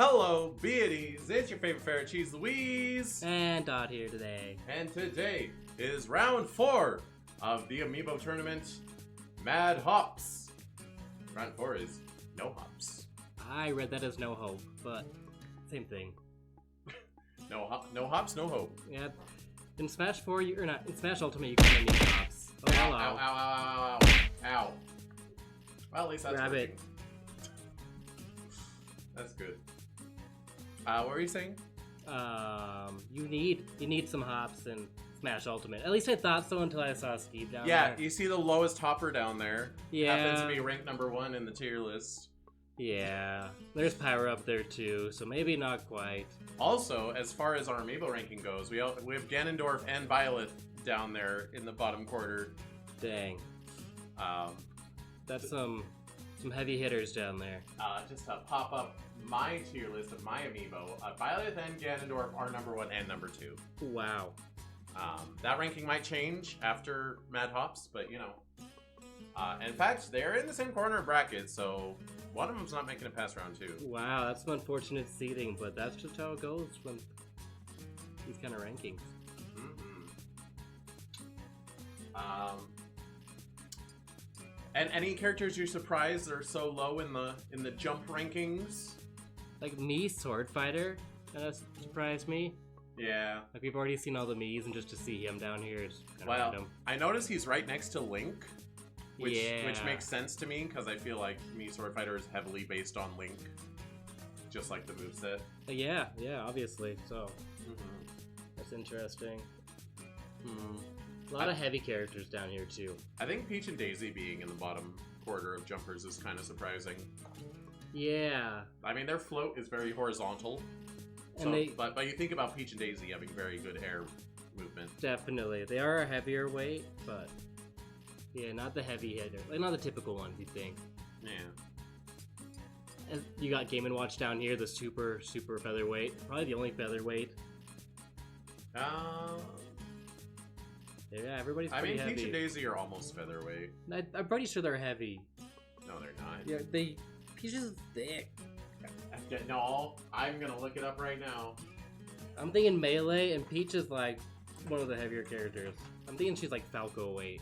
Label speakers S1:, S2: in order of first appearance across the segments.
S1: Hello, Beaties! It's your favorite ferret, Cheese Louise!
S2: And Dot here today.
S1: And today is round 4 of the amiibo tournament, Mad Hops. Round 4 is no hops.
S2: I read that as no hope, but same thing.
S1: No hops, no hope.
S2: Yeah. In Smash 4, or not, in Smash Ultimate, you can need hops. Oh,
S1: Ow,
S2: hello.
S1: ow, ow, ow, ow, ow. Well, at least that's
S2: Grab
S1: working.
S2: it.
S1: That's good. What were you saying?
S2: You need some hops in Smash Ultimate. At least I thought so until I saw Steve down there.
S1: Yeah, you see the lowest hopper down there.
S2: Yeah.
S1: Happens to be ranked number 1 in the tier list.
S2: Yeah. There's Pyra up there too, so maybe not quite.
S1: Also, as far as our amiibo ranking goes, we have Ganondorf and Byleth down there in the bottom quarter.
S2: Dang. That's some heavy hitters down there.
S1: Just to pop up my tier list of my amiibo, Byleth and Ganondorf are number 1 and number 2.
S2: Wow.
S1: That ranking might change after Mad Hops, but you know. In fact, they're in the same corner of brackets, so one of them's not making it past round 2.
S2: Wow, that's some unfortunate seeding, but that's just how it goes from these kind of rankings.
S1: And any characters you're surprised are so low in the jump rankings?
S2: Like me, Swordfighter, that surprised me.
S1: Yeah.
S2: Like we've already seen all the Mii's, and just to see him down here is kind of
S1: Well,
S2: random.
S1: I noticed he's right next to Link, which
S2: Yeah.
S1: makes sense to me because I feel like me Swordfighter is heavily based on Link, just like the moveset.
S2: Yeah, obviously. So that's interesting. A lot of heavy characters down here too.
S1: I think Peach and Daisy being in the bottom quarter of jumpers is kind of surprising.
S2: Yeah.
S1: I mean, their float is very horizontal,
S2: And
S1: but you think about Peach and Daisy having very good air movement.
S2: definitely, they are a heavier weight, but yeah, not the heavy hitter, like not the typical ones you think.
S1: Yeah.
S2: And you got Game & Watch down here, the super featherweight, probably the only featherweight. Yeah, everybody's pretty heavy.
S1: Peach and Daisy are almost featherweight.
S2: I'm pretty sure they're heavy.
S1: No, they're not.
S2: Yeah, Peach is thick.
S1: No, I'm gonna look it up right now.
S2: I'm thinking Melee, and Peach is like one of the heavier characters. I'm thinking she's like Falco weight.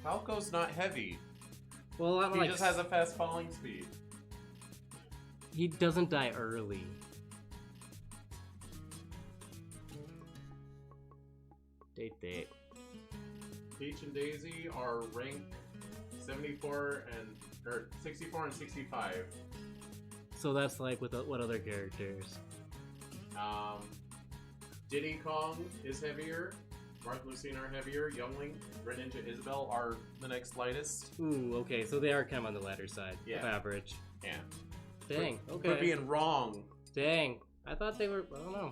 S1: Falco's not heavy.
S2: Well, I don't
S1: He
S2: like.
S1: just has a fast falling speed.
S2: He doesn't die early. Date.
S1: Peach and Daisy are ranked 64 and 65.
S2: So that's like with what other characters?
S1: Diddy Kong is heavier. Marth and Lucina are heavier. Youngling, Red Ninja, Isabelle are the next lightest.
S2: Ooh, okay, so they are kind of on the lighter side of
S1: Yeah.
S2: average.
S1: Yeah.
S2: Dang, okay.
S1: We're being wrong.
S2: Dang, I thought they were. I don't know.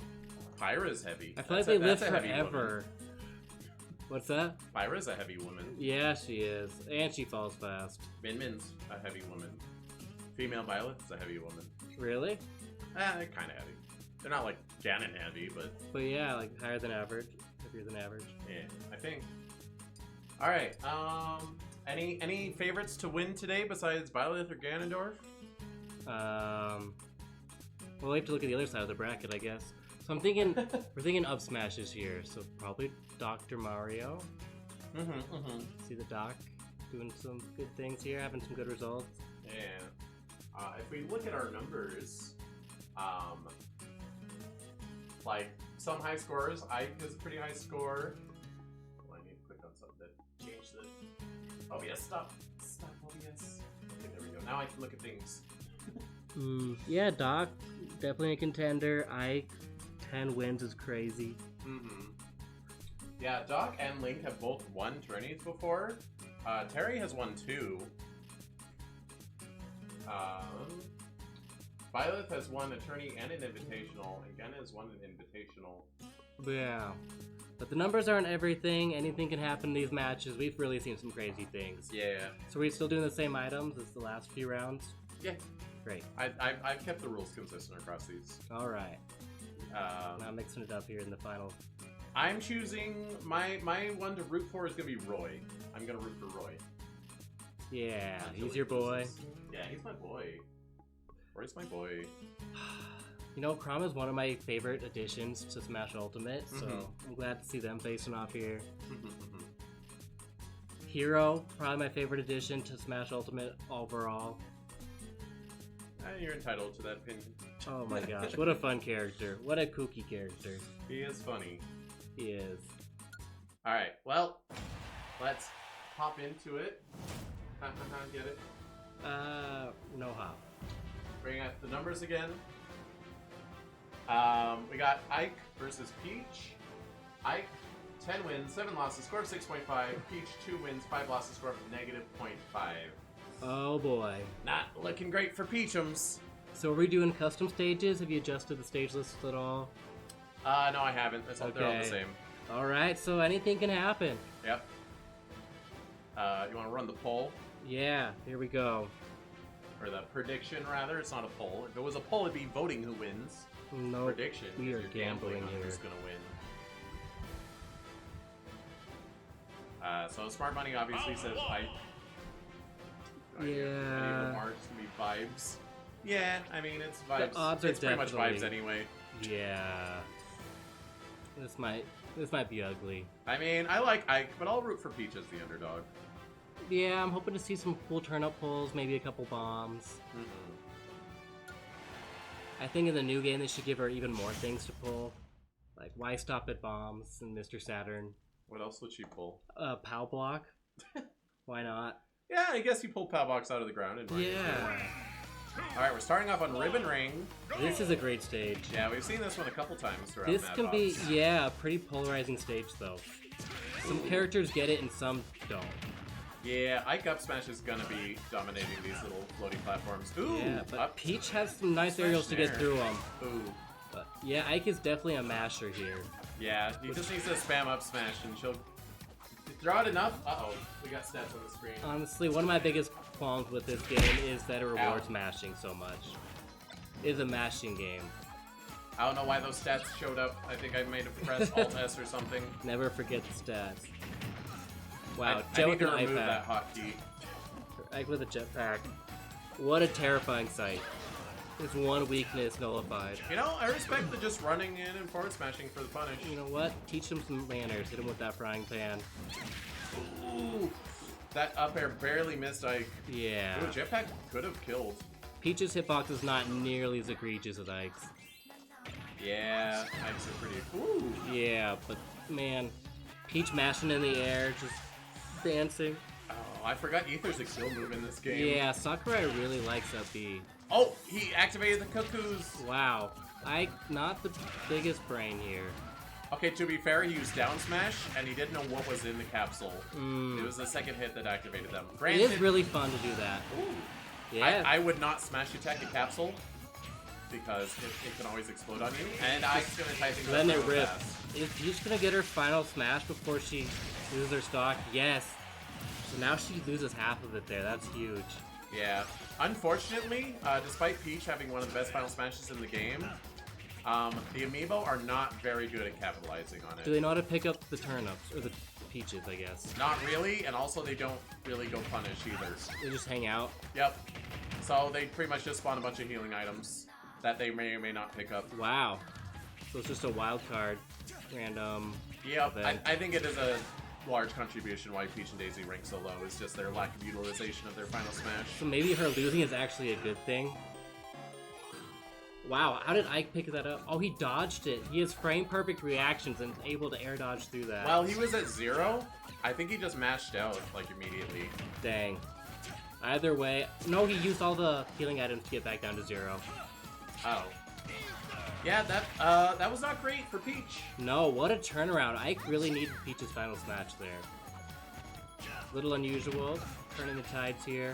S1: Pyra's heavy.
S2: I feel like they live
S1: that's a heavy
S2: forever. What's that?
S1: woman. Pyra's a heavy woman.
S2: Yeah, she is, and she falls fast.
S1: Min Min's a heavy woman. Female Byleth is a heavy woman.
S2: Really?
S1: They're kind of heavy. They're not like Ganon heavy, but
S2: yeah, like higher than average, heavier than average.
S1: yeah, I think. All right. Any favorites to win today besides Byleth or Ganondorf?
S2: Well, we have to look at the other side of the bracket, I guess. So I'm thinking we're thinking up smashes here. So probably Dr. Mario. See the Doc doing some good things here, having some good results.
S1: Yeah. If we look at our numbers, like some high scores, Ike has a pretty high score. Well, I need to click on something to change the OBS stuff. Stop OBS. Okay, there we go. Now I can look at things.
S2: Yeah, Doc, definitely a contender. Ike, 10 wins is crazy.
S1: Yeah, Doc and Link have both won tourneys before. Terry has won 2. Byleth has won a tourney and an invitational, and Genna has won an invitational.
S2: Yeah. But the numbers aren't everything. Anything can happen in these matches. We've really seen some crazy things.
S1: Yeah.
S2: So are we still doing the same items as the last few rounds?
S1: Yeah.
S2: Great.
S1: I've kept the rules consistent across these.
S2: Alright. Now I'm mixing it up here in the final.
S1: I'm choosing my one to root for is gonna be Roy. I'm gonna root for Roy.
S2: Yeah,
S1: Until
S2: he's
S1: he
S2: your boy.
S1: loses. Yeah, he's my boy. Where's my boy?
S2: You know, Chrom is one of my favorite additions to Smash Ultimate, so I'm glad to see them facing off here. Hero, probably my favorite addition to Smash Ultimate overall.
S1: You're entitled to that opinion.
S2: Oh my gosh, what a fun character. What a kooky character.
S1: He is funny.
S2: He is.
S1: Alright, well, let's hop into it. Get it?
S2: No hop.
S1: Bring up the numbers again. We got Ike versus Peach. Ike, 10 wins, 7 losses, score of 6.5. Peach, 2 wins, 5 losses, score of -0.5.
S2: Oh boy.
S1: Not looking great for Peachums.
S2: So are we doing custom stages? Have you adjusted the stage list at all?
S1: No, I haven't. They're all the same.
S2: Alright, so anything can happen.
S1: Yep. You want to run the poll?
S2: Yeah, here we go.
S1: Or the prediction, rather. It's not a poll. If it was a poll, it'd be voting who wins.
S2: No,
S1: Prediction.
S2: we are
S1: You're
S2: gambling
S1: on
S2: here.
S1: who's going to win. So Smart Money obviously says Ike.
S2: Yeah.
S1: Any of the marks can be vibes. Yeah, I mean, it's vibes.
S2: The odds are
S1: it's pretty much
S2: definitely-
S1: vibes anyway.
S2: Yeah. This might be ugly.
S1: I mean, I like Ike, but I'll root for Peach as the underdog.
S2: Yeah, I'm hoping to see some cool turn-up pulls, maybe a couple bombs. I think in the new game they should give her even more things to pull. Like, why stop at bombs and Mr. Saturn?
S1: What else would she pull?
S2: POW block? Why not?
S1: Yeah, I guess you pull POW box out of the ground. And
S2: Yeah.
S1: Alright, we're starting off on Ribbon Ring.
S2: This is a great stage.
S1: Yeah, we've seen this one a couple times throughout
S2: This
S1: Mad
S2: can be,
S1: Box.
S2: yeah, a pretty polarizing stage though. Some characters get it and some don't.
S1: Yeah, Ike up smash is gonna be dominating these little floating platforms. Ooh,
S2: Yeah, but
S1: up.
S2: Peach has some nice
S1: Smash
S2: aerials to get
S1: there.
S2: through them.
S1: Ooh,
S2: But yeah, Ike is definitely a masher here.
S1: yeah, he just needs to spam up smash and she'll throw it enough. Uh-oh, we got stats on the screen.
S2: Honestly, one of my biggest qualms with this game is that it rewards mashing so much. It is a mashing game.
S1: I don't know why those stats showed up. I think I made a press Alt S or something.
S2: Never forget the stats. Wow,
S1: I
S2: Jet
S1: need
S2: with
S1: to
S2: an
S1: remove that
S2: iPad.
S1: hotkey.
S2: Ike with a jetpack. What a terrifying sight. There's one weakness nullified.
S1: You know, I respect the just running in and forward smashing for the punish.
S2: You know what? Teach him some manners. Hit him with that frying pan.
S1: Ooh, that up air barely missed Ike.
S2: Yeah.
S1: Ooh, jetpack could have killed.
S2: Peach's hitbox is not nearly as egregious as Ike's.
S1: Yeah, Ike's are pretty. Ooh.
S2: Yeah, but man, Peach mashing in the air, just dancing.
S1: Oh, I forgot Ether's a kill move in this game.
S2: Yeah, Sakurai really likes that B.
S1: Oh, he activated the cuckoos.
S2: Wow. Ike, not the biggest brain here.
S1: Okay, to be fair, he used down smash, and he didn't know what was in the capsule.
S2: Mm.
S1: It was the second hit that activated them.
S2: It
S1: Granted,
S2: is really fun to do that.
S1: Ooh.
S2: Yeah.
S1: I would not smash attack a capsule because it can always explode on you, and Ike's gonna tie things
S2: Then
S1: up
S2: it
S1: real
S2: rips.
S1: fast.
S2: Is Peach gonna get her final smash before she loses her stock? Yes. So now she loses half of it there. That's huge.
S1: Yeah. Unfortunately, despite Peach having one of the best final smashes in the game, the amiibo are not very good at capitalizing on
S2: Do
S1: it.
S2: they know how to pick up the turnips? Or the peaches, I guess.
S1: Not really, and also they don't really go punish either.
S2: They just hang out.
S1: Yep. So they pretty much just spawn a bunch of healing items that they may or may not pick up.
S2: Wow. So it's just a wild card. Random.
S1: Yep.
S2: event.
S1: I think it is a large contribution why Peach and Daisy rank so low, is just their lack of utilization of their final smash.
S2: So maybe her losing is actually a good thing. Wow, how did Ike pick that up? Oh, he dodged it. He has frame perfect reactions and is able to air dodge through that.
S1: Well, he was at 0. I think he just mashed out, like, immediately.
S2: Dang. Either way, no, he used all the healing items to get back down to 0.
S1: Oh. Yeah, that was not great for Peach.
S2: No, what a turnaround. Ike really needed Peach's final smash there. Little unusual, turning the tides here.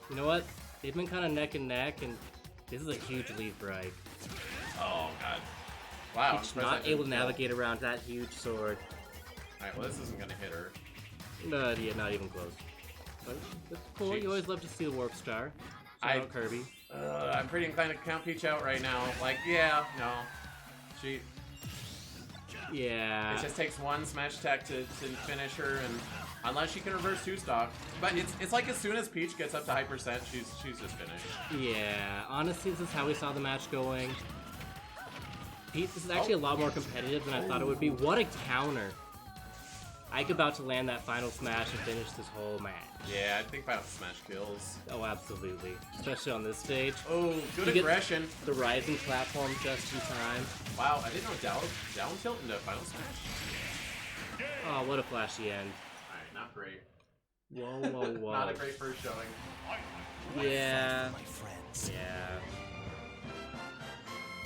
S2: You know what? They've been kind of neck and neck, and this is a huge lead for Ike.
S1: Oh, God. Wow.
S2: Peach not able to navigate around that huge sword.
S1: Alright, well, this isn't gonna hit her.
S2: No, yeah, not even close. But that's cool.
S1: Jeez.
S2: You always love to see the Warp Star. Shout out Kirby.
S1: I'm pretty inclined to count Peach out right now. Like, yeah, no. She...
S2: Yeah.
S1: It just takes one smash attack to finish her, and Unless she can reverse 2-stock. But it's like as soon as Peach gets up to high percent, she's just finished.
S2: Yeah, honestly, this is how we saw the match going. Peach, this is actually a lot more competitive than I thought it would be. What a counter. Ike about to land that final smash and finish this whole match.
S1: Yeah, I think final smash kills.
S2: Oh, absolutely. Especially on this stage.
S1: Oh, good
S2: You get
S1: aggression.
S2: the rising platform just in time.
S1: Wow, I didn't know down tilt into final smash.
S2: Oh, what a flashy end.
S1: Alright, not great.
S2: Whoa, whoa, whoa.
S1: Not a great first showing.
S2: Yeah. Yeah.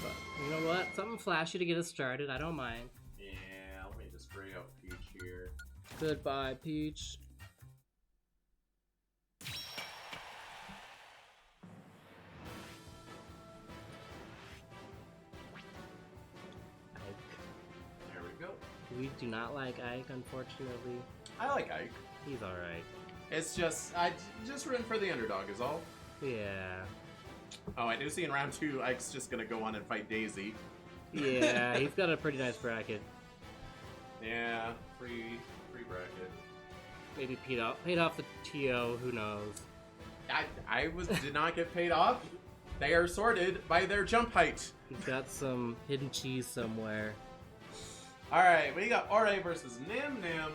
S2: But you know what? Something flashy to get us started. I don't mind.
S1: Yeah, let me just spray out Peach here.
S2: Goodbye, Peach.
S1: There we go.
S2: We do not like Ike, unfortunately.
S1: I like Ike.
S2: He's alright.
S1: It's just, I just rooting for the underdog is all.
S2: Yeah.
S1: Oh, I do see in round 2, Ike's just gonna go on and fight Daisy.
S2: Yeah, he's got a pretty nice bracket.
S1: Yeah, free bracket.
S2: Maybe paid off the TO, who knows.
S1: I did not get paid off. They are sorted by their jump height.
S2: He's got some hidden cheese somewhere.
S1: Alright, we got Ore versus Nim Nim.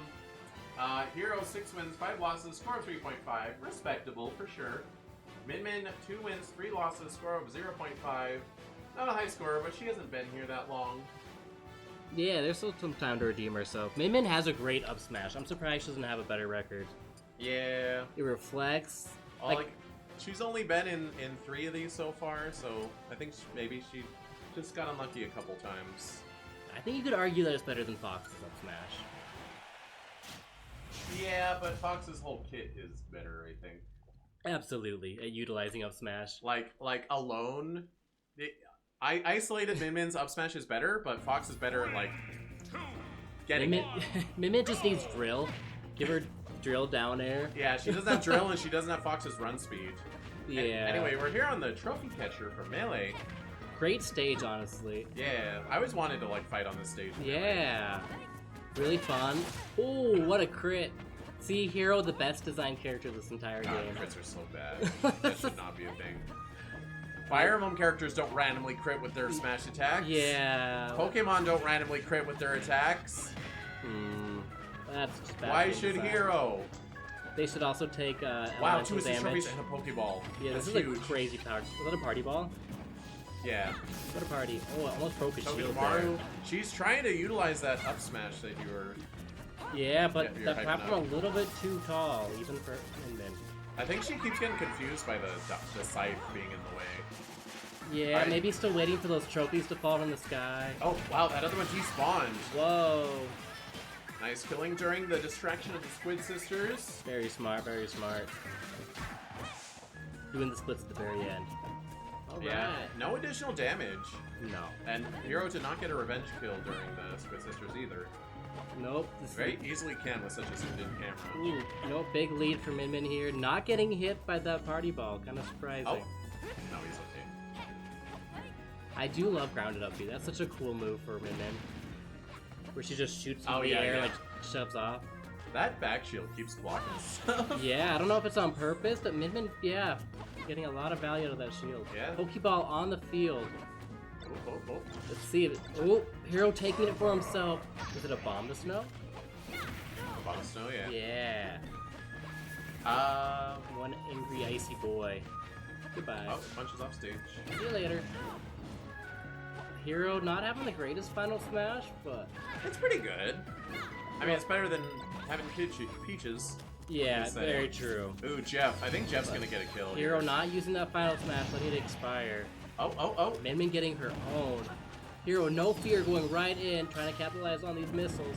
S1: Hero 6 wins, 5 losses, score of 3.5. Respectable for sure. Min Min 2 wins, 3 losses, score of 0.5. Not a high score, but she hasn't been here that long.
S2: Yeah, there's still some time to redeem herself. Min Min has a great up smash. I'm surprised she doesn't have a better record.
S1: Yeah.
S2: It reflects.
S1: Like she's only been in 3 of these so far, so I think maybe she just got unlucky a couple times.
S2: I think you could argue that it's better than Fox's up smash.
S1: Yeah, but Fox's whole kit is better, I think.
S2: Absolutely, at utilizing up smash.
S1: Like alone, I isolated Min Min's up smash is better, but Fox is better at like getting.
S2: Min Min just needs drill. Give her drill down air.
S1: Yeah, she doesn't have drill and she doesn't have Fox's run speed.
S2: Yeah.
S1: Anyway, we're here on the trophy catcher for Melee.
S2: Great stage, honestly.
S1: Yeah, I always wanted to like fight on this stage.
S2: Yeah. Really fun. Oh, what a crit. See, Hero, the best designed character this entire game.
S1: Crits are so bad. That should not be a thing. Fire Emblem characters don't randomly crit with their smash attacks.
S2: Yeah.
S1: Pokemon don't randomly crit with their attacks.
S2: That's just bad.
S1: Why should Hero?
S2: They should also take
S1: wow, 2 assist trophies and a Pokeball.
S2: Yeah,
S1: that's
S2: this is
S1: huge.
S2: like crazy power. Was that a party ball?
S1: Yeah.
S2: What a party. Oh, I almost broke his shield
S1: Maru,
S2: there.
S1: she's trying to utilize that up smash that you were...
S2: Yeah, but
S1: you're
S2: that
S1: hyping
S2: platform
S1: up.
S2: a little bit too tall, even for Min Min.
S1: I think she keeps getting confused by the scythe being in the way.
S2: Yeah,
S1: Right.
S2: maybe still waiting for those trophies to fall from the sky.
S1: Oh, wow, that other one despawned.
S2: Whoa.
S1: Nice killing during the distraction of the Squid Sisters.
S2: Very smart, very smart. Doing the splits at the very end. All
S1: Yeah,
S2: right.
S1: no additional damage.
S2: No.
S1: And Hero did not get a revenge kill during the Squid Sisters either.
S2: Nope. This
S1: Very easily can with such a zoomed in camera.
S2: Ooh, no big lead for Min Min here. Not getting hit by that party ball. Kind of surprising.
S1: Oh, no, he's okay.
S2: I do love grounded up B. That's such a cool move for Min Min. Where she just shoots in
S1: Oh,
S2: the
S1: yeah,
S2: air,
S1: yeah.
S2: like shoves off.
S1: That back shield keeps blocking stuff.
S2: Yeah, I don't know if it's on purpose, but Min Min, yeah, getting a lot of value out of that shield.
S1: Yeah.
S2: Pokeball on the field.
S1: Oh.
S2: Let's see if it. Oh, Hero taking it for himself. Is it a bomb to snow?
S1: Bomb snow, yeah.
S2: Yeah. One angry icy boy. Goodbye.
S1: Oh, punches off stage.
S2: See you later. Hero not having the greatest final smash, but
S1: It's pretty good. I mean, it's better than having Peaches.
S2: yeah,
S1: I'd say.
S2: very true.
S1: Ooh, Jeff. I think Jeff's gonna get a kill
S2: Hero
S1: here.
S2: not using that final smash, letting it expire.
S1: Oh.
S2: Min Min getting her own. Hero, no fear, going right in, trying to capitalize on these missiles.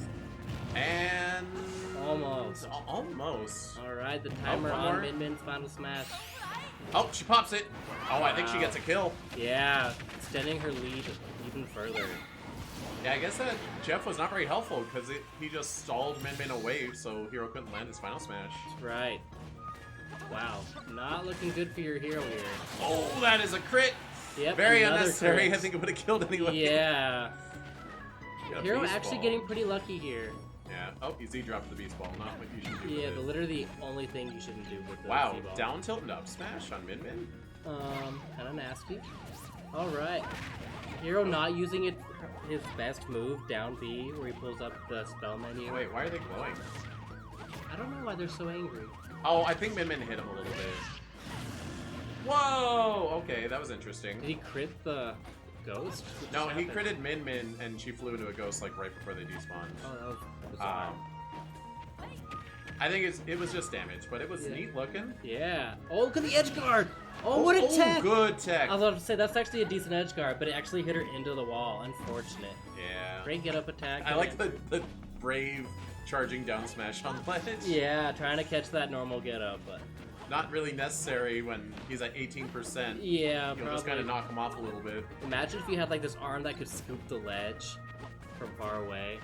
S1: And...
S2: Almost.
S1: Almost.
S2: Alright, the timer
S1: one
S2: on
S1: more.
S2: Min Min's final smash.
S1: Oh, she pops it. Oh, I think she
S2: Wow.
S1: gets a kill.
S2: Yeah, extending her lead even further.
S1: Yeah, I guess that Jeff was not very helpful because he just stalled Min Min away so Hero couldn't land his final smash.
S2: Right. Wow, not looking good for your hero here.
S1: Oh, that is a crit.
S2: Yep,
S1: Very
S2: another
S1: unnecessary.
S2: crit.
S1: I think it would have killed anyway.
S2: Yeah.
S1: Got a
S2: Hero
S1: baseball.
S2: actually getting pretty lucky here.
S1: Yeah. Oh, he Z-dropped the beast ball. Not what you should do.
S2: Yeah,
S1: with
S2: but
S1: it.
S2: literally the only thing you shouldn't do with the
S1: Wow,
S2: Z-ball.
S1: down tilt and up smash on Min.
S2: Kind of nasty. All right. Hero not using his best move, down B, where he pulls up the spell menu.
S1: Wait, why are they glowing?
S2: I don't know why they're so angry.
S1: Oh, I think Min hit him a little bit. Whoa! Okay, that was interesting.
S2: Did he crit the ghost? What
S1: No,
S2: just
S1: he
S2: happened?
S1: critted Min, and she flew into a ghost like right before they despawned.
S2: Oh, that was bizarre.
S1: I think it was just damage, but it was neat looking.
S2: Yeah. Oh, look at the edge guard! Oh, what a tech!
S1: Good tech!
S2: I was about to say, that's actually a decent edge guard, but it actually hit her into the wall. Unfortunate.
S1: Yeah.
S2: Great get-up attack.
S1: I like the brave charging down smash on ledge.
S2: Yeah, trying to catch that normal get-up, but...
S1: Not really necessary when he's at 18%.
S2: Yeah,
S1: You'll just kind of knock him off a little bit.
S2: Imagine if you had like this arm that could scoop the ledge from far away.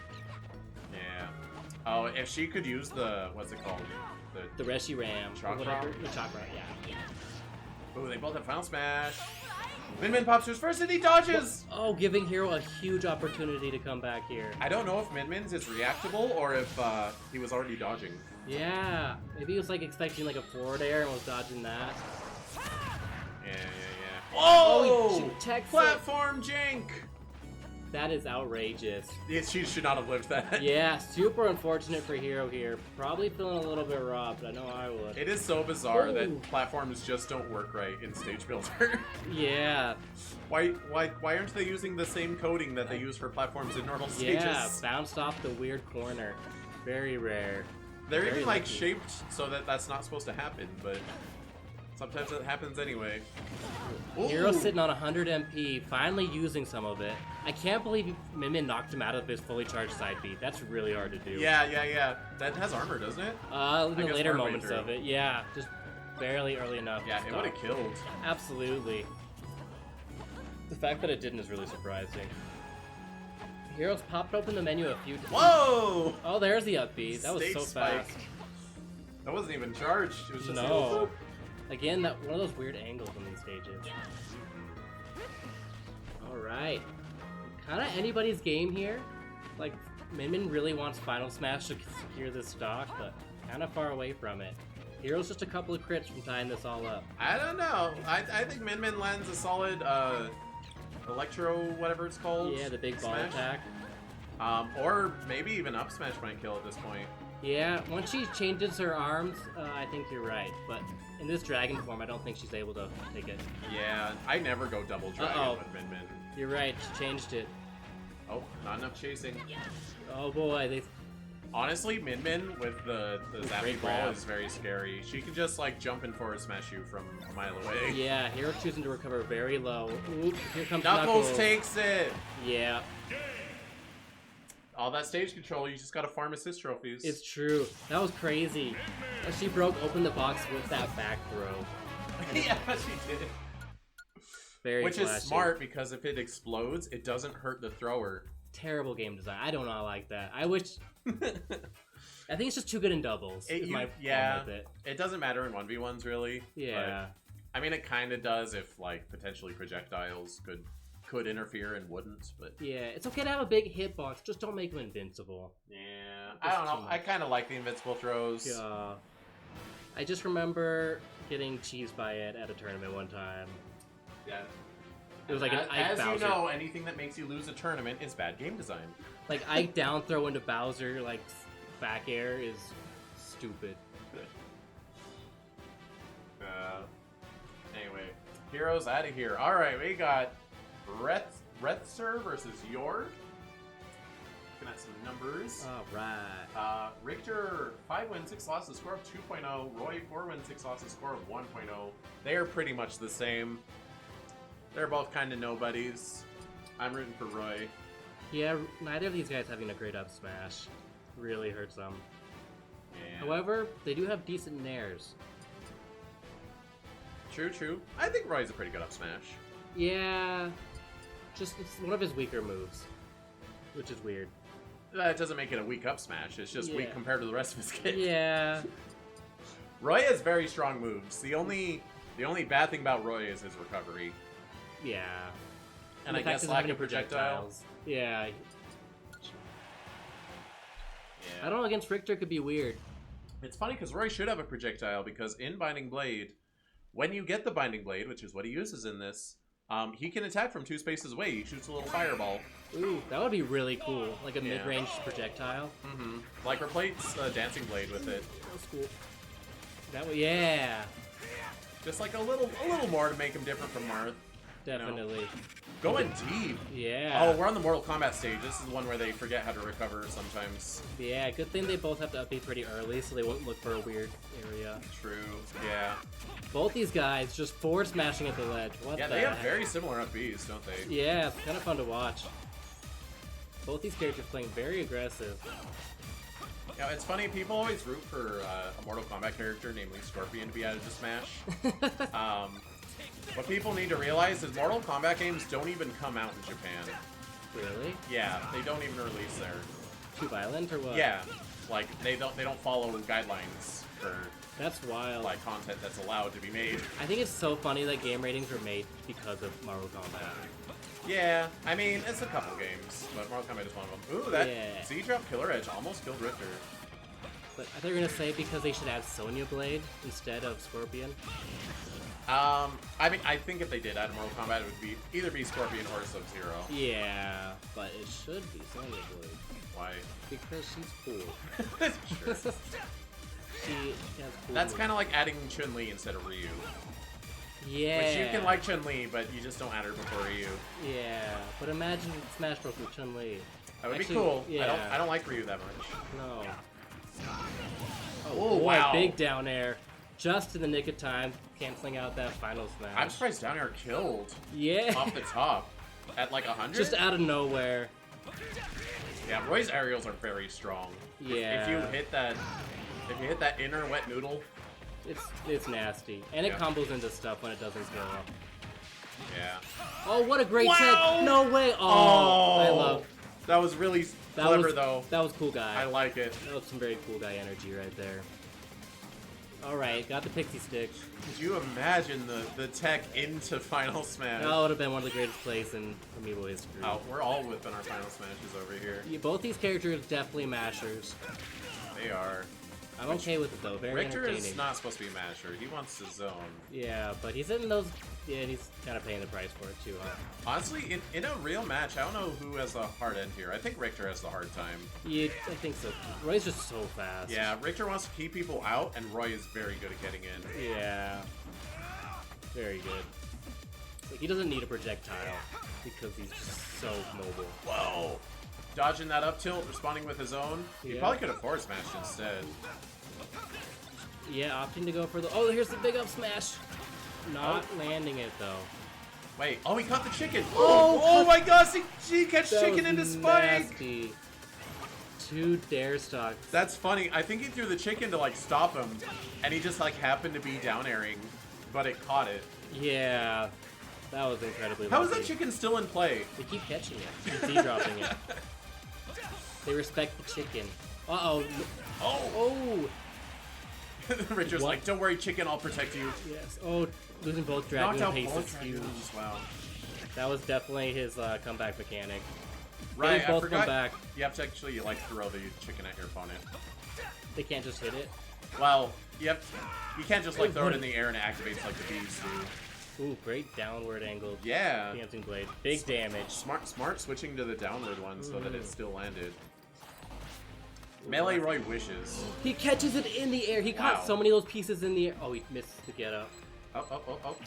S1: Yeah. Oh, if she could use the... What's it called?
S2: The Reshiram.
S1: Chakra?
S2: The Chakra, yeah.
S1: Ooh, they both have Final Smash. Min pops his first and he dodges!
S2: Oh, giving Hero a huge opportunity to come back here.
S1: I don't know if Min's is reactable or if he was already dodging.
S2: Yeah, maybe he was like expecting like a forward air and was dodging that.
S1: Yeah.
S2: Oh,
S1: Whoa!
S2: he techs
S1: Platform jank!
S2: That is outrageous.
S1: She should not have lived that.
S2: Yeah, super unfortunate for Hero here. Probably feeling a little bit robbed, I know I would.
S1: It is so bizarre
S2: Ooh.
S1: that platforms just don't work right in Stage Builder.
S2: Yeah.
S1: Why aren't they using the same coding that they use for platforms in normal stages?
S2: Yeah, bounced off the weird corner. Very rare.
S1: They're
S2: Very
S1: even like
S2: lucky.
S1: shaped so that that's not supposed to happen, but sometimes it happens anyway.
S2: Hero
S1: Ooh.
S2: sitting on 100 MP, finally using some of it. I can't believe Min knocked him out of his fully charged side beat. That's really hard to do.
S1: Yeah. That has armor, doesn't it?
S2: In the
S1: guess
S2: later
S1: partway
S2: moments
S1: through.
S2: of it, yeah. Just barely early enough.
S1: Yeah,
S2: to
S1: it would
S2: stop.
S1: have killed.
S2: Absolutely. The fact that it didn't is really surprising. Heroes popped open the menu a few times.
S1: Whoa!
S2: Oh, there's the up B. That was
S1: Stage
S2: so
S1: spike.
S2: fast.
S1: That wasn't even charged. It was just
S2: No. Again, that one of those weird angles on these stages. Alright. Kinda anybody's game here. Like, Min really wants Final Smash to secure this stock, but kinda far away from it. Hero's just a couple of crits from tying this all up.
S1: I don't know. I think Min lands a solid electro, whatever it's called.
S2: Yeah, the big ball
S1: smash.
S2: attack.
S1: Or maybe even up smash might kill at this point.
S2: Yeah, once she changes her arms, I think you're right. But in this dragon form, I don't think she's able to take it.
S1: Yeah, I never go double dragon
S2: Uh-oh.
S1: with Min.
S2: You're right, she changed it.
S1: Oh, not enough chasing.
S2: Oh boy, they...
S1: Honestly, Min with the zappy
S2: Great
S1: ball
S2: grab.
S1: is very scary. She can just like jump and forward smash you from a mile away.
S2: Yeah, Hero choosing to recover very low. Oop, here comes
S1: Knuckles takes it!
S2: Yeah,
S1: All that stage control, you just gotta farm assist trophies.
S2: it's true. That was crazy. She broke open the box with that back throw.
S1: yeah, she did.
S2: Very
S1: Which
S2: flashy.
S1: is smart because if it explodes, it doesn't hurt the thrower.
S2: Terrible game design. I do not like that. I wish... I think it's just too good in doubles. Is my problem with it.
S1: It doesn't matter in 1v1s really.
S2: Yeah.
S1: But, I mean, it kind of does if like potentially projectiles could interfere and wouldn't. But
S2: Yeah, it's okay to have a big hitbox. Just don't make them invincible.
S1: yeah,
S2: Just
S1: I don't
S2: too
S1: know. I
S2: much.
S1: kind of like the invincible throws.
S2: Yeah. I just remember getting cheesed by it at a tournament one time.
S1: Yeah.
S2: It was like an Ike
S1: as you
S2: Bowser.
S1: know, anything that makes you lose a tournament is bad game design.
S2: Like Ike down throw into Bowser, like back air is stupid.
S1: Anyway, heroes out of here. All right, we got Richter versus Yord. Looking at some numbers.
S2: Alright.
S1: Richter 5 wins, 6 losses, score of 2.0. Roy 4 wins, 6 losses, score of 1.0. They are pretty much the same. They're both kind of nobodies. I'm rooting for Roy.
S2: Yeah, neither of these guys having a great up smash really hurts them.
S1: Yeah.
S2: However, they do have decent nairs.
S1: True. I think Roy's a pretty good up smash.
S2: Yeah, just it's one of his weaker moves, which is weird.
S1: That doesn't make it a weak up smash. It's just weak
S2: Yeah.
S1: compared to the rest of his kit.
S2: Yeah.
S1: Roy has very strong moves. The only bad thing about Roy is his recovery.
S2: Yeah.
S1: And
S2: the
S1: I
S2: fact
S1: guess
S2: doesn't
S1: lack
S2: have
S1: of
S2: any
S1: projectiles.
S2: Yeah.
S1: Yeah.
S2: I don't know, against Richter could be weird.
S1: It's funny because Roy should have a projectile because in Binding Blade, when you get the Binding Blade, which is what he uses in this, he can attack from 2 spaces away. He shoots a little fireball.
S2: Ooh, that would be really cool. Like a mid-range projectile.
S1: Mm-hmm. Like replace Dancing Blade with it.
S2: That's cool. That way, yeah.
S1: Just like a little more to make him different from Marth.
S2: Definitely.
S1: You know? Going deep.
S2: Yeah.
S1: Oh, we're on the Mortal Kombat stage. This is the one where they forget how to recover sometimes.
S2: Yeah, good thing they both have to upbeat pretty early so they won't look for a weird area.
S1: True, yeah.
S2: Both these guys just forward smashing at the ledge. What
S1: yeah,
S2: the
S1: they have
S2: heck?
S1: very similar upbeats, don't they?
S2: Yeah, it's kind of fun to watch. Both these characters playing very aggressive.
S1: Yeah, it's funny, people always root for a Mortal Kombat character, namely Scorpion, to be added to Smash. What people need to realize is Mortal Kombat games don't even come out in Japan.
S2: Really?
S1: Yeah, they don't even release there.
S2: Too violent or what?
S1: Yeah, like they don't follow guidelines for
S2: that's wild.
S1: like content that's allowed to be made.
S2: I think it's so funny that game ratings were made because of Mortal Kombat.
S1: Yeah, I mean it's a couple games, but Mortal Kombat is one of them. Ooh, that Z-drop Killer Edge almost killed Richter.
S2: But I thought you were gonna say because they should add Sonya Blade instead of Scorpion.
S1: I mean, I think if they did add Mortal Kombat, it would either be Scorpion or Sub-Zero.
S2: Yeah, but it should be Sonya Blade.
S1: Why?
S2: Because she's cool.
S1: Sure.
S2: She has cool
S1: That's
S2: moves.
S1: kind of like adding Chun-Li instead of Ryu.
S2: Yeah.
S1: Which you can like Chun-Li, but you just don't add her before Ryu.
S2: Yeah, but imagine Smash Bros. With Chun-Li.
S1: That would
S2: Actually,
S1: be cool.
S2: Yeah.
S1: I don't like Ryu that much.
S2: No.
S1: Oh,
S2: boy,
S1: wow.
S2: Big down air. Just in the nick of time, canceling out that final smash.
S1: I'm surprised down air killed.
S2: Yeah.
S1: Off the top. At like 100?
S2: Just out of nowhere.
S1: Yeah, Roy's aerials are very strong.
S2: Yeah.
S1: If you hit that inner wet noodle.
S2: It's nasty. And it combos into stuff when it doesn't scale up.
S1: Yeah.
S2: Oh, what a great
S1: Wow!
S2: tech! No way! Oh, I love.
S1: That was really clever, though.
S2: That was cool guy.
S1: I like it.
S2: That was some very cool guy energy right there. Alright, got the pixie stick.
S1: Could you imagine the tech into Final Smash?
S2: That would have been one of the greatest plays in Amiibo history.
S1: Oh, we're all whipping our Final Smashes over here.
S2: Yeah, both these characters definitely mashers.
S1: They are.
S2: I'm okay with it though, very
S1: Richter
S2: entertaining.
S1: is not supposed to be a masher. He wants to zone.
S2: Yeah, but he's in those... Yeah, he's kind of paying the price for it too, huh?
S1: Honestly, in a real match, I don't know who has the hard end here. I think Richter has the hard time.
S2: Yeah, I think so. Roy's just so fast.
S1: Yeah, Richter wants to keep people out, and Roy is very good at getting in.
S2: Yeah. Very good. Like, he doesn't need a projectile because he's just so mobile.
S1: Whoa! Dodging that up tilt, responding with his own. He probably could have forward smashed instead.
S2: Yeah, opting to go for the... Oh, here's the big up smash! Not landing it, though.
S1: Wait, oh, he caught the chicken! Oh my gosh, he catch
S2: That
S1: chicken
S2: was
S1: into Spike!
S2: nasty. 2 dare stocks.
S1: That's funny. I think he threw the chicken to, like, stop him, and he just, like, happened to be down airing, but it caught it.
S2: Yeah, that was incredibly
S1: How is
S2: lucky.
S1: that chicken still in play?
S2: They keep catching it. And Z-dropping it. They respect the chicken. Uh-oh. Oh!
S1: Richard's like, don't worry, chicken, I'll protect you.
S2: Yes. Oh, losing both
S1: Knocked
S2: Dragoon
S1: out
S2: Pace
S1: both
S2: is huge.
S1: Dragoons. Wow.
S2: That was definitely his comeback mechanic.
S1: Right,
S2: They both
S1: I forgot.
S2: come back.
S1: You have to actually, like, throw the chicken at your opponent.
S2: They can't just hit it.
S1: Well, you can't just, like, throw it in the air and it activates like the bees do.
S2: Ooh, great downward angle.
S1: Yeah.
S2: Dancing blade. Big damage.
S1: Smart switching to the downward one so that it still landed. Melee Roy wishes.
S2: He catches it in the air. He caught so many of those pieces in the air. Oh, he missed the get up.
S1: Oh.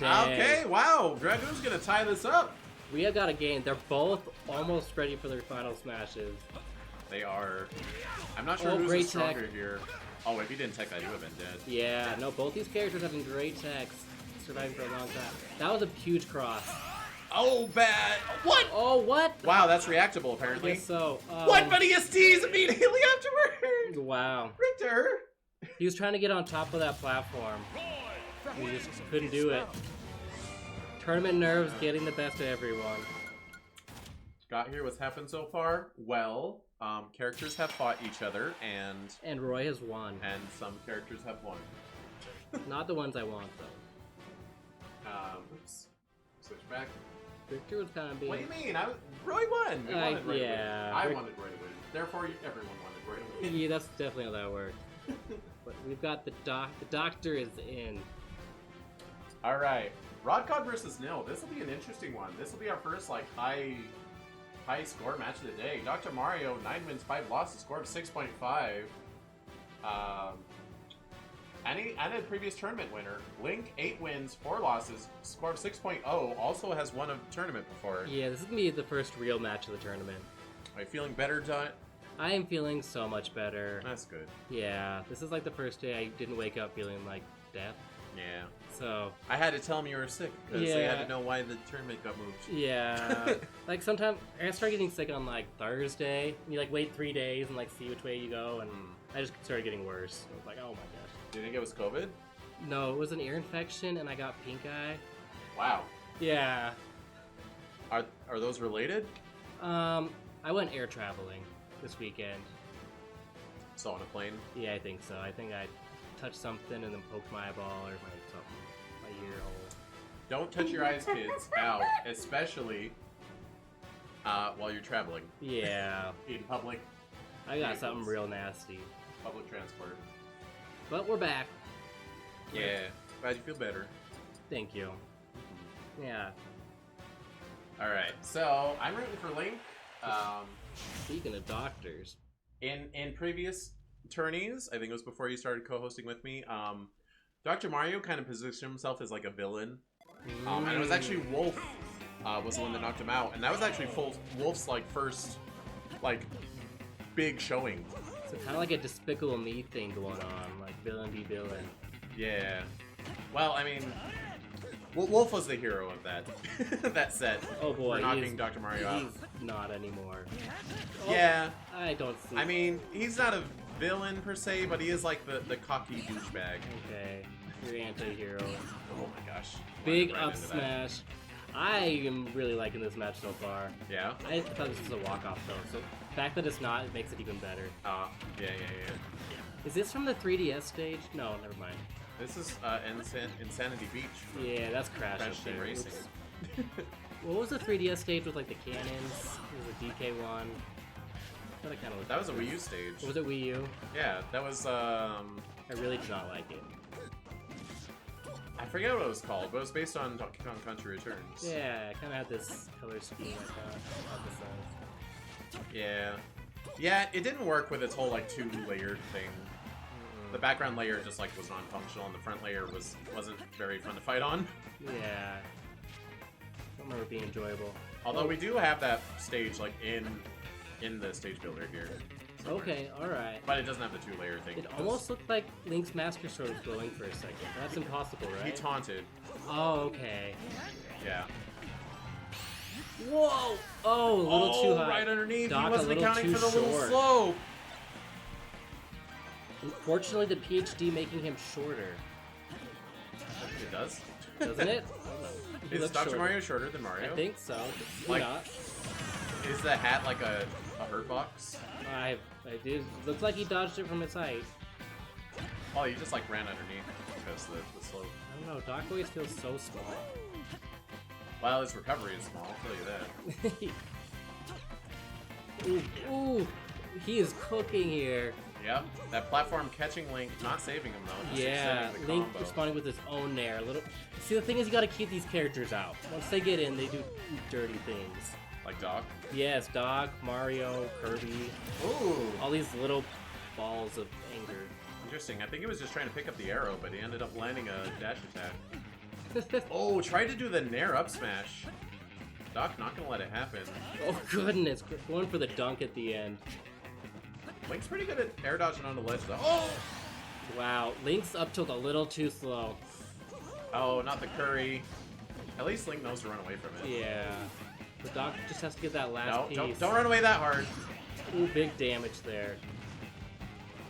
S2: Dang.
S1: Okay, wow. Dragoon's gonna tie this up.
S2: We have got a game. They're both almost ready for their final smashes.
S1: They are. I'm not sure
S2: Oh,
S1: who's
S2: great
S1: the stronger
S2: tech.
S1: here. Oh, if he didn't tech that, he would have been dead.
S2: Yeah, no, both these characters having great techs. Surviving for a long time. That was a huge cross.
S1: Oh, bad. What?
S2: Oh, what?
S1: Wow, that's reactable,
S2: I
S1: apparently.
S2: guess so.
S1: What? But he STs immediately afterward.
S2: Wow.
S1: Richter.
S2: He was trying to get on top of that platform. He just couldn't do it. Tournament nerves getting the best of everyone.
S1: Got here. What's happened so far? Well, characters have fought each other,
S2: And Roy has won.
S1: and some characters have won.
S2: Not the ones I want, though.
S1: Oops. Switch back.
S2: Richter was kind of being...
S1: What do you mean? Roy won. We wanted Roy to win.
S2: yeah.
S1: I wanted Roy to win. Therefore, everyone wanted Roy
S2: Yeah, that's definitely how that works. But we've got the doctor is in.
S1: All right, Rodcod versus Nil. This will be an interesting one. This will be our first like high score match of the day. Dr. Mario 9 wins 5 losses, score of 6.5. And a previous tournament winner. Link 8 wins 4 losses, score of 6.0. Also has won a tournament before.
S2: Yeah, this is gonna be the first real match of the tournament.
S1: Are you feeling better, John?
S2: I am feeling so much better.
S1: That's good.
S2: Yeah, this is like the first day I didn't wake up feeling like death.
S1: Yeah.
S2: So
S1: I had to tell him you were sick because they had to know why the tournament got moved.
S2: Yeah. Like sometimes I started getting sick on like Thursday. You like wait 3 days and like see which way you go, and I just started getting worse. I was like, oh my gosh.
S1: Do you think it was COVID?
S2: No, it was an ear infection and I got pink eye.
S1: Wow.
S2: Yeah.
S1: Are those related?
S2: I went air traveling this weekend.
S1: So on a plane?
S2: Yeah, I think so. I think I touched something and then poked my eyeball or my ear hole.
S1: Don't touch your eyes, kids. Ow. Especially while you're traveling.
S2: Yeah.
S1: In public.
S2: I got something real nasty.
S1: Public transport.
S2: But we're back.
S1: Yeah. Glad you feel better.
S2: Thank you. Yeah.
S1: Alright, so I'm rooting for Link.
S2: Speaking of doctors.
S1: In previous tourneys, I think it was before you started co-hosting with me, Dr. Mario kind of positioned himself as like a villain. And it was actually Wolf was the one that knocked him out. And that was actually Wolf's like first like big showing.
S2: So kind of like a Despicable Me thing going on, like villain be villain.
S1: Yeah. Well, I mean, Wolf was the hero of that that set.
S2: Oh boy,
S1: for knocking Dr. Mario out.
S2: He's not anymore.
S1: Yeah.
S2: I don't see.
S1: I mean, he's not a villain per se, but he is like the cocky douchebag.
S2: Okay, you're anti-hero.
S1: Oh my gosh.
S2: Big
S1: Right
S2: up
S1: into that.
S2: smash. I am really liking this match so far.
S1: Yeah?
S2: I thought this was a walk-off though, so the fact that it's not, it makes it even better.
S1: Yeah.
S2: Is this from the 3DS stage? No, never mind.
S1: This is Insanity Beach.
S2: Yeah, that's Crash
S1: Crash
S2: up
S1: Team
S2: there.
S1: Racing.
S2: Oops. What was the 3DS stage with like the cannons? There was a DK one. That kind of.
S1: That was a Wii U stage.
S2: Was it Wii U?
S1: Yeah, that was
S2: I really did not like it.
S1: I forget what it was called, but it was based on Donkey Kong Country Returns.
S2: Yeah, it kind of had this color scheme like that.
S1: Yeah, it didn't work with its whole like 2-layered thing. The background layer just like was non-functional, and the front layer wasn't very fun to fight on.
S2: Yeah. I don't remember it being enjoyable.
S1: Although we do have that stage like in the stage builder here. somewhere.
S2: Okay, alright.
S1: But it doesn't have the 2-layer thing.
S2: It almost looked like Link's Master Sword was glowing for a second. That's impossible, right?
S1: He taunted.
S2: Oh, okay.
S1: Yeah.
S2: Whoa! Oh, a little too high.
S1: Right underneath.
S2: Doc,
S1: he wasn't
S2: a little
S1: accounting
S2: too
S1: for the little
S2: short.
S1: slope.
S2: Unfortunately, the PhD making him shorter.
S1: It does.
S2: Doesn't it? He
S1: Is
S2: looks
S1: Dr.
S2: shorter.
S1: Mario shorter than Mario?
S2: I think so.
S1: Like-
S2: Not.
S1: Is the hat like a hurt box?
S2: I did. Looks like he dodged it from his height.
S1: Oh, you just like ran underneath because the slope.
S2: I don't know. Doc always feels so small.
S1: Well, his recovery is small, I'll tell you that.
S2: Ooh, he is cooking here.
S1: Yep, that platform catching Link, not saving him though. Just
S2: Yeah,
S1: extending the
S2: Link
S1: combo.
S2: responding with his own nair. A little. See, the thing is, you gotta keep these characters out. Once they get in, they do dirty things.
S1: Like Doc.
S2: Yes, Doc, Mario, Kirby,
S1: Ooh,
S2: all these little balls of anger.
S1: interesting. I think he was just trying to pick up the arrow, but he ended up landing a dash attack. Oh, tried to do the nair up smash. Doc not gonna let it happen.
S2: Oh goodness, going for the dunk at the end.
S1: Link's pretty good at air dodging on the ledge though. Oh!
S2: Wow, Link's up tilt a little too slow.
S1: Oh, not the curry. At least Link knows to run away from it.
S2: Yeah. The Doc just has to get that last
S1: No,
S2: piece.
S1: don't run away that hard.
S2: Ooh, big damage there.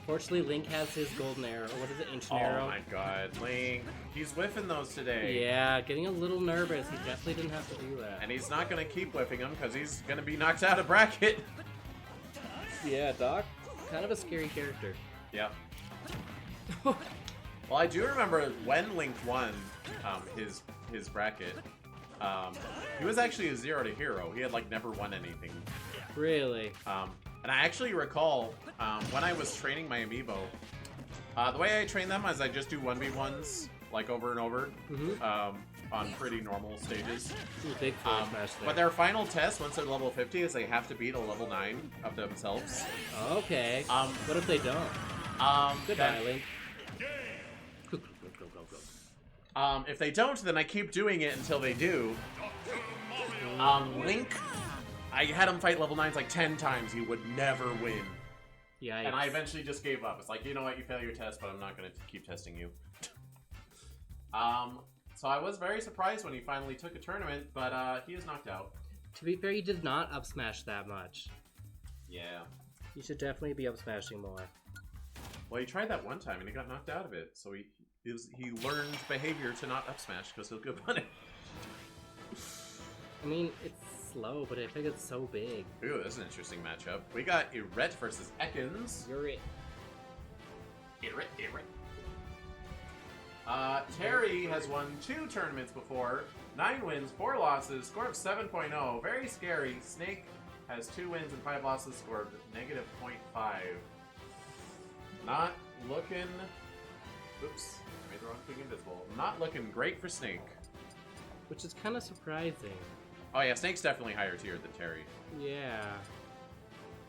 S2: Fortunately, Link has his golden arrow. Or what is it, ancient arrow?
S1: Oh my god, Link. He's whiffing those today.
S2: Yeah, getting a little nervous. He definitely didn't have to do that.
S1: And he's not gonna keep whiffing them because he's gonna be knocked out of bracket.
S2: Yeah, Doc, kind of a scary character.
S1: Yeah. Well, I do remember when Link won his bracket. He was actually a 0 to hero. He had like never won anything.
S2: Really?
S1: And I actually recall when I was training my amiibo, the way I train them is I just do 1v1s like over and over on pretty normal stages.
S2: Big smash there.
S1: But their final test once they're level 50 is they have to beat a level 9 of themselves.
S2: Okay. What if they don't? Goodbye, Link. Go, go, go, go.
S1: If they don't, then I keep doing it until they do. Link, I had him fight level 9s like 10 times. He would never win.
S2: Yeah.
S1: And I eventually just gave up. It's like, you know what, you fail your test, but I'm not going to keep testing you. So I was very surprised when he finally took a tournament, but he is knocked out.
S2: To be fair, he did not up smash that much.
S1: Yeah.
S2: He should definitely be up smashing more.
S1: Well, he tried that one time and he got knocked out of it, so he learned behavior to not up smash because he'll get punished.
S2: I mean, it's slow, but I think it's so big.
S1: Ooh, this is an interesting matchup. We got Eret versus Ekans.
S2: You're it.
S1: Eret. Terry has won 2 tournaments before. 9 wins, 4 losses, score of 7.0. Very scary. Snake has 2 wins and 5 losses, score of -0.5. Not looking... Oops, I made the wrong thing invisible. Not looking great for Snake.
S2: Which is kind of surprising.
S1: Oh yeah, Snake's definitely higher tier than Terry.
S2: Yeah.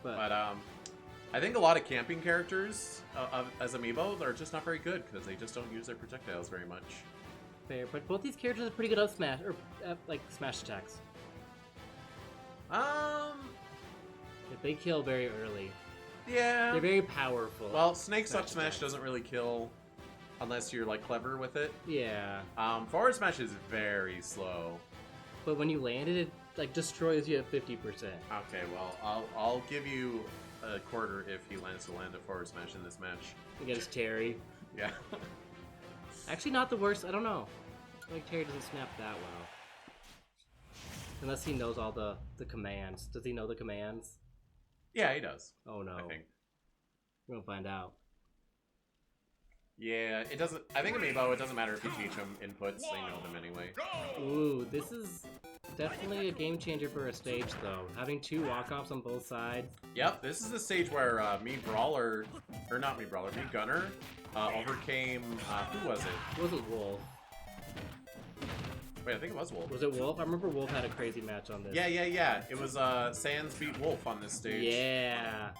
S2: But
S1: I think a lot of camping characters as amiibo are just not very good because they just don't use their projectiles very much.
S2: Fair, but both these characters are pretty good at smash, or like smash attacks. If they kill very early.
S1: Yeah.
S2: They're very powerful.
S1: Well, Snake's up smash doesn't really kill unless you're like clever with it.
S2: Yeah.
S1: Forward smash is very slow.
S2: But when you land it, it like destroys you at 50%.
S1: Okay, well, I'll give you a quarter if he lands to land a forward smash in this match.
S2: Against Terry.
S1: Yeah.
S2: Actually, not the worst. I don't know. I think Terry doesn't snap that well. Unless he knows all the commands. Does he know the commands?
S1: Yeah, he does.
S2: Oh no.
S1: I think.
S2: We're gonna find out.
S1: Yeah, it doesn't. I think amiibo, it doesn't matter if you teach them inputs, they know them anyway.
S2: Ooh, this is definitely a game changer for a stage, though. Having 2 walk-offs on both sides.
S1: Yep, this is the stage where me Gunner overcame. Who was it?
S2: It wasn't Wolf.
S1: Wait, I think it was Wolf.
S2: Was it Wolf? I remember Wolf had a crazy match on this.
S1: Yeah. It was Sans beat Wolf on this stage.
S2: Yeah.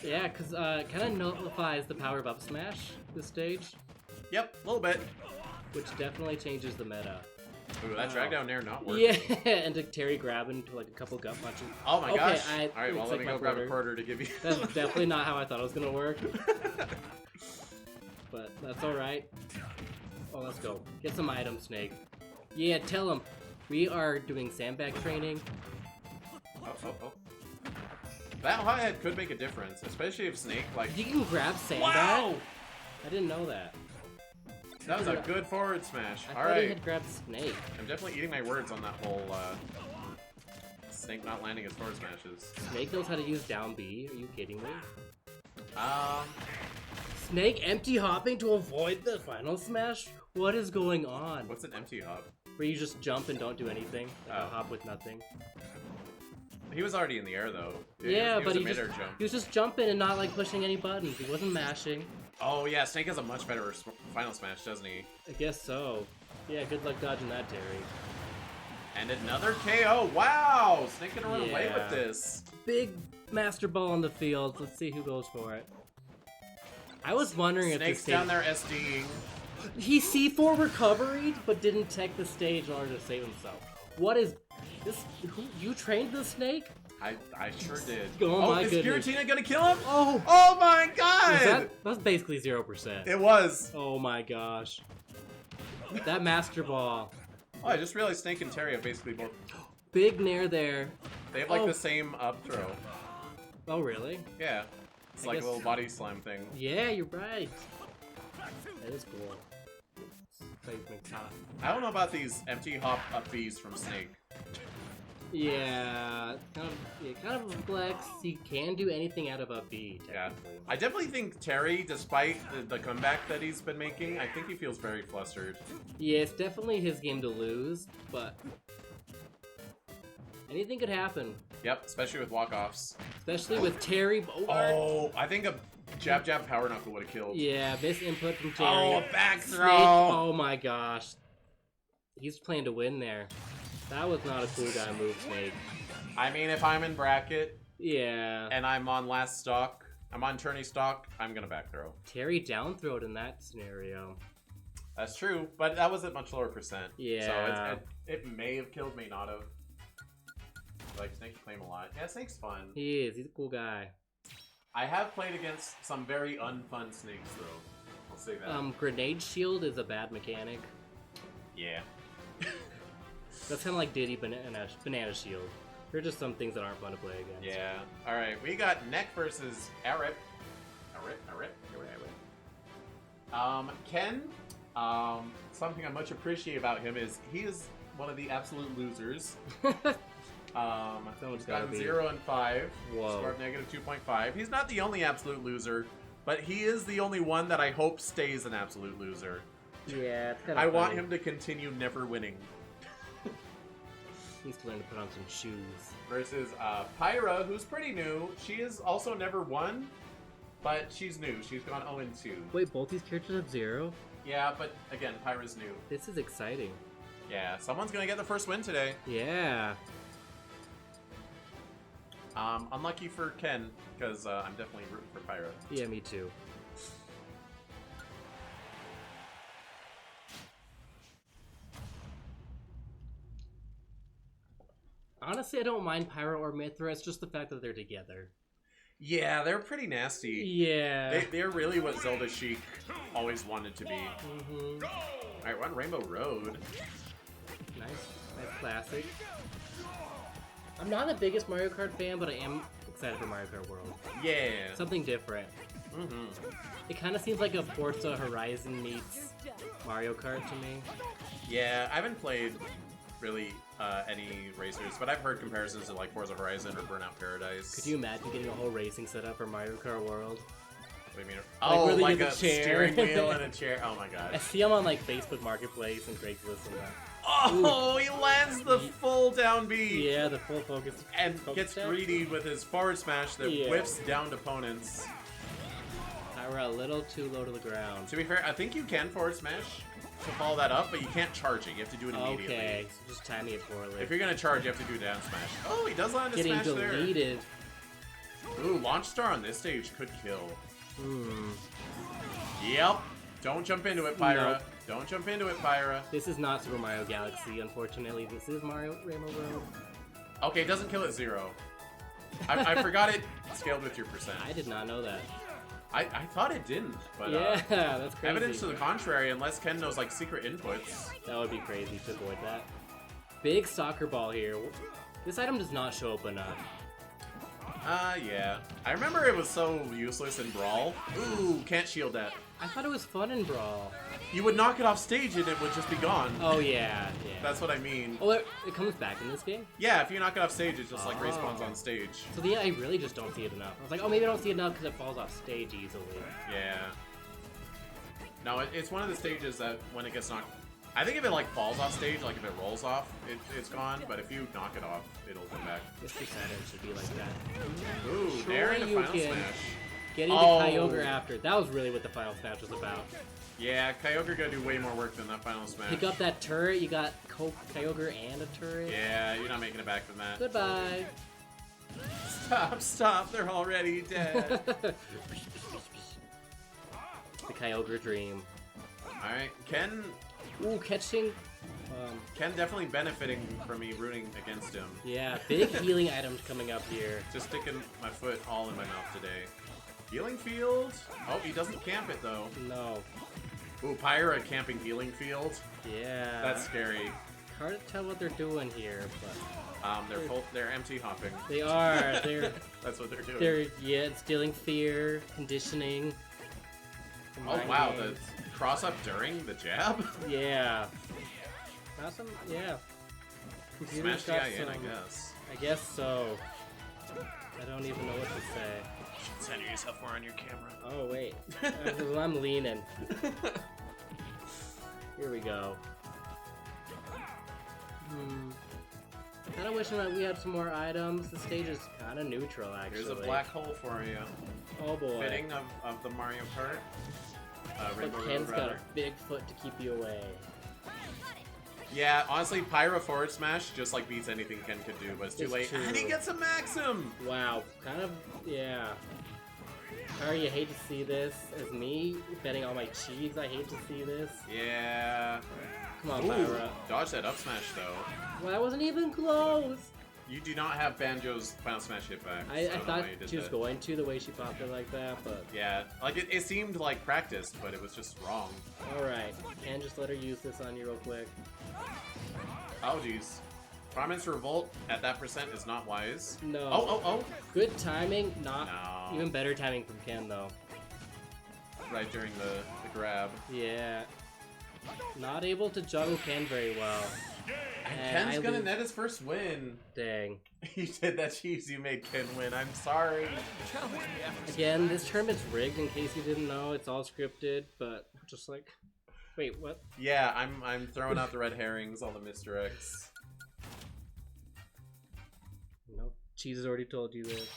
S2: Yeah, because it kind of nullifies the power of up smash, this stage.
S1: Yep, a little bit.
S2: Which definitely changes the meta.
S1: Ooh, that drag down there not working.
S2: Yeah, and Terry grabbing to like a couple gut punches.
S1: Oh my gosh. Alright, well, let me
S2: like
S1: go grab a quarter to give you.
S2: That's definitely not how I thought it was going to work. But that's alright. Oh, let's go. Get some items, Snake. Yeah, tell him. We are doing sandbag training.
S1: Oh. That hot head could make a difference, especially if Snake, like...
S2: You can grab sandbag?
S1: Wow!
S2: I didn't know that.
S1: That was a good forward smash.
S2: I thought
S1: Alright.
S2: he had grabbed Snake.
S1: I'm definitely eating my words on that whole, Snake not landing his forward smashes.
S2: Snake knows how to use down B? Are you kidding me? Snake empty hopping to avoid the final smash? What is going on?
S1: What's an empty hop?
S2: Where you just jump and don't do anything. Like a hop with nothing.
S1: He was already in the air, though.
S2: Yeah, but he
S1: was
S2: just jumping and not, like, pushing any buttons. He wasn't mashing.
S1: Oh, yeah, Snake has a much better final smash, doesn't he?
S2: I guess so. Yeah, good luck dodging that, Terry.
S1: And another KO. Wow! Snake gonna run away with this.
S2: Big Master Ball on the field. Let's see who goes for it. I was wondering if
S1: Snake's down there SDing.
S2: He C4 recovered, but didn't tech the stage in order to save himself. What is this? You trained the Snake?
S1: I sure did.
S2: Oh my
S1: is
S2: goodness.
S1: Giratina gonna kill him?
S2: Oh
S1: my god!
S2: That's basically 0%.
S1: It was.
S2: Oh my gosh. That Master Ball.
S1: Oh, I just realized Snake and Terry have basically both...
S2: Big nair there.
S1: They have like the same up throw.
S2: Oh really?
S1: Yeah. It's like a little body slam thing.
S2: Yeah, you're right. That is cool.
S1: I don't know about these empty hop up Bs from Snake.
S2: Yeah, kind of a flex. He can do anything out of a B, technically.
S1: Yeah. I definitely think Terry, despite the comeback that he's been making, I think he feels very flustered.
S2: Yeah, it's definitely his game to lose, but... Anything could happen.
S1: Yep, especially with walk-offs.
S2: Especially with Terry Bogard.
S1: Oh, I think a jab power knuckle would have killed.
S2: Yeah, miss input from Terry.
S1: Oh, a back throw!
S2: Snake. Oh my gosh. He's playing to win there. That was not a cool guy move, Snake.
S1: I mean, if I'm in bracket,
S2: yeah,
S1: and I'm on last stock, I'm on tourney stock, I'm gonna back throw.
S2: Terry down throwed in that scenario.
S1: That's true, but that was at much lower percent.
S2: Yeah.
S1: So it may have killed, may not have. I like Snake claim a lot. Yeah, Snake's fun.
S2: He is. He's a cool guy.
S1: I have played against some very unfun Snakes, though. I'll say that.
S2: Grenade Shield is a bad mechanic.
S1: Yeah.
S2: That's kind of like Diddy Banana Shield. They're just some things that aren't fun to play against.
S1: Yeah. Alright, we got Neck versus Arip. Arip. Ken, something I much appreciate about him is he is one of the absolute losers. He's gotten 0 and 5.
S2: Whoa.
S1: Score of negative 2.5. He's not the only absolute loser, but he is the only one that I hope stays an absolute loser.
S2: Yeah, it's kind of
S1: I want him to continue never winning.
S2: He needs to learn to put on some shoes.
S1: Versus Pyra, who's pretty new. She is also never won, but she's new. She's gone 0 and 2.
S2: Wait, both these characters have 0?
S1: Yeah, but again, Pyra's new.
S2: This is exciting.
S1: Yeah, someone's gonna get the first win today.
S2: Yeah.
S1: Unlucky for Ken, because I'm definitely rooting for Pyra.
S2: Yeah, me too. Honestly, I don't mind Pyra or Mithra. It's just the fact that they're together.
S1: Yeah, they're pretty nasty.
S2: Yeah.
S1: They're really what Zelda Chic always wanted to be.
S2: Mm-hmm.
S1: Alright, we're on Rainbow Road.
S2: Nice classic. I'm not the biggest Mario Kart fan, but I am excited for Mario Kart World.
S1: Yeah.
S2: Something different.
S1: Mm-hmm.
S2: It kind of seems like a Forza Horizon meets Mario Kart to me.
S1: Yeah, I haven't played really any racers, but I've heard comparisons to like Forza Horizon or Burnout Paradise.
S2: Could you imagine getting a whole racing setup for Mario Kart World?
S1: What do you mean?
S2: Like,
S1: Oh,
S2: where they
S1: like
S2: get
S1: a
S2: the chair.
S1: steering wheel and a chair. Oh my god.
S2: I see them on like Facebook Marketplace and Craigslist and that.
S1: Oh, he lands the full down B.
S2: Yeah, the full focus.
S1: And gets greedy with his forward smash that whiffs down opponents.
S2: Pyra a little too low to the ground.
S1: To be fair, I think you can forward smash to follow that up, but you can't charge it. You have to do it immediately.
S2: Okay, so just timing it poorly.
S1: If you're gonna charge, you have to do down smash. Oh, he does land a smash there.
S2: Getting deleted.
S1: Ooh, launch star on this stage could kill.
S2: Hmm.
S1: Yep. Don't jump into it, Pyra.
S2: Nope.
S1: Don't jump into it, Pyra.
S2: This is not Super Mario Galaxy, unfortunately. This is Mario Rainbow Road.
S1: Okay, it doesn't kill at 0. I forgot it scaled with your percent.
S2: I did not know that.
S1: I thought it didn't, but
S2: yeah, that's crazy.
S1: evidence to the contrary, unless Ken knows like secret inputs.
S2: That would be crazy to avoid that. Big soccer ball here. This item does not show up enough.
S1: Yeah. I remember it was so useless in Brawl. Ooh, can't shield that.
S2: I thought it was fun in Brawl.
S1: You would knock it off stage and it would just be gone.
S2: Oh, yeah.
S1: That's what I mean.
S2: Oh, it comes back in this game?
S1: Yeah, if you knock it off stage, it just like respawns on stage.
S2: So yeah, I really just don't see it enough. I was like, oh, maybe I don't see it enough because it falls off stage easily.
S1: Yeah. No, it's one of the stages that when it gets knocked... I think if it like falls off stage, like if it rolls off, it's gone. But if you knock it off, it'll come back.
S2: This Saturn should be like that.
S1: Ooh,
S2: Sure
S1: there in the
S2: you
S1: final
S2: can.
S1: smash.
S2: Get into Kyogre after. That was really what the final smash was about.
S1: Yeah, Kyogre gotta do way more work than that final smash.
S2: Pick up that turret. You got Kyogre and a turret.
S1: Yeah, you're not making it back from that.
S2: Goodbye.
S1: Stop, they're already dead.
S2: The Kyogre dream.
S1: Alright, Ken...
S2: Ooh, catching...
S1: Ken definitely benefiting from me rooting against him.
S2: Yeah, big healing items coming up here.
S1: Just sticking my foot all in my mouth today. Healing field? Oh, he doesn't camp it though.
S2: No.
S1: Ooh, Pyra camping healing field?
S2: Yeah.
S1: That's scary.
S2: Hard to tell what they're doing here, but...
S1: They're empty hopping.
S2: They are. They're...
S1: That's what they're doing.
S2: They're, instilling fear, conditioning.
S1: Oh wow, the cross up during the jab?
S2: Yeah. Awesome, yeah.
S1: Smash the guy in, I guess.
S2: I guess so. I don't even know what to say.
S1: You should center yourself more on your camera.
S2: Oh, wait. Well, I'm leaning. Here we go. Kinda wishing that we had some more items. The stage is kinda neutral, actually.
S1: Here's a black hole for you.
S2: Oh boy.
S1: Fitting of the Mario Kart. Rainbow
S2: But Ken's
S1: Road,
S2: got
S1: rather.
S2: a big foot to keep you away.
S1: Yeah, honestly, Pyra forward smash just like beats anything Ken could do, but it's too
S2: It's
S1: late.
S2: true.
S1: And he gets a Maxim!
S2: Wow. Kind of, yeah. Harry, you hate to see this. As me, betting all my cheese, I hate to see this.
S1: Yeah.
S2: Come on,
S1: Ooh,
S2: Pyra.
S1: dodge that up smash though.
S2: Well, that wasn't even close.
S1: You do not have Banjo's final smash hit back.
S2: I
S1: don't know
S2: thought
S1: why you did
S2: she was
S1: that.
S2: going to, the way she popped it like that, but...
S1: Yeah, like it seemed like practiced, but it was just wrong.
S2: Alright, Ken, just let her use this on you real quick.
S1: Oh jeez. Prominence Revolt at that percent is not wise.
S2: No.
S1: Oh.
S2: Good timing, not...
S1: No.
S2: Even better timing from Ken, though.
S1: Right during the grab.
S2: Yeah. Not able to juggle Ken very well.
S1: And Ken's gonna net his first win.
S2: Dang.
S1: You did that cheese, you made Ken win. I'm sorry.
S2: Again, this tournament's rigged in case you didn't know. It's all scripted, but just like... Wait, what?
S1: Yeah, I'm throwing out the red herrings, all the misdirects.
S2: No, Cheese has already told you this.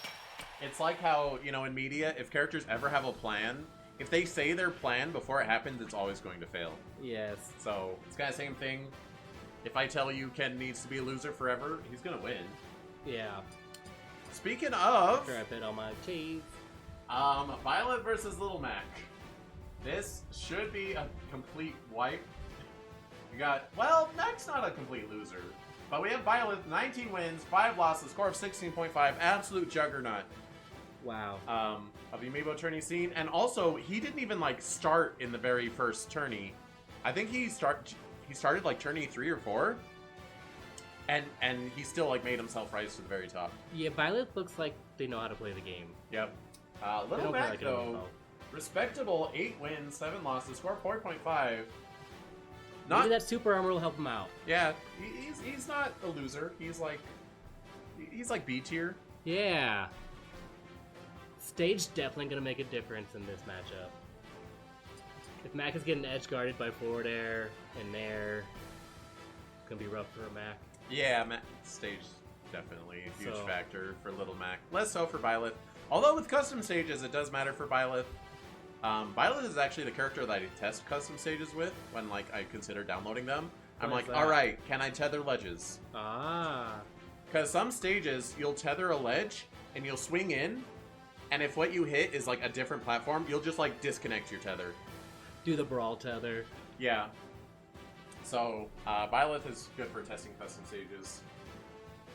S1: It's like how, you know, in media, if characters ever have a plan, if they say their plan before it happens, it's always going to fail.
S2: Yes.
S1: So, it's kind of the same thing. If I tell you Ken needs to be a loser forever, he's gonna win.
S2: Yeah.
S1: Speaking of...
S2: Sure, I bet all my cheese.
S1: Byleth versus Little Mac. This should be a complete wipe. We got... Well, Mac's not a complete loser. But we have Byleth, 19 wins, 5 losses, score of 16.5, absolute juggernaut.
S2: Wow.
S1: Of the amiibo tourney scene. And also, he didn't even, like, start in the very first tourney. I think he started, like, tourney 3 or 4. And he still, like, made himself rise to the very top.
S2: Yeah, Byleth looks like they know how to play the game.
S1: Yep.
S2: They
S1: Little
S2: don't play
S1: Mac,
S2: like an
S1: though,
S2: amiibo.
S1: respectable 8 wins, 7 losses, score 4.5.
S2: Maybe that super armor will help him out.
S1: Yeah, he's not a loser. He's like B tier.
S2: Yeah. Stage definitely gonna make a difference in this matchup. If Mac is getting edge guarded by forward air and nair, it's gonna be rough for Mac.
S1: Yeah, stage definitely a huge
S2: So-
S1: factor for Little Mac. Less so for Byleth. Although with custom stages, it does matter for Byleth. Byleth is actually the character that I test custom stages with when like I consider downloading them. I'm
S2: Why is
S1: like,
S2: that?
S1: all right, can I tether ledges?
S2: Ah.
S1: Because some stages, you'll tether a ledge, and you'll swing in, and if what you hit is, like, a different platform, you'll just, like, disconnect your tether.
S2: Do the brawl tether.
S1: Yeah. So, Byleth is good for testing custom stages.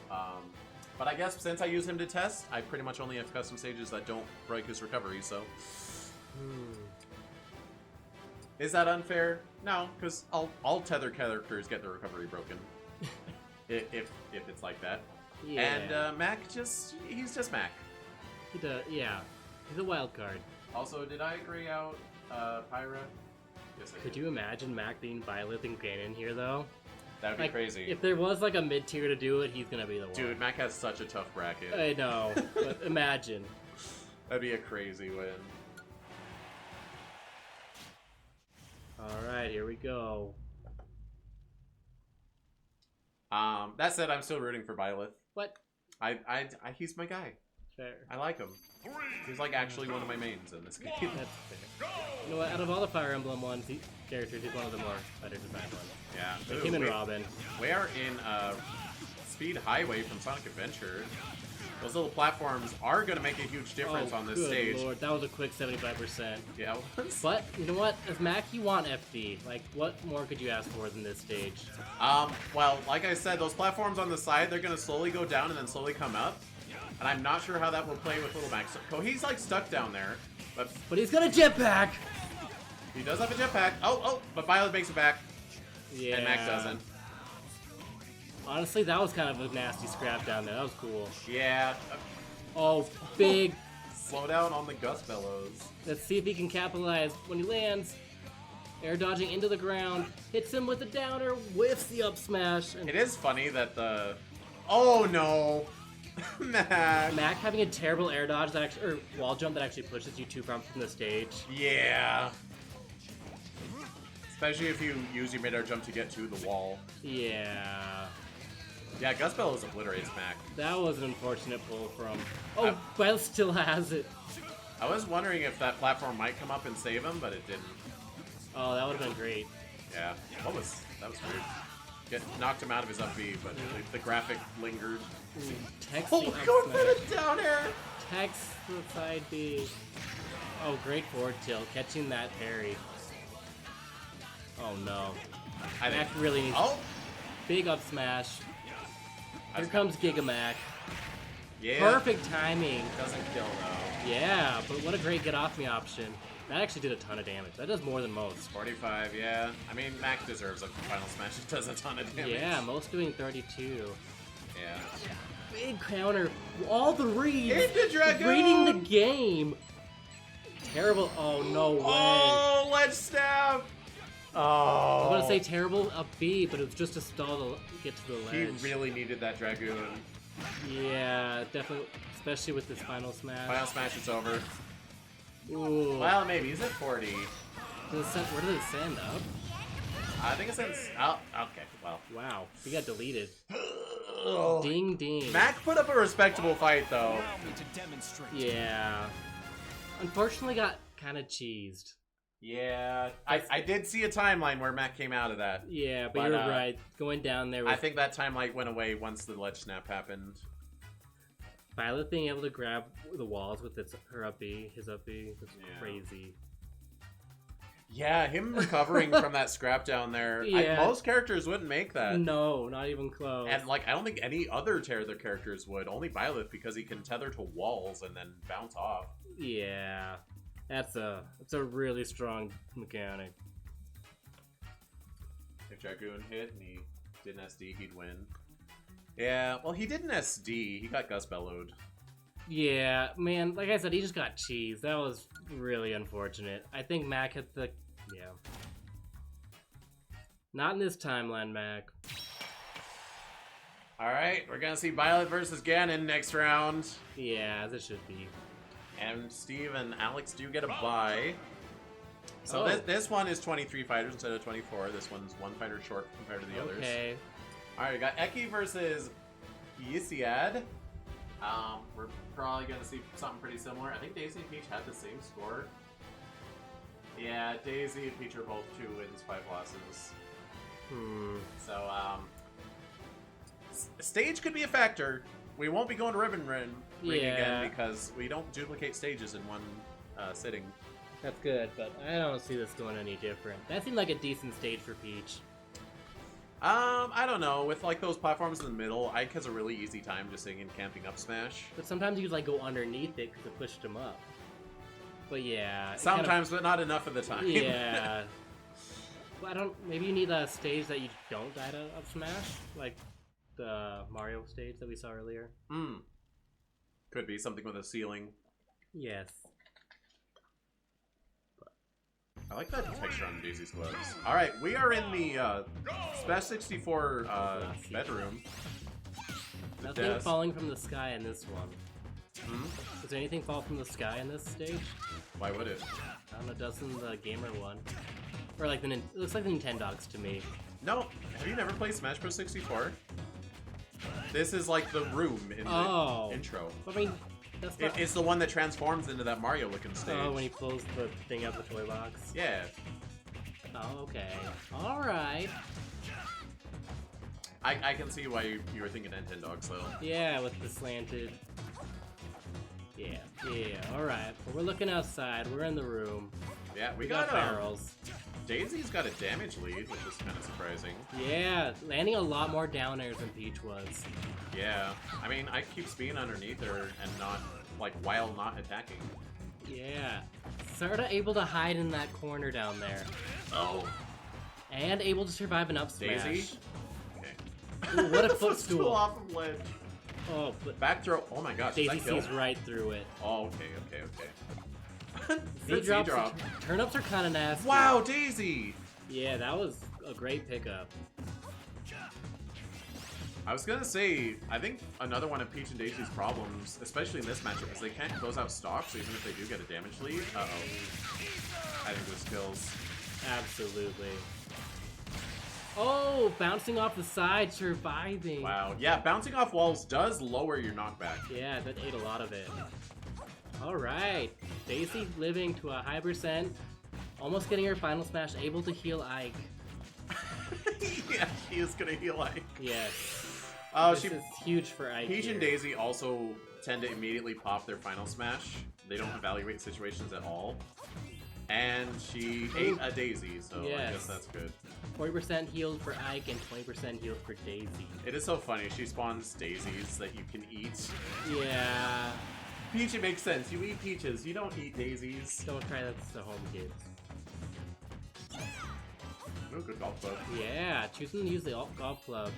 S1: But I guess since I use him to test, I pretty much only have custom stages that don't break his recovery, so... Is that unfair? No, because I'll tether characters get their recovery broken. if it's like that.
S2: Yeah.
S1: And Mac he's just Mac.
S2: He does, yeah. He's a wild card.
S1: Also, did I agree out Pyra? Yes, I
S2: Could
S1: did.
S2: you imagine Mac being Byleth and Ganon here, though?
S1: That would be
S2: Like,
S1: crazy.
S2: If there was like a mid tier to do it, he's gonna be the one.
S1: Dude, Mac has such a tough bracket.
S2: I know, but imagine.
S1: That'd be a crazy win.
S2: Alright, here we go.
S1: That said, I'm still rooting for Byleth.
S2: What?
S1: He's my guy.
S2: Fair.
S1: I like him. He's like actually one of my mains in this game.
S2: That's fair. You know what? Out of all the Fire Emblem characters, he's one of the more better designed ones.
S1: Yeah.
S2: Like
S1: Ooh,
S2: him and
S1: we-
S2: Robin.
S1: We are in Speed Highway from Sonic Adventure. Those little platforms are going to make a huge difference on this
S2: good
S1: stage.
S2: Lord, that was a quick 75%.
S1: Yeah.
S2: But you know what? As Mac, you want FD. Like, what more could you ask for than this stage?
S1: Well, like I said, those platforms on the side, they're going to slowly go down and then slowly come up. And I'm not sure how that will play with Little Mac. So he's like stuck down there, but
S2: But he's got a jetpack!
S1: he does have a jetpack. Oh, but Byleth makes it back,
S2: Yeah.
S1: and Mac doesn't.
S2: Honestly, that was kind of a nasty scrap down there. That was cool.
S1: Yeah.
S2: Oh, big.
S1: Slow down on the Gus Bellows.
S2: Let's see if he can capitalize when he lands. Air dodging into the ground. Hits him with a downer. Whiffs the up smash. And
S1: It is funny that the... Oh, no. Mac.
S2: Mac having a terrible air dodge that actually, or wall jump that actually pushes you too far from the stage.
S1: Yeah. Especially if you use your mid-air jump to get to the wall.
S2: Yeah.
S1: Yeah, Gust Bellows obliterates Mac.
S2: That was an unfortunate pull from... Oh, Byleth still has it.
S1: I was wondering if that platform might come up and save him, but it didn't.
S2: Oh, that would have been great.
S1: Yeah. That was weird. Knocked him out of his up B, but the graphic lingered.
S2: Text
S1: Oh, going for the down air!
S2: Text the side B. Oh, great forward tilt. Catching that parry. Oh, no. Mac really needs...
S1: Oh!
S2: Big up smash. Here comes Gigamac.
S1: Yeah.
S2: Perfect timing.
S1: Doesn't kill, though.
S2: Yeah, but what a great get off me option. That actually did a ton of damage. That does more than most.
S1: 45, yeah. I mean, Mac deserves a final smash. It does a ton of damage.
S2: Yeah, most doing 32.
S1: Yeah.
S2: Big counter. All the reads.
S1: Hit the Dragoon!
S2: Reading the game. Terrible. Oh, no way.
S1: Oh, ledge stab! Oh.
S2: I was going to say terrible up B, but it was just a stall to get to the ledge.
S1: He really needed that Dragoon.
S2: Yeah, definitely. Especially with this final smash.
S1: Final smash, it's over.
S2: Ooh.
S1: Well, maybe. He's at 40.
S2: Where did it send up?
S1: I think it sends... Oh, okay. Well.
S2: Wow. He got deleted.
S1: Oh.
S2: Ding, ding.
S1: Mac put up a respectable fight, though.
S2: Yeah. Unfortunately got kind of cheesed.
S1: Yeah. I did see a timeline where Mac came out of that.
S2: Yeah, but you're right. Going down there with...
S1: I think that timeline went away once the ledge snap happened.
S2: Byleth being able to grab the walls with her up B, his up B, was crazy.
S1: Yeah, him recovering from that scrap down there.
S2: Yeah.
S1: Most characters wouldn't make that.
S2: No, not even close.
S1: And like, I don't think any other tether characters would. Only Byleth, because he can tether to walls and then bounce off.
S2: Yeah, that's a really strong mechanic.
S1: If Dragoon hit and he didn't SD, he'd win. Yeah, well, he didn't SD. He got Gust Bellowed.
S2: Yeah, man, like I said, he just got cheesed. That was really unfortunate. I think Mac hit the... Yeah. Not in this timeline, Mac.
S1: Alright, we're gonna see Byleth versus Ganon next round.
S2: Yeah, as it should be.
S1: And Steve and Alex do get a bye. So this one is 23 fighters instead of 24. This one's one fighter short compared to the others.
S2: Okay.
S1: Alright, we got Eki versus Yisiad. We're probably going to see something pretty similar. I think Daisy and Peach had the same score. Yeah, Daisy and Peach are both 2 wins, 5 losses. So, stage could be a factor. We won't be going to Ribbon Ring again because we don't duplicate stages in one sitting.
S2: That's good, but I don't see this going any different. That seemed like a decent stage for Peach.
S1: I don't know. With like those platforms in the middle, Ike has a really easy time just sitting and camping up smash.
S2: But sometimes you like go underneath it because it pushed him up. But yeah.
S1: Sometimes, but not enough of the time.
S2: Yeah. Well, maybe you need a stage that you don't die to up smash, like the Mario stage that we saw earlier.
S1: Could be something with a ceiling.
S2: Yes.
S1: I like that texture on Daisy's gloves. Alright, we are in the Smash 64 bedroom.
S2: Nothing falling from the sky in this one. Does anything fall from the sky in this stage?
S1: Why would it?
S2: I don't know, doesn't the gamer one? Or like it looks like the Nintendogs to me.
S1: No, have you never played Smash Bros. 64? This is like the room in the intro.
S2: I mean, that's not...
S1: It's the one that transforms into that Mario looking stage.
S2: Oh, when he pulls the thing out the toy box?
S1: Yeah.
S2: Oh, okay. Alright.
S1: I can see why you were thinking Nintendogs though.
S2: Yeah, with the slanted... Yeah, alright. Well, we're looking outside, we're in the room.
S1: Yeah, we got
S2: barrels.
S1: Daisy's got a damage lead, which is kind of surprising.
S2: Yeah, landing a lot more down airs than Peach was.
S1: Yeah, I mean, I keep being underneath her and not, like, while not attacking.
S2: Yeah, sorta able to hide in that corner down there.
S1: Oh.
S2: And able to survive an up smash.
S1: Daisy? Okay.
S2: Ooh, what a footstool.
S1: off of ledge.
S2: Oh, but
S1: back throw. Oh my gosh.
S2: Daisy sees right through it.
S1: Oh, okay.
S2: Z-drop. Turn-ups are kind of nasty.
S1: Wow, Daisy!
S2: Yeah, that was a great pickup.
S1: I was gonna say, I think another one of Peach and Daisy's problems, especially in this matchup, is they can't close out stocks, even if they do get a damage lead. Uh-oh. I think with skills.
S2: Absolutely. Oh, bouncing off the side, surviving.
S1: Wow. Yeah, bouncing off walls does lower your knockback.
S2: Yeah, that ate a lot of it. All right, Daisy living to a high percent, almost getting her final smash, able to heal Ike.
S1: Yeah, she is gonna heal Ike.
S2: Yes.
S1: Oh,
S2: This is huge for Ike.
S1: Peach and
S2: here.
S1: Daisy also tend to immediately pop their final smash. They don't evaluate situations at all. And she ate a Daisy, so I
S2: Yes.
S1: guess that's good.
S2: 40% healed for Ike and 20% healed for Daisy.
S1: It is so funny. She spawns daisies that you can eat.
S2: Yeah.
S1: Peach, it makes sense. You eat peaches. You don't eat daisies.
S2: Don't try that to home, kids.
S1: Oh, good golf club.
S2: Yeah, choosing to use the golf club.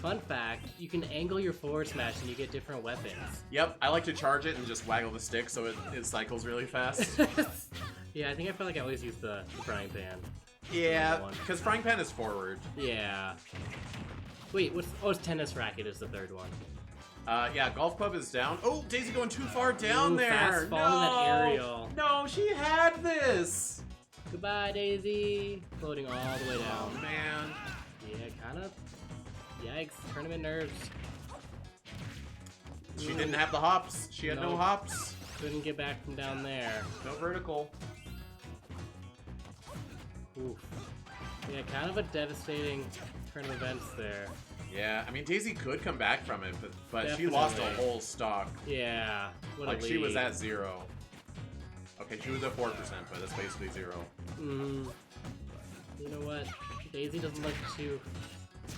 S2: Fun fact, you can angle your forward smash and you get different weapons.
S1: Yep, I like to charge it and just waggle the stick so it cycles really fast.
S2: Yeah, I think I feel like I always use the frying pan.
S1: Yeah, because frying pan is forward.
S2: Yeah. Wait, what's... Oh, it's tennis racket is the third one.
S1: Yeah, golf club is down. Oh, Daisy going too far down
S2: Ooh,
S1: there.
S2: fast fall in that aerial.
S1: No, she had this.
S2: Goodbye, Daisy. Floating all the way down.
S1: Oh, man.
S2: Yeah, kind of. Yikes, tournament nerves.
S1: She didn't have the hops. She had no
S2: Nope.
S1: hops.
S2: Couldn't get back from down there.
S1: No vertical.
S2: Oof. Yeah, kind of a devastating turn of events there.
S1: Yeah, I mean, Daisy could come back from it, but she lost a
S2: Definitely.
S1: whole stock.
S2: Yeah, what
S1: Like,
S2: a
S1: she was
S2: lead.
S1: at 0. Okay, she was at 4%, but it's basically 0.
S2: You know what? Daisy doesn't look too...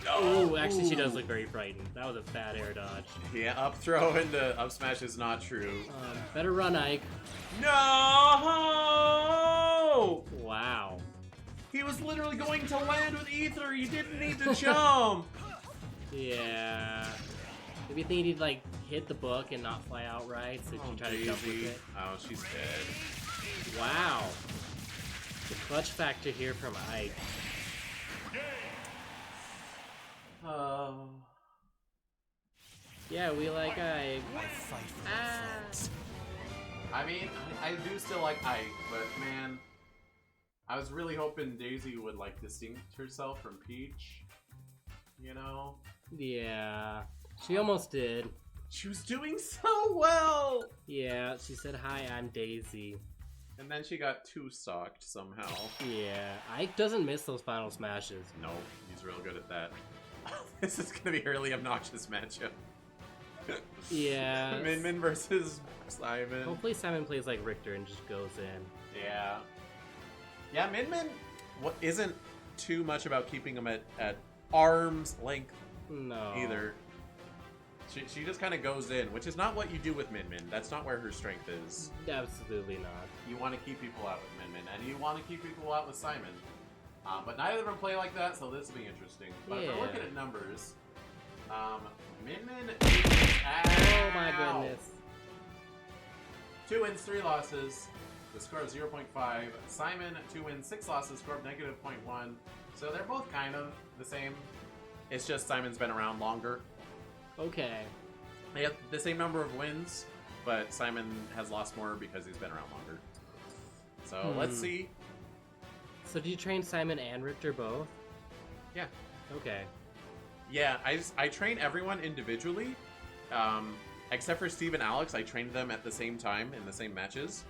S1: Oh,
S2: Ooh, actually she does look very frightened. That was a bad air dodge.
S1: Yeah, up throw into up smash is not true.
S2: Better run, Ike.
S1: No!
S2: Wow.
S1: He was literally going to land with Ether. You didn't need to jump.
S2: Yeah. Maybe you think he'd like hit the book and not fly outright, so you try to jump with it.
S1: Oh, she's dead.
S2: Wow. The clutch factor here from Ike.
S1: Oh.
S2: Yeah, we like Ike.
S1: I mean, I do still like Ike, but man, I was really hoping Daisy would like distinct herself from Peach. You know?
S2: Yeah. She almost did.
S1: She was doing so well!
S2: Yeah, she said, "Hi, I'm Daisy."
S1: And then she got 2-stocked somehow.
S2: Yeah, Ike doesn't miss those final smashes.
S1: No, he's real good at that. This is gonna be a really obnoxious matchup.
S2: Yeah.
S1: Min Min versus Simon.
S2: Hopefully Simon plays like Richter and just goes in.
S1: Yeah. Yeah, Min Min isn't too much about keeping him at arm's length
S2: No.
S1: either. She just kind of goes in, which is not what you do with Min Min. That's not where her strength is.
S2: Absolutely not.
S1: You want to keep people out with Min Min, and you want to keep people out with Simon. But neither of them play like that, so this will be interesting. But if we're looking at numbers, Min Min
S2: Oh my goodness.
S1: 2 wins, 3 losses. The score of 0.5. Simon, 2 wins, 6 losses, score of -0.1. So they're both kind of the same. It's just Simon's been around longer.
S2: Okay.
S1: They have the same number of wins, but Simon has lost more because he's been around longer. So let's see.
S2: So do you train Simon and Richter both?
S1: Yeah.
S2: Okay.
S1: Yeah, I train everyone individually. Except for Steve and Alex, I trained them at the same time in the same matches.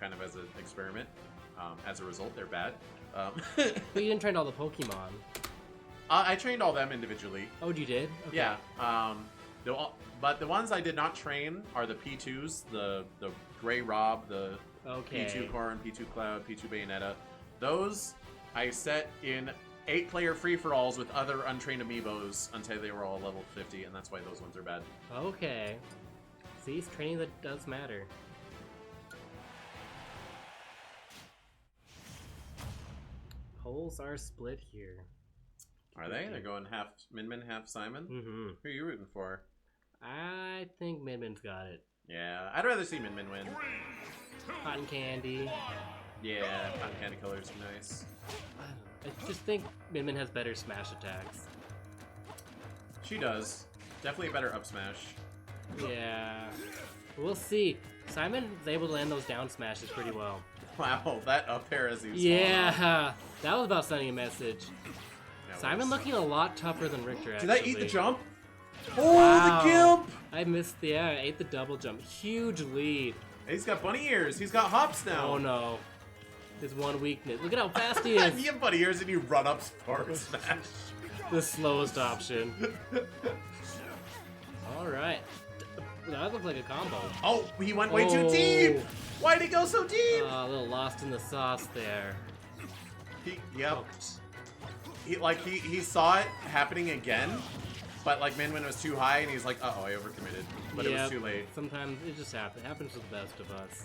S1: Kind of as an experiment. As a result, they're bad.
S2: But you didn't train all the Pokemon.
S1: I trained all them individually.
S2: Oh, you did? Okay.
S1: Yeah. But the ones I did not train are the P2s, the Gray Rob, the P2 Corn, P2 Cloud, P2 Bayonetta. Those I set in 8-player free-for-alls with other untrained amiibos until they were all level 50, and that's why those ones are bad.
S2: Okay. See, it's training that does matter. Polls are split here.
S1: Are they? They're going half Min Min, half Simon?
S2: Mm-hmm.
S1: Who are you rooting for?
S2: I think Min Min's got it.
S1: Yeah, I'd rather see Min Min win.
S2: Cotton candy.
S1: Yeah, cotton candy colors are nice.
S2: I just think Min Min has better smash attacks.
S1: She does. Definitely a better up smash.
S2: Yeah. We'll see. Simon is able to land those down smashes pretty well.
S1: Wow, that up air as he's
S2: Yeah, that was about sending a message. Simon looking a lot tougher than Richter, actually.
S1: Did I eat the jump? Oh,
S2: Wow.
S1: the gimp!
S2: I missed the, I ate the double jump. Huge lead.
S1: He's got bunny ears. He's got hops now.
S2: Oh no. His one weakness. Look at how fast he is.
S1: You have bunny ears and you run up forward smash.
S2: The slowest option. Alright. That looks like a combo.
S1: Oh, he went way too deep! Why did he go so deep?
S2: A little lost in the sauce there.
S1: Yep. He saw it happening again, but like Minwin was too high and he's like, uh-oh, I overcommitted. But it was too late.
S2: Sometimes it just happens. It happens to the best of us.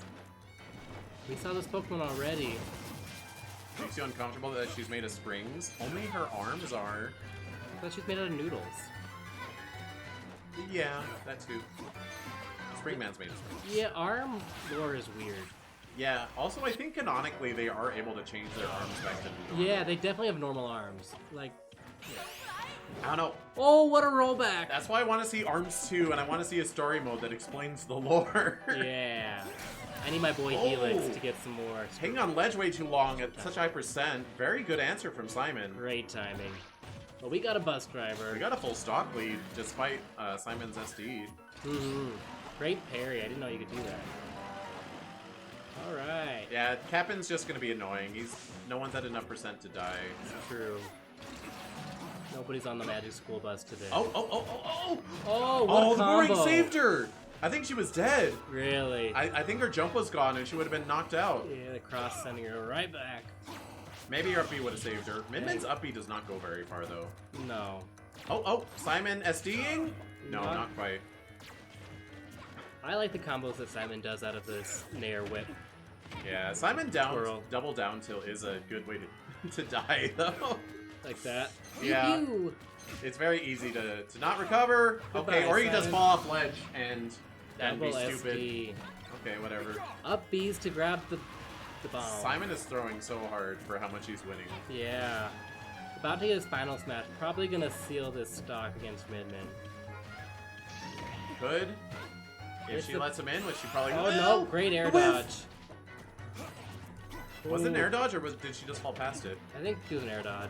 S2: We saw this Pokemon already.
S1: Makes you uncomfortable that she's made of springs. Only her arms are.
S2: I thought she's made out of noodles.
S1: Yeah, that too. Springman's made of springs.
S2: Yeah, arm lore is weird.
S1: Yeah, also I think canonically they are able to change their arms back to noodle.
S2: Yeah, they definitely have normal arms. Like,
S1: I don't know.
S2: oh, what a rollback!
S1: That's why I want to see Arms 2, and I want to see a story mode that explains the lore.
S2: Yeah. I need my boy Helix to get some more.
S1: Hanging on ledge way too long at such high percent. Very good answer from Simon.
S2: Great timing. Well, we got a bus driver.
S1: We got a full stock lead, despite Simon's SD.
S2: Mm-hmm. Great parry. I didn't know you could do that. Alright.
S1: Yeah, Capin's just gonna be annoying. No one's at enough percent to die.
S2: True. Nobody's on the Magic School bus today.
S1: Oh,
S2: What a
S1: the
S2: combo.
S1: Boomerang saved her! I think she was dead.
S2: Really?
S1: I think her jump was gone and she would have been knocked out.
S2: Yeah, the cross sending her right back.
S1: Maybe her up B would have saved her. Minmin's up B does not go very far though.
S2: No.
S1: Oh, Simon SDing? No, not quite.
S2: I like the combos that Simon does out of this Nair Whip.
S1: Yeah, Simon double down tilt is a good way to die though.
S2: Like that.
S1: Yeah.
S2: Pew!
S1: It's very easy to not recover.
S2: Goodbye,
S1: okay, or you
S2: Simon.
S1: just fall off ledge and
S2: Double
S1: be stupid.
S2: SD.
S1: Okay, whatever.
S2: Up B's to grab the bomb.
S1: Simon is throwing so hard for how much he's winning.
S2: Yeah. About to get his final smash. Probably gonna seal this stock against Midman.
S1: Could. If she lets him in, which she probably will.
S2: Oh no, great air dodge.
S1: Was it an air dodge or did she just fall past it?
S2: I think it was an air dodge.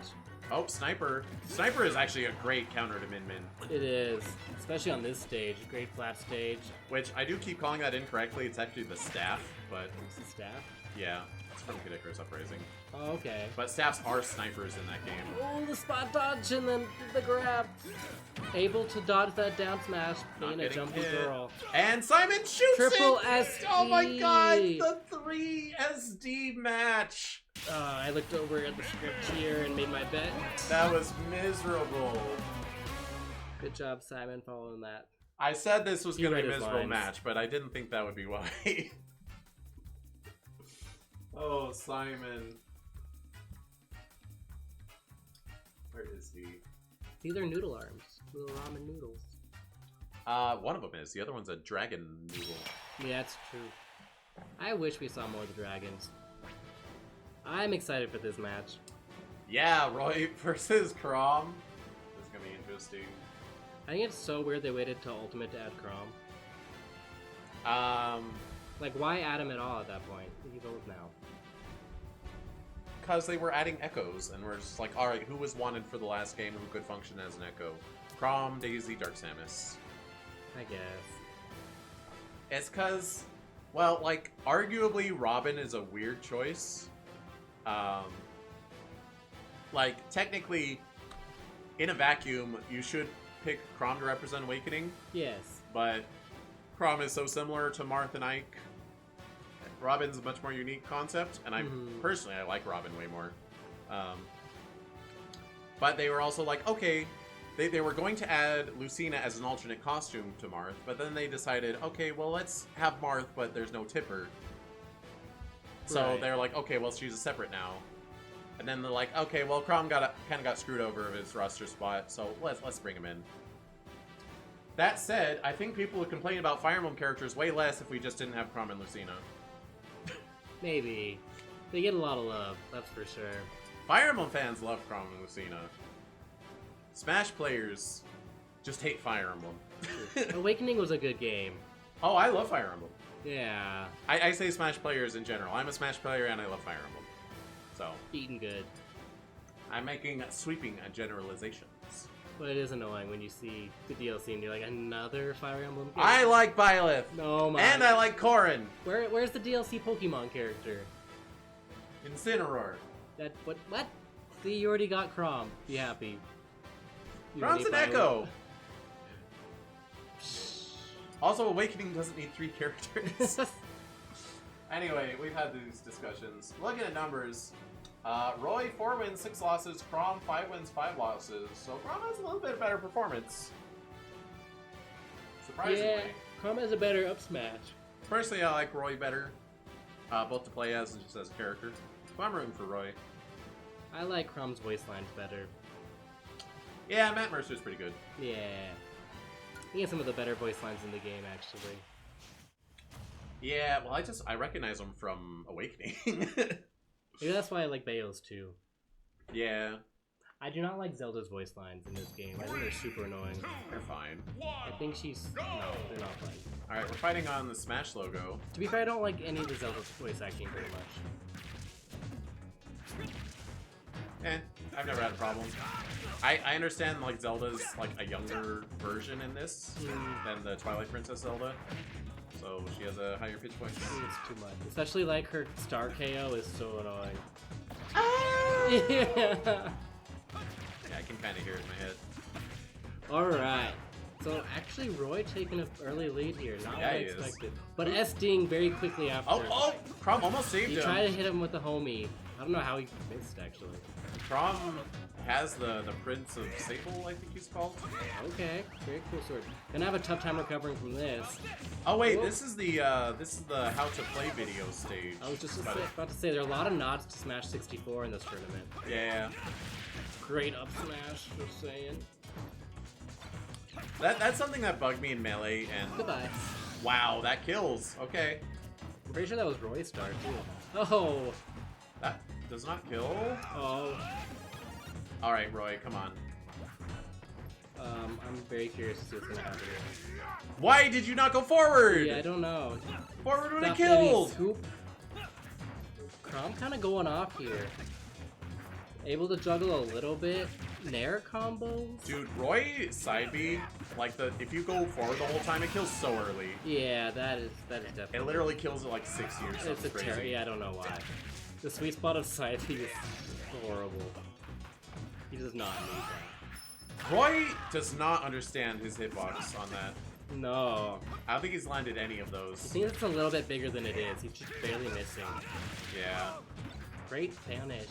S1: Oh, Sniper. Sniper is actually a great counter to Min Min.
S2: It is. Especially on this stage. Great flat stage.
S1: Which I do keep calling that incorrectly. It's actually the staff, but
S2: It's the staff.
S1: yeah, it's from Kid Icarus Uprising.
S2: Oh, okay.
S1: But staffs are snipers in that game.
S2: Oh, the spot dodge and then the grab. Able to dodge that down smash,
S1: Not
S2: being a
S1: getting
S2: jumpy
S1: hit.
S2: girl.
S1: And Simon shoots
S2: Triple
S1: it!
S2: SD.
S1: Oh my god, the 3 SD match!
S2: I looked over at the script here and made my bet.
S1: That was miserable.
S2: Good job, Simon, following that.
S1: I said this was
S2: You
S1: going to be
S2: read
S1: a
S2: his
S1: miserable
S2: lines.
S1: match, but I didn't think that would be why. Oh, Simon. Where is he?
S2: It's either noodle arms. Little ramen noodles.
S1: One of them is. The other one's a dragon noodle.
S2: Yeah, that's true. I wish we saw more of the dragons. I'm excited for this match.
S1: Yeah, Roy versus Chrom. This is going to be interesting.
S2: I think it's so weird they waited till Ultimate to add Chrom. Like, why add him at all at that point? You both now.
S1: Because they were adding echoes, and we're just like, alright, who was wanted for the last game who could function as an echo? Chrom, Daisy, Dark Samus.
S2: I guess.
S1: It's because, well, like, arguably Robin is a weird choice. Like, technically, in a vacuum, you should pick Chrom to represent Awakening,
S2: Yes.
S1: but Chrom is so similar to Marth and Ike. Robin's a much more unique concept, and I personally like Robin way more. But they were also like, okay, they were going to add Lucina as an alternate costume to Marth, but then they decided, okay, well, let's have Marth, but there's no Tipper. So
S2: Right.
S1: they're like, okay, well, she's a separate now. And then they're like, okay, well, Chrom kind of got screwed over of his roster spot, so let's bring him in. That said, I think people would complain about Fire Emblem characters way less if we just didn't have Chrom and Lucina.
S2: Maybe. They get a lot of love, that's for sure.
S1: Fire Emblem fans love Chrom and Lucina. Smash players just hate Fire Emblem.
S2: Awakening was a good game.
S1: Oh, I love Fire Emblem.
S2: Yeah.
S1: I say Smash players in general. I'm a Smash player and I love Fire Emblem. So,
S2: Eating good.
S1: I'm making sweeping generalizations.
S2: But it is annoying when you see the DLC and you're like, another Fire Emblem game?
S1: I like Byleth!
S2: No, my.
S1: And I like Chrom!
S2: Where's the DLC Pokemon character?
S1: Incineroar.
S2: That what? See, you already got Chrom. Be happy. You don't
S1: Chrom's
S2: need
S1: an
S2: Byleth.
S1: Echo! Also, Awakening doesn't need 3 characters. Anyway, we've had these discussions. Looking at numbers, Roy 4 wins, 6 losses. Chrom 5 wins, 5 losses. So Chrom has a little bit better performance. Surprisingly.
S2: Yeah, Chrom has a better up smash.
S1: Personally, I like Roy better, both to play as and just as a character. So I'm rooting for Roy.
S2: I like Chrom's voice lines better.
S1: Yeah, Matt Mercer's pretty good.
S2: Yeah. He has some of the better voice lines in the game, actually.
S1: Yeah, well, I recognize him from Awakening.
S2: Maybe that's why I like Bayo's too.
S1: Yeah.
S2: I do not like Zelda's voice lines in this game. I think they're super annoying.
S1: They're fine.
S2: I think she's... No, they're not fine.
S1: Alright, we're fighting on the Smash logo.
S2: To be fair, I don't like any of the Zelda voice acting very much.
S1: I've never had a problem. I understand, like, Zelda's, like, a younger version in this than the Twilight Princess Zelda. So she has a higher pitch voice.
S2: It's too much. Especially, like, her star KO is so annoying. Yeah.
S1: Yeah, I can kind of hear it in my head.
S2: Alright. So, actually, Roy taking an early lead here. Not what I
S1: he is.
S2: expected. But SDing very quickly after.
S1: Oh! Chrom almost saved
S2: You
S1: him.
S2: try to hit him with the homie. I don't know how he missed, actually.
S1: Chrom has the Prince of Sable, I think he's called.
S2: Okay, very cool sword. Gonna have a tough time recovering from this.
S1: Oh wait,
S2: Whoa.
S1: this is the how to play video stage.
S2: I was just about to say there are a lot of nods to Smash 64 in this tournament.
S1: Yeah.
S2: Great up smash, just saying.
S1: That's something that bugged me in Melee, and
S2: Goodbye.
S1: wow, that kills. Okay.
S2: I'm pretty sure that was Roy's star too. Oh.
S1: That does not kill.
S2: Oh.
S1: Alright, Roy, come on.
S2: I'm very curious to see what's gonna happen here.
S1: Why did you not go forward?
S2: Yeah, I don't know.
S1: Forward would have
S2: Stop letting me
S1: killed!
S2: scoop. Chrom kind of going off here. Able to juggle a little bit. Nair combos?
S1: Dude, Roy side B, like if you go forward the whole time, it kills so early.
S2: Yeah, that is definitely.
S1: It literally kills at like 60 or something
S2: It's a
S1: crazy.
S2: yeah, I don't know why. The sweet spot of side B is horrible. He does not need that.
S1: Roy does not understand his hitbox on that.
S2: No.
S1: I don't think he's landed any of
S2: I
S1: those.
S2: think it's a little bit bigger than it is. He's just barely missing.
S1: Yeah.
S2: Great banish.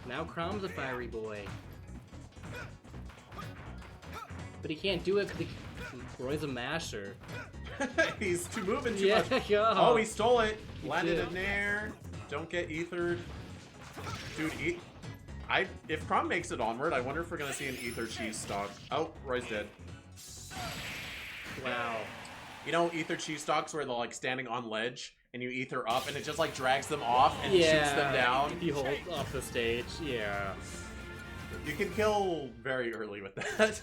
S2: Now Chrom's a fiery boy. But he can't do it because Roy's a masher.
S1: He's too moving too
S2: Yeah,
S1: much.
S2: yeah.
S1: Oh, he stole it.
S2: He
S1: Landed
S2: did.
S1: a nair. Don't get ethered. Dude, if Chrom makes it onward, I wonder if we're gonna see an ether cheese stock. Oh, Roy's dead.
S2: Wow.
S1: You know, ether cheese stocks where they're like standing on ledge and you ether up and it just like drags them off and shoots them down.
S2: If you hold off the stage, yeah.
S1: You can kill very early with that.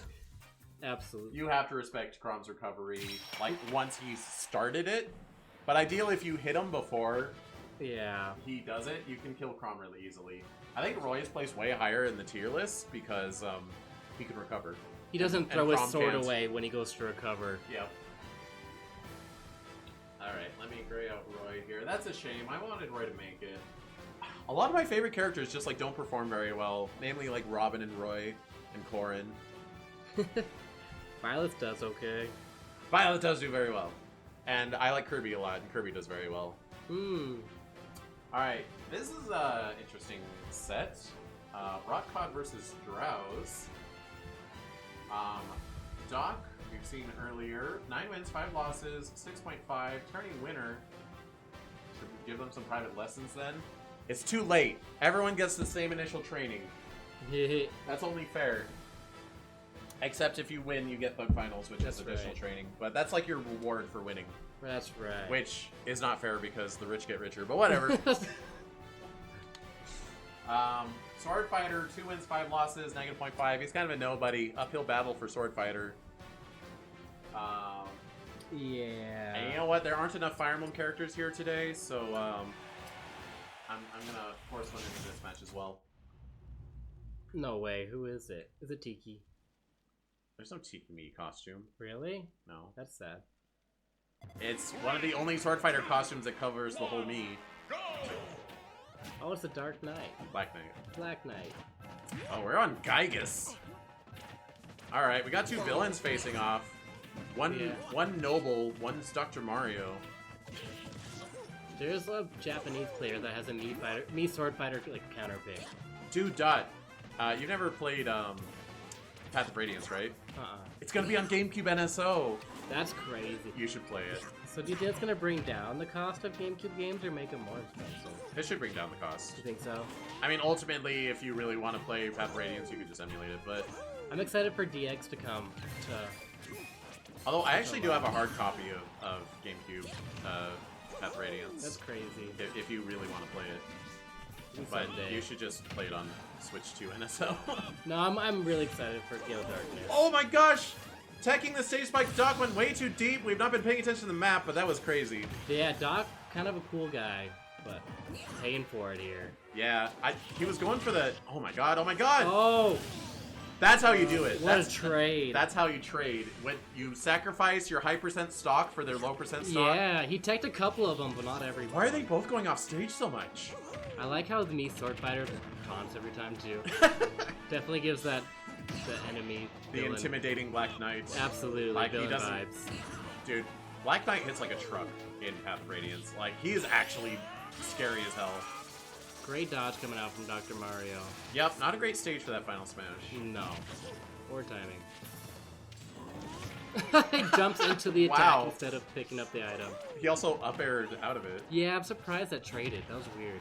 S2: Absolutely.
S1: You have to respect Chrom's recovery, like, once he's started it. But ideally, if you hit him before
S2: Yeah.
S1: he does it, you can kill Chrom really easily. I think Roy is placed way higher in the tier list because he can recover.
S2: He doesn't
S1: And
S2: throw his
S1: Chrom
S2: sword
S1: can't.
S2: away when he goes to recover.
S1: Yep. Alright, let me gray out Roy here. That's a shame. I wanted Roy to make it. A lot of my favorite characters just, like, don't perform very well. Namely, like, Robin and Roy and Corrin.
S2: Byleth does okay.
S1: Byleth does do very well. And I like Kirby a lot, and Kirby does very well. Alright, this is an interesting set. Rockcod versus Drowse. Doc, we've seen earlier. 9 wins, 5 losses, 6.5. Turning winner. Should we give them some private lessons then? It's too late. Everyone gets the same initial training. That's only fair. Except if you win, you get Bug Finals, which is additional training. But that's like your reward for winning.
S2: That's right.
S1: Which is not fair because the rich get richer, but whatever. Swordfighter, 2 wins, 5 losses, -0.5. He's kind of a nobody. Uphill battle for Swordfighter.
S2: Yeah.
S1: And you know what? There aren't enough Fire Emblem characters here today, so I'm gonna force one into this match as well.
S2: No way. Who is it? Is it Tiki?
S1: There's no Tiki costume.
S2: Really?
S1: No.
S2: That's sad.
S1: It's one of the only Swordfighter costumes that covers the whole me.
S2: Oh, it's a Dark Knight.
S1: Black Knight.
S2: Black Knight.
S1: Oh, we're on Gygus. Alright, we got two villains facing off. One Noble, one's Dr. Mario.
S2: There's a Japanese player that has a me Swordfighter like counter pick.
S1: Dude, you never played Path of Radiance, right? It's gonna be on GameCube NSO.
S2: That's crazy.
S1: You should play it.
S2: So do you think it's gonna bring down the cost of GameCube games or make them more expensive?
S1: It should bring down the cost.
S2: You think so?
S1: I mean, ultimately, if you really want to play Path of Radiance, you could just emulate it, but...
S2: I'm excited for DX to come to...
S1: Although, I actually do have a hard copy of GameCube Path of Radiance.
S2: That's crazy.
S1: If you really want to play it. But
S2: Someday.
S1: you should just play it on Switch 2 NSO.
S2: No, I'm really excited for Gale Darkness.
S1: Oh my gosh! Teching the stage spike, Doc went way too deep. We've not been paying attention to the map, but that was crazy.
S2: Yeah, Doc, kind of a cool guy, but paying for it here.
S1: Yeah, he was going for the... Oh my god, oh my god!
S2: Oh!
S1: That's how you do it.
S2: What a trade.
S1: That's how you trade. When you sacrifice your high percent stock for their low percent stock.
S2: Yeah, he teched a couple of them, but not every one.
S1: Why are they both going off stage so much?
S2: I like how the me Swordfighter taunts every time, too. Definitely gives that the enemy
S1: the
S2: villain.
S1: Intimidating Black Knight.
S2: Absolutely,
S1: like,
S2: villain
S1: he doesn't,
S2: vibes.
S1: Dude, Black Knight hits like a truck in Path of Radiance. Like, he is actually scary as hell.
S2: Great dodge coming out from Dr. Mario.
S1: Yep, not a great stage for that final smash.
S2: No. Poor timing. He jumps into the attack
S1: Wow.
S2: instead of picking up the item.
S1: He also up-aired out of it.
S2: Yeah, I'm surprised that traded. That was weird.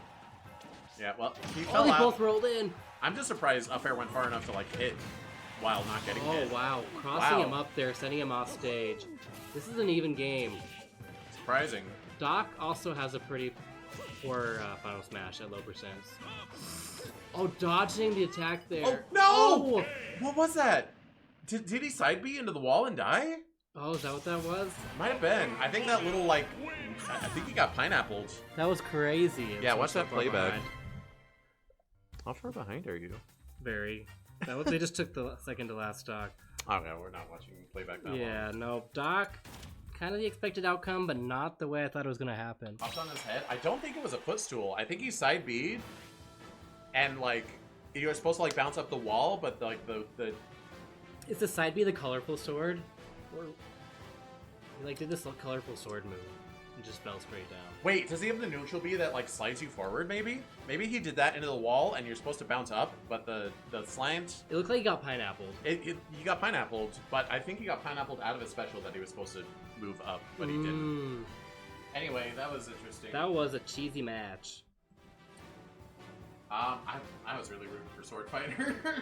S1: Yeah, well, he
S2: Oh,
S1: fell
S2: they
S1: out.
S2: both rolled in.
S1: I'm just surprised up air went far enough to, like, hit while not getting
S2: Oh,
S1: hit.
S2: wow. Crossing him up there, sending him off stage. This is an even game.
S1: Surprising.
S2: Doc also has a pretty poor final smash at low percents. Oh, dodging the attack there.
S1: Oh, no!
S2: Oh!
S1: What was that? Did he side B into the wall and die?
S2: Oh, is that what that was?
S1: Might have been. I think that little, like... I think he got pineappled.
S2: That was crazy.
S1: Yeah, watch
S2: So
S1: that
S2: far
S1: playback.
S2: behind.
S1: How far behind are you?
S2: Very. That was, they just took the second to last stock.
S1: Oh, yeah, we're not watching playback that long.
S2: Yeah, no. Doc, kind of the expected outcome, but not the way I thought it was going to happen.
S1: Popped on his head. I don't think it was a footstool. I think he side B'd, and, like, you were supposed to, like, bounce up the wall, but, like, the...
S2: Is the side B the colorful sword? Or he, like, did this colorful sword move and just fell straight down.
S1: Wait, does he have the neutral B that, like, slides you forward, maybe? Maybe he did that into the wall, and you're supposed to bounce up, but the slant...
S2: It looked like he got pineappled.
S1: He got pineappled, but I think he got pineappled out of his special that he was supposed to move up, but he didn't. Anyway, that was interesting.
S2: That was a cheesy match.
S1: I was really rooting for Swordfighter.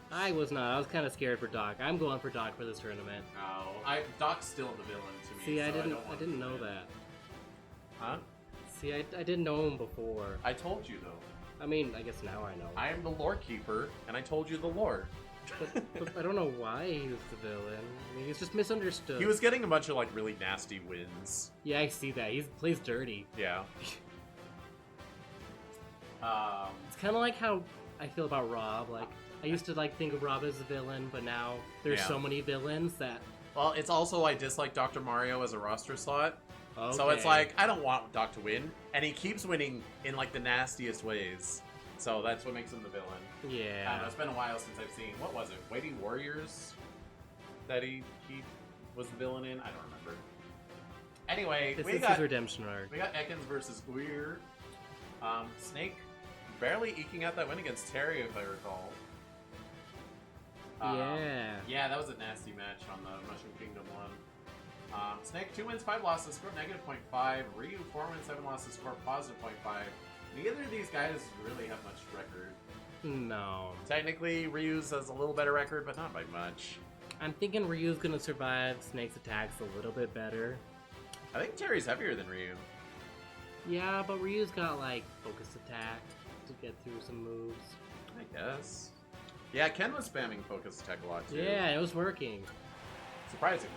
S2: I was not. I was kind of scared for Doc. I'm going for Doc for this tournament.
S1: No, Doc's still the villain to me.
S2: See,
S1: so
S2: I didn't know that.
S1: Huh?
S2: See, I didn't know him before.
S1: I told you though.
S2: I mean, I guess now I know.
S1: I am the lore keeper, and I told you the lore.
S2: But I don't know why he was the villain. I mean, he's just misunderstood.
S1: He was getting a bunch of like really nasty wins.
S2: Yeah, I see that. He plays dirty.
S1: Yeah.
S2: It's kind of like how I feel about Rob. Like, I used to like think of Rob as a villain, but now there's so many villains that...
S1: Well, it's also I dislike Dr. Mario as a roster slot.
S2: Okay.
S1: So it's like, I don't want Doc to win, and he keeps winning in like the nastiest ways. So that's what makes him the villain. I don't know, it's been a while since I've seen, what was it, Weighty Warriors? That he was the villain in? I don't remember. Anyway,
S2: This
S1: we
S2: is
S1: got
S2: his redemption arc.
S1: We got Ekans versus Uir. Snake barely eking out that win against Terry, if I recall. Yeah, that was a nasty match on the Mushroom Kingdom one. Snake 2 wins, 5 losses, scored -0.5. Ryu 4 wins, 7 losses, scored +0.5. Neither of these guys really have much record.
S2: No.
S1: Technically, Ryu's has a little better record, but not by much.
S2: I'm thinking Ryu's gonna survive Snake's attacks a little bit better.
S1: I think Terry's heavier than Ryu.
S2: Yeah, but Ryu's got like focus attack to get through some moves.
S1: I guess. Yeah, Ken was spamming focus attack a lot too.
S2: Yeah, it was working.
S1: Surprisingly.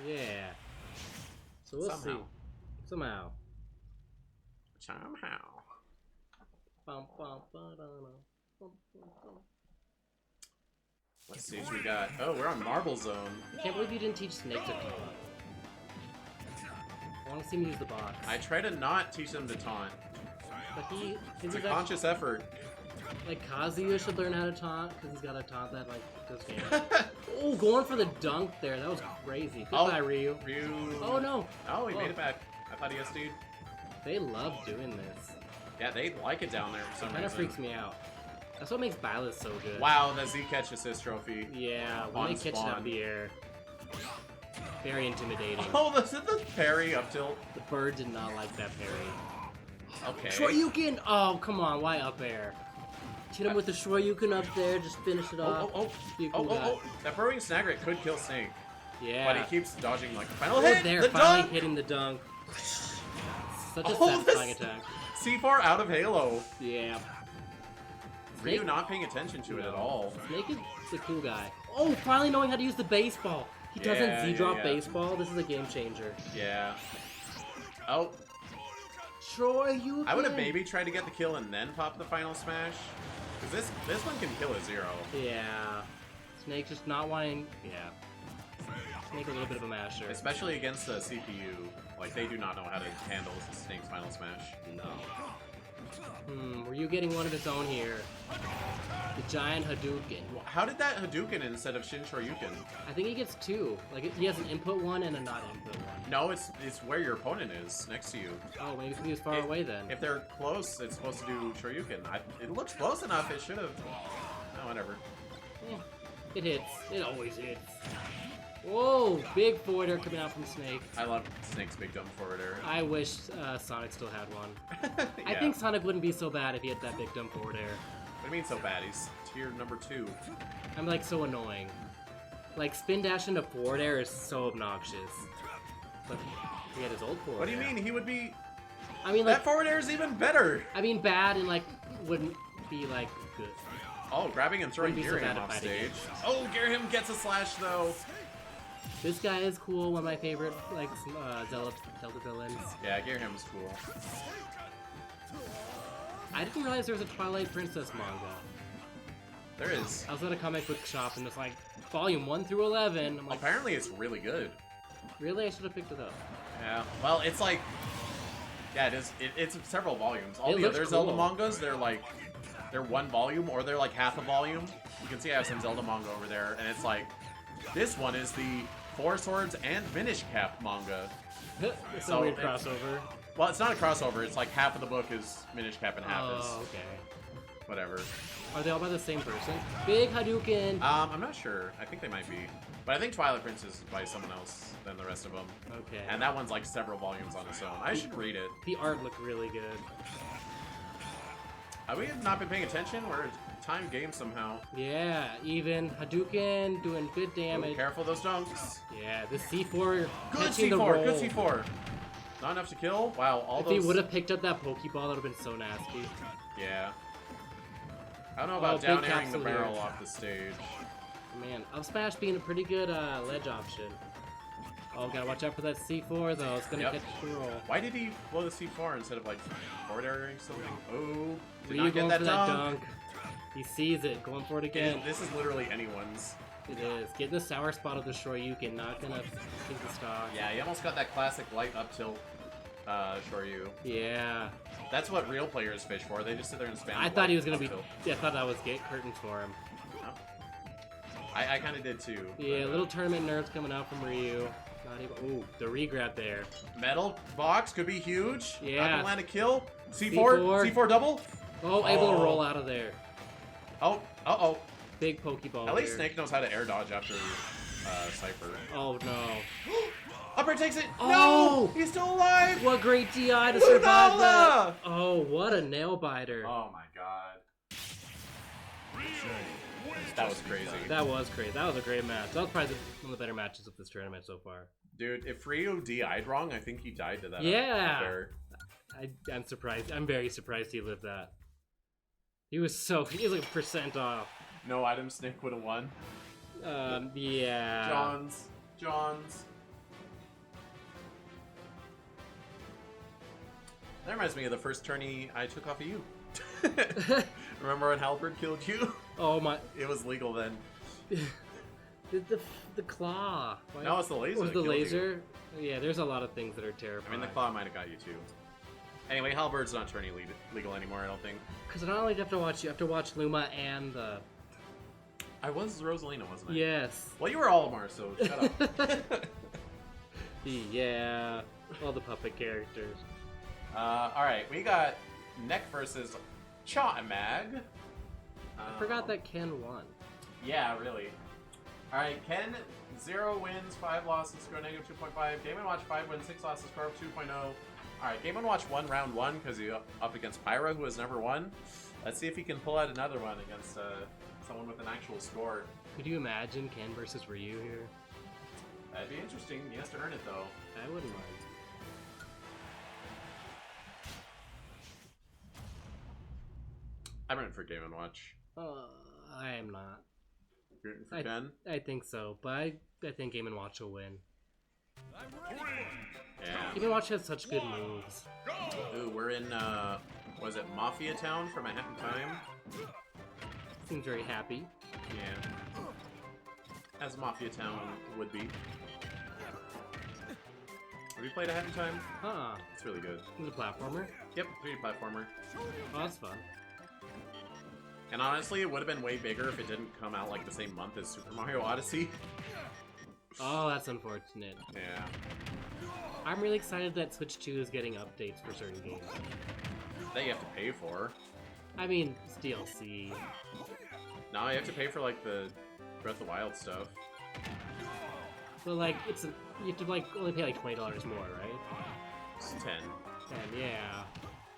S2: Yeah. So we'll see. Somehow.
S1: Somehow.
S2: Bum, bum, ba-da-da. Bum, bum, bum.
S1: What stage we got? Oh, we're on Marble Zone.
S2: I can't believe you didn't teach Snake to taunt. I want to see him use the box.
S1: I try to not teach them to taunt.
S2: But
S1: It's a conscious effort.
S2: Like, Kazuya should learn how to taunt, because he's got a taunt that, like, goes damage. Oh, going for the dunk there. That was crazy. Goodbye, Ryu. Oh, no.
S1: Oh, he made it back. I thought he SD'd.
S2: They love doing this.
S1: Yeah, they like it down there for some reason.
S2: Kind of freaks me out. That's what makes Byleth so good.
S1: Wow, the Z catch assist trophy.
S2: Yeah, when they catch it out of the air. Very intimidating.
S1: Oh, the parry up tilt.
S2: The bird did not like that parry.
S1: Okay.
S2: Shoryuken! Oh, come on, why up air? Hit him with the Shoryuken up there, just finish it off.
S1: That burrowing snagger could kill Snake.
S2: Yeah.
S1: But he keeps dodging like the final hit.
S2: There,
S1: the
S2: finally
S1: dunk!
S2: hitting the dunk. Such a satisfying attack.
S1: C4 out of Halo.
S2: Yeah.
S1: Ryu not paying attention to it at all.
S2: Snake is the cool guy. Oh, finally knowing how to use the baseball. He doesn't Z-drop baseball. This is a game changer.
S1: Yeah. Oh.
S2: Shoryuken!
S1: I would have maybe tried to get the kill and then pop the final smash. Because this one can kill a 0.
S2: Yeah. Snake's just not wanting... Yeah. Snake a little bit of a masher.
S1: Especially against the CPU. Like, they do not know how to handle Snake's final smash.
S2: No. Were you getting one of its own here? The giant Hadouken.
S1: How did that Hadouken instead of Shin Shoryuken?
S2: I think he gets 2. Like, he has an input one and a not input one.
S1: No, it's where your opponent is, next to you.
S2: Oh, maybe he was far away then.
S1: If they're close, it's supposed to do Shoryuken. It looks close enough, it should have... Oh, whatever.
S2: Yeah. It hits. It always hits. Whoa, big forwarder coming out from Snake.
S1: I love Snake's big dump forwarder.
S2: I wish Sonic still had one.
S1: Yeah.
S2: I think Sonic wouldn't be so bad if he had that big dump forward air.
S1: What do you mean so bad? He's tier number 2.
S2: I'm like so annoying. Like spin dash into forward air is so obnoxious. But he had his old forward
S1: What do you
S2: air.
S1: mean? He would be...
S2: I mean, like,
S1: that forward air is even better!
S2: I mean, bad and like wouldn't be like good.
S1: Oh, grabbing and throwing
S2: Wouldn't be so
S1: Ghirahim
S2: bad
S1: off
S2: at fighting
S1: stage.
S2: it.
S1: Oh, Ghirahim gets a slash though.
S2: This guy is cool. One of my favorite like Zelda villains.
S1: Yeah, Ghirahim's cool.
S2: I didn't realize there was a Twilight Princess manga.
S1: There is.
S2: I was at a comic book shop and it's like volume 1 through 11. I'm like,
S1: Apparently it's really good.
S2: really? I should have picked it up.
S1: Yeah. Well, it's like... Yeah, it is. It's several volumes. All
S2: It
S1: the
S2: looks
S1: other
S2: cool.
S1: Zelda mangas, they're like... They're one volume, or they're like half a volume. You can see I have some Zelda manga over there, and it's like... This one is the Four Swords and Minish Cap manga.
S2: It's
S1: So
S2: a weird
S1: it's-
S2: crossover.
S1: Well, it's not a crossover. It's like half of the book is Minish Cap and half is...
S2: Oh, okay.
S1: Whatever.
S2: Are they all by the same person? Big Hadouken!
S1: I'm not sure. I think they might be. But I think Twilight Princess is by someone else than the rest of them.
S2: Okay.
S1: And that one's like several volumes on its own. I should read it.
S2: The art looked really good.
S1: We have not been paying attention. We're a time game somehow.
S2: Yeah, even Hadouken doing good damage.
S1: Ooh, careful those dunks.
S2: Yeah, the C4
S1: Good
S2: catching the roll.
S1: C4, good C4. Not enough to kill. Wow, all
S2: If
S1: those...
S2: he would have picked up that Pokeball, that would have been so nasty.
S1: Yeah. I don't know about
S2: big
S1: down airing the
S2: capsule
S1: barrel
S2: here.
S1: off the stage.
S2: Man, up smash being a pretty good ledge option. Oh, gotta watch out for that C4 though. It's gonna catch the roll.
S1: Why did he blow the C4 instead of like forward airing something? Oh, did
S2: Ryu
S1: not get
S2: going
S1: that
S2: for
S1: dunk.
S2: that dunk. He sees it, going for it again.
S1: This is literally anyone's.
S2: It is. Getting the sour spot of the Shoryuken, not gonna take the stock.
S1: Yeah, he almost got that classic light up tilt Shoryu.
S2: Yeah.
S1: That's what real players fish for. They just sit there and spam.
S2: I
S1: the
S2: thought he
S1: light
S2: was gonna
S1: up
S2: be.
S1: tilt.
S2: Yeah, I thought that was gate curtains for him.
S1: I kind of did too.
S2: Yeah,
S1: but,
S2: little tournament nerds coming out from Ryu. Not able. Ooh, the re-grab there.
S1: Metal box could be huge.
S2: Yeah.
S1: Not gonna land a kill. C4,
S2: C4.
S1: C4 double.
S2: Oh, able to roll out of there.
S1: Oh, uh-oh.
S2: Big Pokeball.
S1: At least
S2: here.
S1: Snake knows how to air dodge after Cypher.
S2: Oh no.
S1: Upper takes it.
S2: Oh!
S1: No! He's still alive!
S2: What great DI to survive that.
S1: Lunala!
S2: Oh, what a nail biter.
S1: Oh my god. That was crazy.
S2: That was great. That was a great match. That was probably one of the better matches of this tournament so far.
S1: Dude, if Ryu DI'd wrong, I think he died to that.
S2: Yeah.
S1: up air.
S2: I'm surprised. I'm very surprised he lived that. He was like a % off.
S1: No item Snake would have won.
S2: Yeah.
S1: Johns. That reminds me of the first tourney I took off of you. Remember when Halberd killed you?
S2: Oh my.
S1: It was legal then.
S2: the claw. Why?
S1: No, it's the laser.
S2: Was
S1: that
S2: the
S1: kills
S2: laser? Yeah, there's a lot of things that are terrifying.
S1: I mean, the claw might have got you too. Anyway, Halberd's not turning legal anymore, I don't think.
S2: Because not only do you have to watch Luma and the...
S1: I was Rosalina, wasn't I?
S2: Yes.
S1: Well, you were Olimar, so shut up.
S2: Yeah, all the puppet characters.
S1: Alright, we got Neck versus Chotmag.
S2: I forgot that Ken won.
S1: Yeah, really. Alright, Ken, 0 wins, 5 losses, score negative 2.5. Game & Watch 5 wins, 6 losses, score of 2.0. Alright, Game & Watch won round 1 because he's up against Pyra, who has never won. Let's see if he can pull out another one against someone with an actual score.
S2: Could you imagine Ken versus Ryu here?
S1: That'd be interesting. He has to earn it, though.
S2: I wouldn't mind.
S1: I'm rooting for Game & Watch.
S2: I am not.
S1: You're rooting for Ken?
S2: I think so, but I think Game & Watch will win.
S1: Yeah.
S2: Game & Watch has such good moves.
S1: Ooh, we're in, was it Mafia Town for Manhattan Time?
S2: Seems very happy.
S1: Yeah. As Mafia Town would be. Have you played Ahead in Time?
S2: Huh.
S1: It's really good.
S2: It's a platformer?
S1: Yep, 3D platformer.
S2: Oh, that's fun.
S1: And honestly, it would have been way bigger if it didn't come out like the same month as Super Mario Odyssey.
S2: Oh, that's unfortunate.
S1: Yeah.
S2: I'm really excited that Switch 2 is getting updates for certain games.
S1: That you have to pay for.
S2: I mean, it's DLC.
S1: No, you have to pay for like the Breath of the Wild stuff.
S2: But like, you have to like only pay like $20 more, right?
S1: It's 10.
S2: And yeah,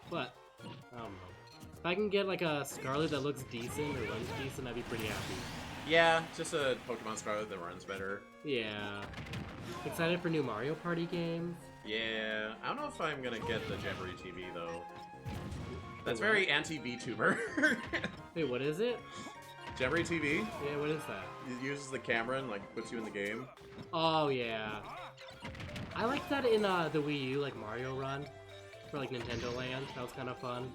S2: but I don't know. If I can get like a Scarlet that looks decent or runs decent, I'd be pretty happy.
S1: Yeah, just a Pokemon Scarlet that runs better.
S2: Yeah. Excited for new Mario Party games.
S1: Yeah, I don't know if I'm gonna get the Jamboree TV though. That's very anti-VTuber.
S2: Wait, what is it?
S1: Jamboree TV?
S2: Yeah, what is that?
S1: It uses the camera and like puts you in the game.
S2: Oh yeah. I like that in the Wii U, like Mario Run for like Nintendo Land. That was kind of fun.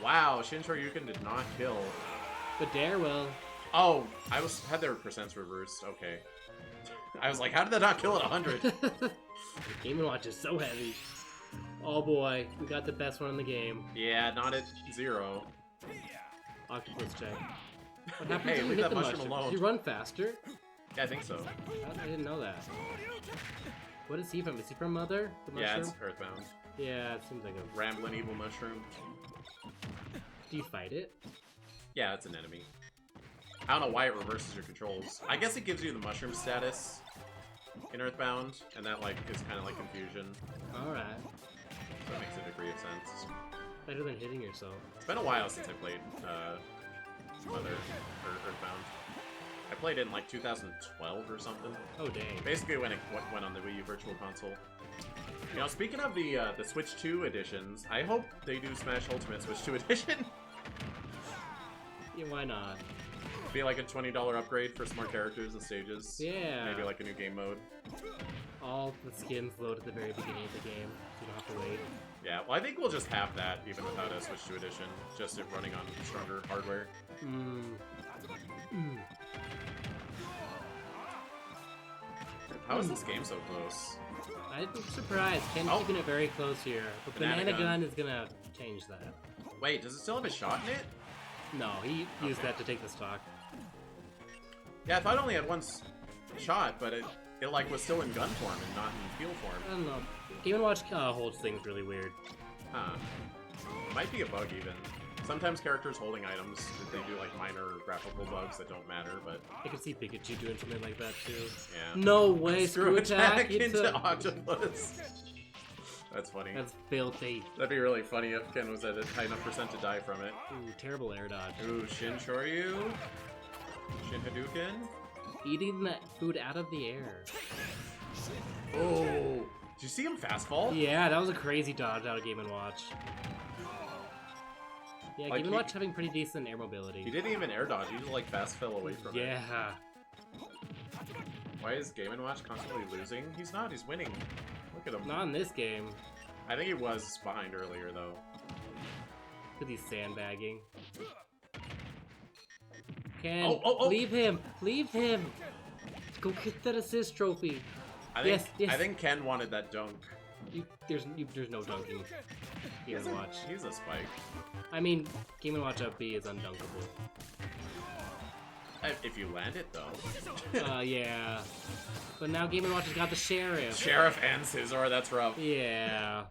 S1: Wow, Shin Shoryuken did not kill.
S2: But Dare will.
S1: Oh, had their percents reversed. Okay. I was like, how did that not kill at 100?
S2: The Game & Watch is so heavy. Oh boy, we got the best one in the game.
S1: Yeah, not at 0.
S2: Octopus check. What happens
S1: Hey,
S2: when you
S1: leave
S2: hit
S1: that
S2: the
S1: mushroom
S2: mushroom?
S1: alone.
S2: Does he run faster?
S1: Yeah, I think so.
S2: I didn't know that. What is he from? Is he from Mother? The mushroom?
S1: Yeah, it's Earthbound.
S2: Yeah, it seems like a...
S1: Rambling evil mushroom.
S2: Do you fight it?
S1: Yeah, it's an enemy. I don't know why it reverses your controls. I guess it gives you the mushroom status in Earthbound, and that like is kind of like confusion.
S2: Alright.
S1: So it makes a degree of sense.
S2: Better than hitting yourself.
S1: It's been a while since I played Mother or Earthbound. I played it in like 2012 or something.
S2: Oh dang.
S1: Basically when it went on the Wii U Virtual Console. You know, speaking of the Switch 2 editions, I hope they do Smash Ultimate Switch 2 edition.
S2: Yeah, why not?
S1: Be like a $20 upgrade for some more characters and stages.
S2: Yeah.
S1: Maybe like a new game mode.
S2: All the skins load at the very beginning of the game, so you don't have to wait.
S1: Yeah, well I think we'll just have that even without a Switch 2 edition. Just it running on stronger hardware. How is this game so close?
S2: I'm surprised. Ken's keeping it very close here. But Banana Gun is gonna change that.
S1: Wait, does it still have a shot in it?
S2: No, he used that to take the stock.
S1: Yeah, I thought it only had one shot, but it like was still in gun form and not in field form.
S2: I don't know. Game & Watch holds things really weird.
S1: Huh. Might be a bug even. Sometimes characters holding items, they do like minor graphical bugs that don't matter, but...
S2: I could see Pikachu doing something like that too.
S1: Yeah.
S2: No way,
S1: Screw attack into Octopus. That's funny.
S2: That's filthy.
S1: That'd be really funny if Ken was at a high enough percent to die from it.
S2: Ooh, terrible air dodge.
S1: Ooh, Shin Shoryu? Shin Hadouken?
S2: Eating that food out of the air.
S1: Oh! Did you see him fast fall?
S2: Yeah, that was a crazy dodge out of Game & Watch. Yeah,
S1: like
S2: Game & Watch having pretty decent air mobility.
S1: He didn't even air dodge, he just like fast fell away from it.
S2: Yeah.
S1: Why is Game & Watch constantly losing? He's not, he's winning. Look at him.
S2: Not in this game.
S1: I think he was behind earlier though.
S2: Because he's sandbagging. Ken, leave him! Leave him! Go get that assist trophy.
S1: I think Ken wanted that dunk.
S2: There's no dunking. Game & Watch.
S1: He's a spike.
S2: I mean, Game & Watch up B is undunkable.
S1: If you land it, though.
S2: Yeah. But now Game & Watch has got the Sheriff.
S1: Sheriff and Scizor, that's rough.
S2: Yeah.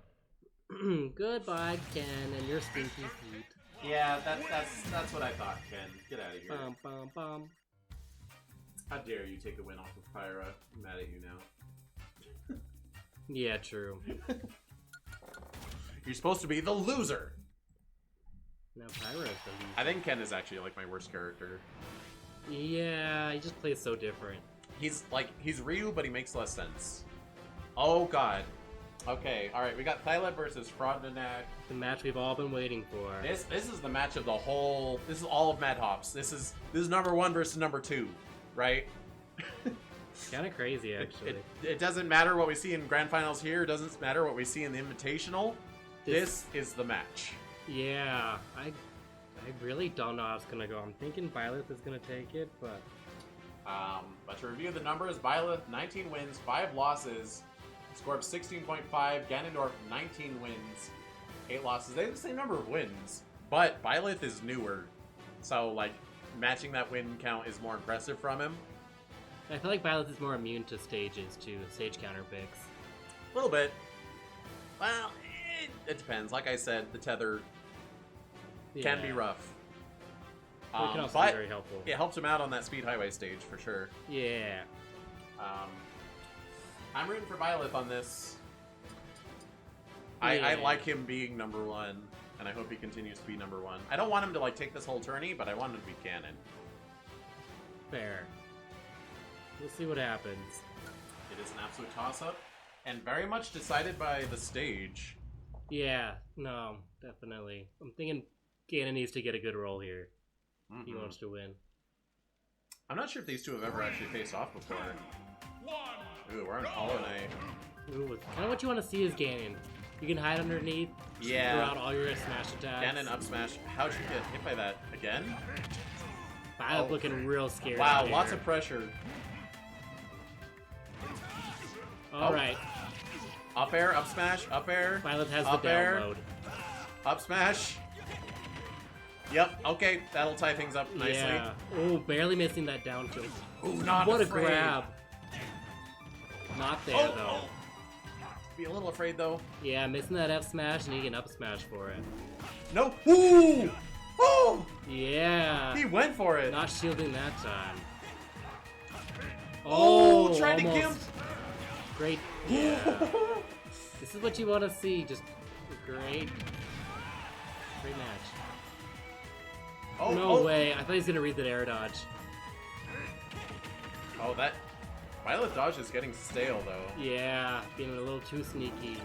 S2: Goodbye, Ken, and your stinky feet.
S1: Yeah, that's what I thought, Ken. Get out of here.
S2: Bum, bum, bum.
S1: How dare you take a win off of Pyra? I'm mad at you now.
S2: Yeah, true.
S1: You're supposed to be the loser.
S2: Now Pyra is the loser.
S1: I think Ken is actually like my worst character.
S2: Yeah, he just plays so different.
S1: He's Ryu, but he makes less sense. Oh god. Okay, alright, we got Byleth versus Frontenac.
S2: The match we've all been waiting for.
S1: This is the match of the whole. This is all of Mad Hops. This is number 1 versus number 2, right?
S2: Kind of crazy, actually.
S1: It doesn't matter what we see in Grand Finals here. It doesn't matter what we see in the Invitational. This is the match.
S2: Yeah, I really don't know how it's gonna go. I'm thinking Byleth is gonna take it, but
S1: to review the numbers, Byleth 19 wins, 5 losses, score of 16.5. Ganondorf 19 wins, 8 losses. They have the same number of wins, but Byleth is newer, so like matching that win count is more impressive from him.
S2: I feel like Byleth is more immune to stages, to stage counter picks.
S1: A little bit. Well, it depends. Like I said, the tether can be rough.
S2: But it can also
S1: but
S2: be very helpful.
S1: It helps him out on that speed highway stage for sure.
S2: Yeah.
S1: I'm rooting for Byleth on this. I like him being number 1, and I hope he continues to be number 1. I don't want him to like take this whole tourney, but I want him to be canon.
S2: Fair. We'll see what happens.
S1: It is an absolute toss-up, and very much decided by the stage.
S2: Yeah, no, definitely. I'm thinking Ganon needs to get a good roll here. He wants to win.
S1: I'm not sure if these two have ever actually faced off before. Ooh, we're on Hollow Knight.
S2: Ooh, kind of what you want to see is Ganon. You can hide underneath, throw out all your smash attacks.
S1: Ganon up smash. How'd you get hit by that again?
S2: Byleth looking real scared.
S1: Wow, lots of pressure.
S2: Alright.
S1: Up air, up smash, up air.
S2: Byleth has
S1: up
S2: the
S1: air,
S2: down mode.
S1: Up smash. Yep, okay, that'll tie things up nicely.
S2: Yeah. Oh, barely missing that down tilt.
S1: Ooh, not
S2: what
S1: afraid.
S2: A grab. Not there, though.
S1: Be a little afraid, though.
S2: Yeah, missing that F smash, and he can up smash for it.
S1: No. Ooh! Oh!
S2: Yeah.
S1: He went for it.
S2: Not shielding that time.
S1: Oh, trying to gimp.
S2: Great. Yeah. This is what you want to see. Just a great match.
S1: Oh,
S2: no way. I thought he was going to read that air dodge.
S1: Oh, that Byleth dodge is getting stale, though.
S2: Yeah, being a little too sneaky.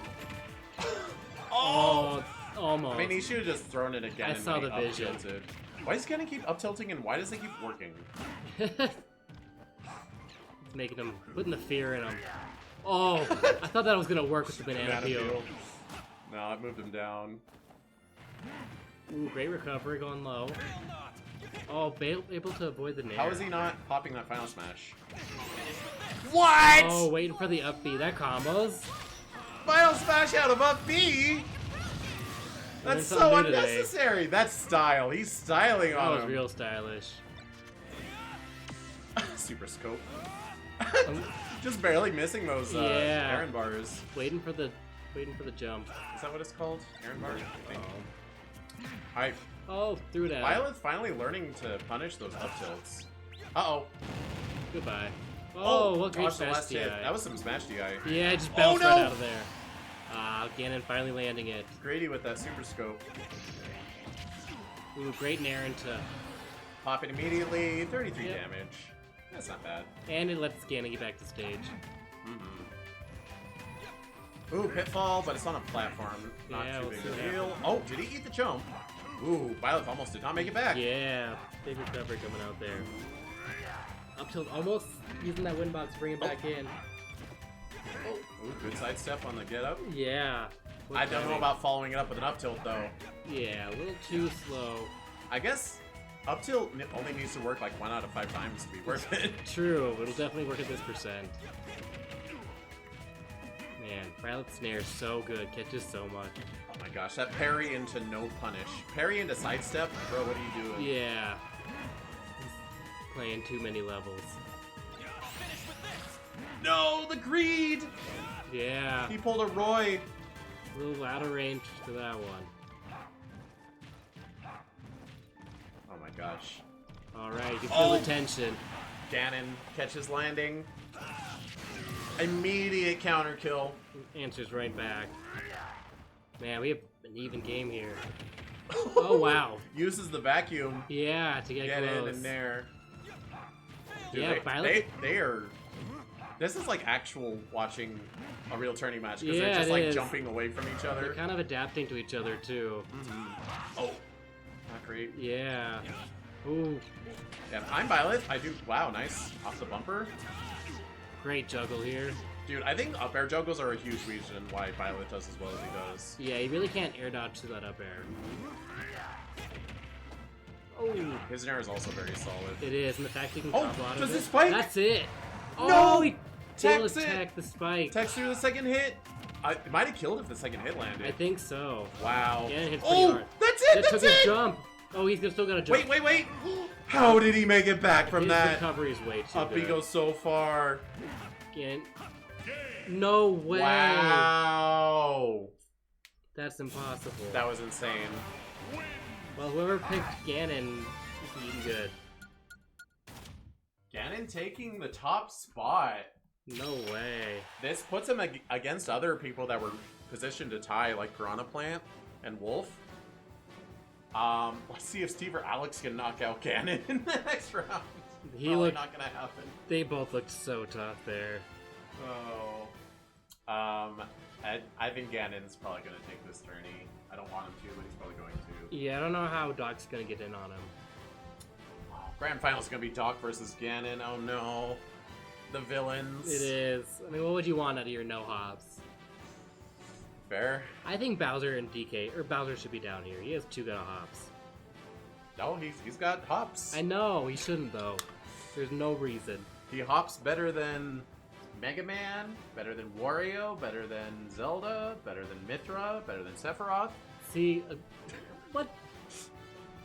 S1: Oh!
S2: Almost.
S1: I mean, he should have just thrown it again.
S2: I saw the vision.
S1: Up-tilted. Why does Ganon keep up-tilting, and why does it keep working?
S2: It's making him, putting the fear in him. Oh, I thought that was going to work with the banana peel.
S1: No, it moved him down.
S2: Ooh, great recovery going low. Oh, able to avoid the nair.
S1: How is he not popping that final smash? What?
S2: Oh, waiting for the up B. That combos.
S1: Final smash out of up B? That's so unnecessary. That's style. He's styling on him.
S2: That was real stylish.
S1: Super scope. Just barely missing those Aaron bars.
S2: Waiting for the jump.
S1: Is that what it's called? Aaron bars? I think. Alright.
S2: Oh, threw it out.
S1: Byleth finally learning to punish those up tilts. Uh-oh.
S2: Goodbye. Oh, what great
S1: smash
S2: DI.
S1: That was some smash DI.
S2: Yeah, it just bounced right out of there. Ganon finally landing it.
S1: Grady with that super scope.
S2: Ooh, great nair into.
S1: Pop it immediately. 33 damage. That's not bad.
S2: And it lets Ganon get back to stage.
S1: Ooh, pitfall, but it's on a platform. Not too big of a deal. Oh, did he eat the jump? Ooh, Byleth almost did not make it back.
S2: Yeah, big recovery coming out there. Up till almost using that win box to bring it back in.
S1: Ooh, good sidestep on the get up.
S2: Yeah.
S1: I don't know about following it up with an up tilt though.
S2: Yeah, a little too slow.
S1: I guess Up till only needs to work like 1 out of 5 times to be worth it.
S2: True, it'll definitely work at this percent. Man, Byleth snare is so good, catches so much.
S1: Oh my gosh, that parry into no punish. Parry into sidestep? Bro, what are you doing?
S2: Yeah. He's playing too many levels.
S1: No, the greed!
S2: Yeah.
S1: He pulled a Roy.
S2: A little out of range for that one.
S1: Oh my gosh.
S2: Alright, you can feel the tension.
S1: Ganon catches landing. Immediate counter kill.
S2: Answers right back. Man, we have an even game here. Oh wow.
S1: Uses the vacuum.
S2: Yeah, to get close.
S1: In there. Dude,
S2: yeah,
S1: they are. This is like actual watching a real tourney match because
S2: yeah,
S1: they're just like jumping away from each other.
S2: They're kind of adapting to each other too.
S1: Oh, not great.
S2: Yeah. Ooh.
S1: Yeah, I'm Byleth. I do. Wow, nice off the bumper.
S2: Great juggle here.
S1: Dude, I think up air juggles are a huge reason why Byleth does as well as he does.
S2: Yeah, you really can't air dodge to that up air. Oh,
S1: his nair is also very solid.
S2: It is, and the fact he can
S1: combo out of it. Spike?
S2: That's it.
S1: No!
S2: Oh, he
S1: did
S2: attack the spike.
S1: Text through the second hit. It might have killed if the second hit landed.
S2: I think so.
S1: Wow.
S2: Yeah, it hits pretty hard.
S1: That's it.
S2: That took his jump. Oh, he's still got a jump.
S1: Wait. How did he make it back from that?
S2: His recovery is way too
S1: Up
S2: good.
S1: he goes so far.
S2: Again. No way.
S1: Wow.
S2: That's impossible.
S1: That was insane.
S2: Well, whoever picked Ganon is eating good.
S1: Ganon taking the top spot.
S2: No way.
S1: This puts him against other people that were positioned to tie, like Piranha Plant and Wolf. Let's see if Steve or Alex can knock out Ganon in the next round. Probably not gonna happen.
S2: They both looked so tough there.
S1: Oh. I think Ganon's probably gonna take this tourney. I don't want him to, but he's probably going to.
S2: Yeah, I don't know how Doc's gonna get in on him.
S1: Grand final's gonna be Doc versus Ganon. Oh no. The villains.
S2: It is. I mean, what would you want out of your no hops?
S1: Fair.
S2: I think Bowser and DK, or Bowser should be down here. He has 2 good hops.
S1: No, he's got hops.
S2: I know, he shouldn't though. There's no reason.
S1: He hops better than Mega Man, better than Wario, better than Zelda, better than Mithra, better than Sephiroth.
S2: See, what?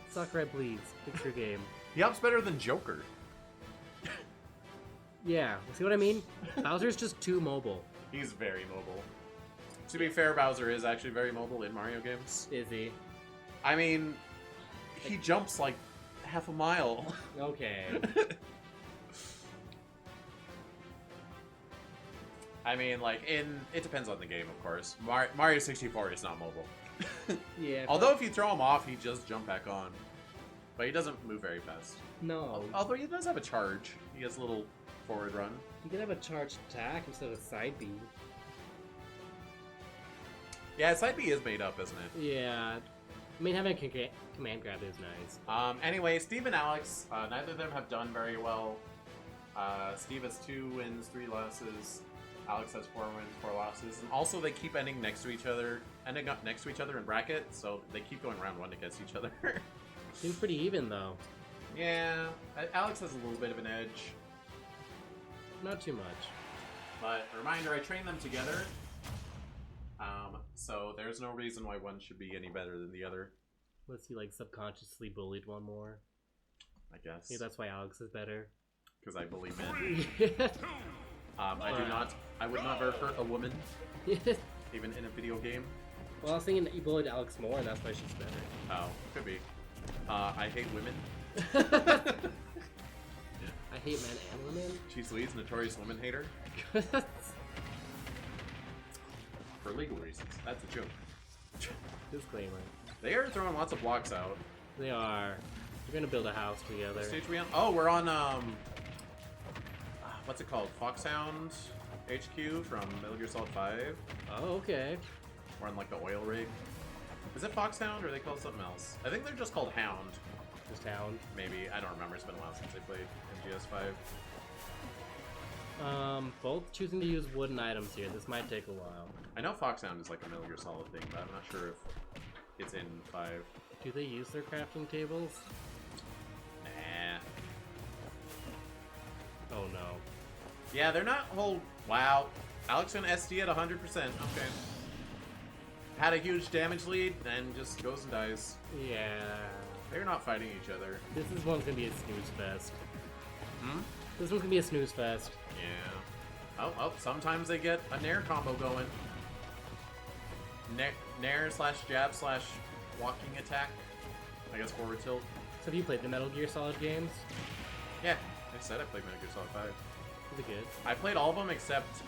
S2: Sakurai, please, fix your game.
S1: He hops better than Joker.
S2: Yeah, see what I mean? Bowser's just too mobile.
S1: He's very mobile. To be fair, Bowser is actually very mobile in Mario games.
S2: Is he?
S1: I mean, he jumps like half a mile.
S2: Okay.
S1: I mean, like, it depends on the game, of course. Mario 64 is not mobile.
S2: Yeah.
S1: Although if you throw him off, he just jump back on. But he doesn't move very fast.
S2: No.
S1: Although he does have a charge. He has a little forward run.
S2: You could have a charged attack instead of a side B.
S1: Yeah, side B is made up, isn't it?
S2: Yeah. I mean, having a command grab is nice.
S1: Anyway, Steve and Alex, neither of them have done very well. Steve has 2 wins, 3 losses. Alex has 4 wins, 4 losses. And also, they keep ending up next to each other in bracket, so they keep going round 1 against each other.
S2: Seems pretty even, though.
S1: Yeah, Alex has a little bit of an edge.
S2: Not too much.
S1: But, a reminder, I train them together. So there's no reason why one should be any better than the other.
S2: Unless he, like, subconsciously bullied one more.
S1: I guess.
S2: Maybe that's why Alex is better.
S1: Because I bully men. I would never hurt a woman. Even in a video game.
S2: Well, I was thinking that you bullied Alex more, and that's why she's better.
S1: Oh, could be. I hate women.
S2: I hate men and women?
S1: Cheese Louise, notorious woman hater. For legal reasons. That's a joke.
S2: Disclaimer.
S1: They are throwing lots of blocks out.
S2: They are. We're gonna build a house together.
S1: What stage are we on? Oh, we're on, what's it called? Foxhound HQ from Metal Gear Solid 5.
S2: Oh, okay.
S1: We're on, like, the oil rig. Is it Foxhound, or are they called something else? I think they're just called Hound.
S2: Just Hound?
S1: Maybe. I don't remember. It's been a while since I played MGS5.
S2: Both choosing to use wooden items here. This might take a while.
S1: I know Foxhound is like a Metal Gear Solid thing, but I'm not sure if it's in 5.
S2: Do they use their crafting tables? know.
S1: Yeah, they're not whole. Wow. Alex and SD at 100%. Okay. Had a huge damage lead, then just goes and dies.
S2: Yeah.
S1: They're not fighting each other.
S2: This is one's gonna be a snooze fest.
S1: Hmm?
S2: This one's gonna be a snooze fest.
S1: Yeah. Oh, sometimes they get a Nair combo going. Nair slash jab slash walking attack. I guess forward tilt.
S2: So have you played the Metal Gear Solid games?
S1: Yeah, I said I played Metal Gear Solid 5.
S2: Is it good?
S1: I played all of them except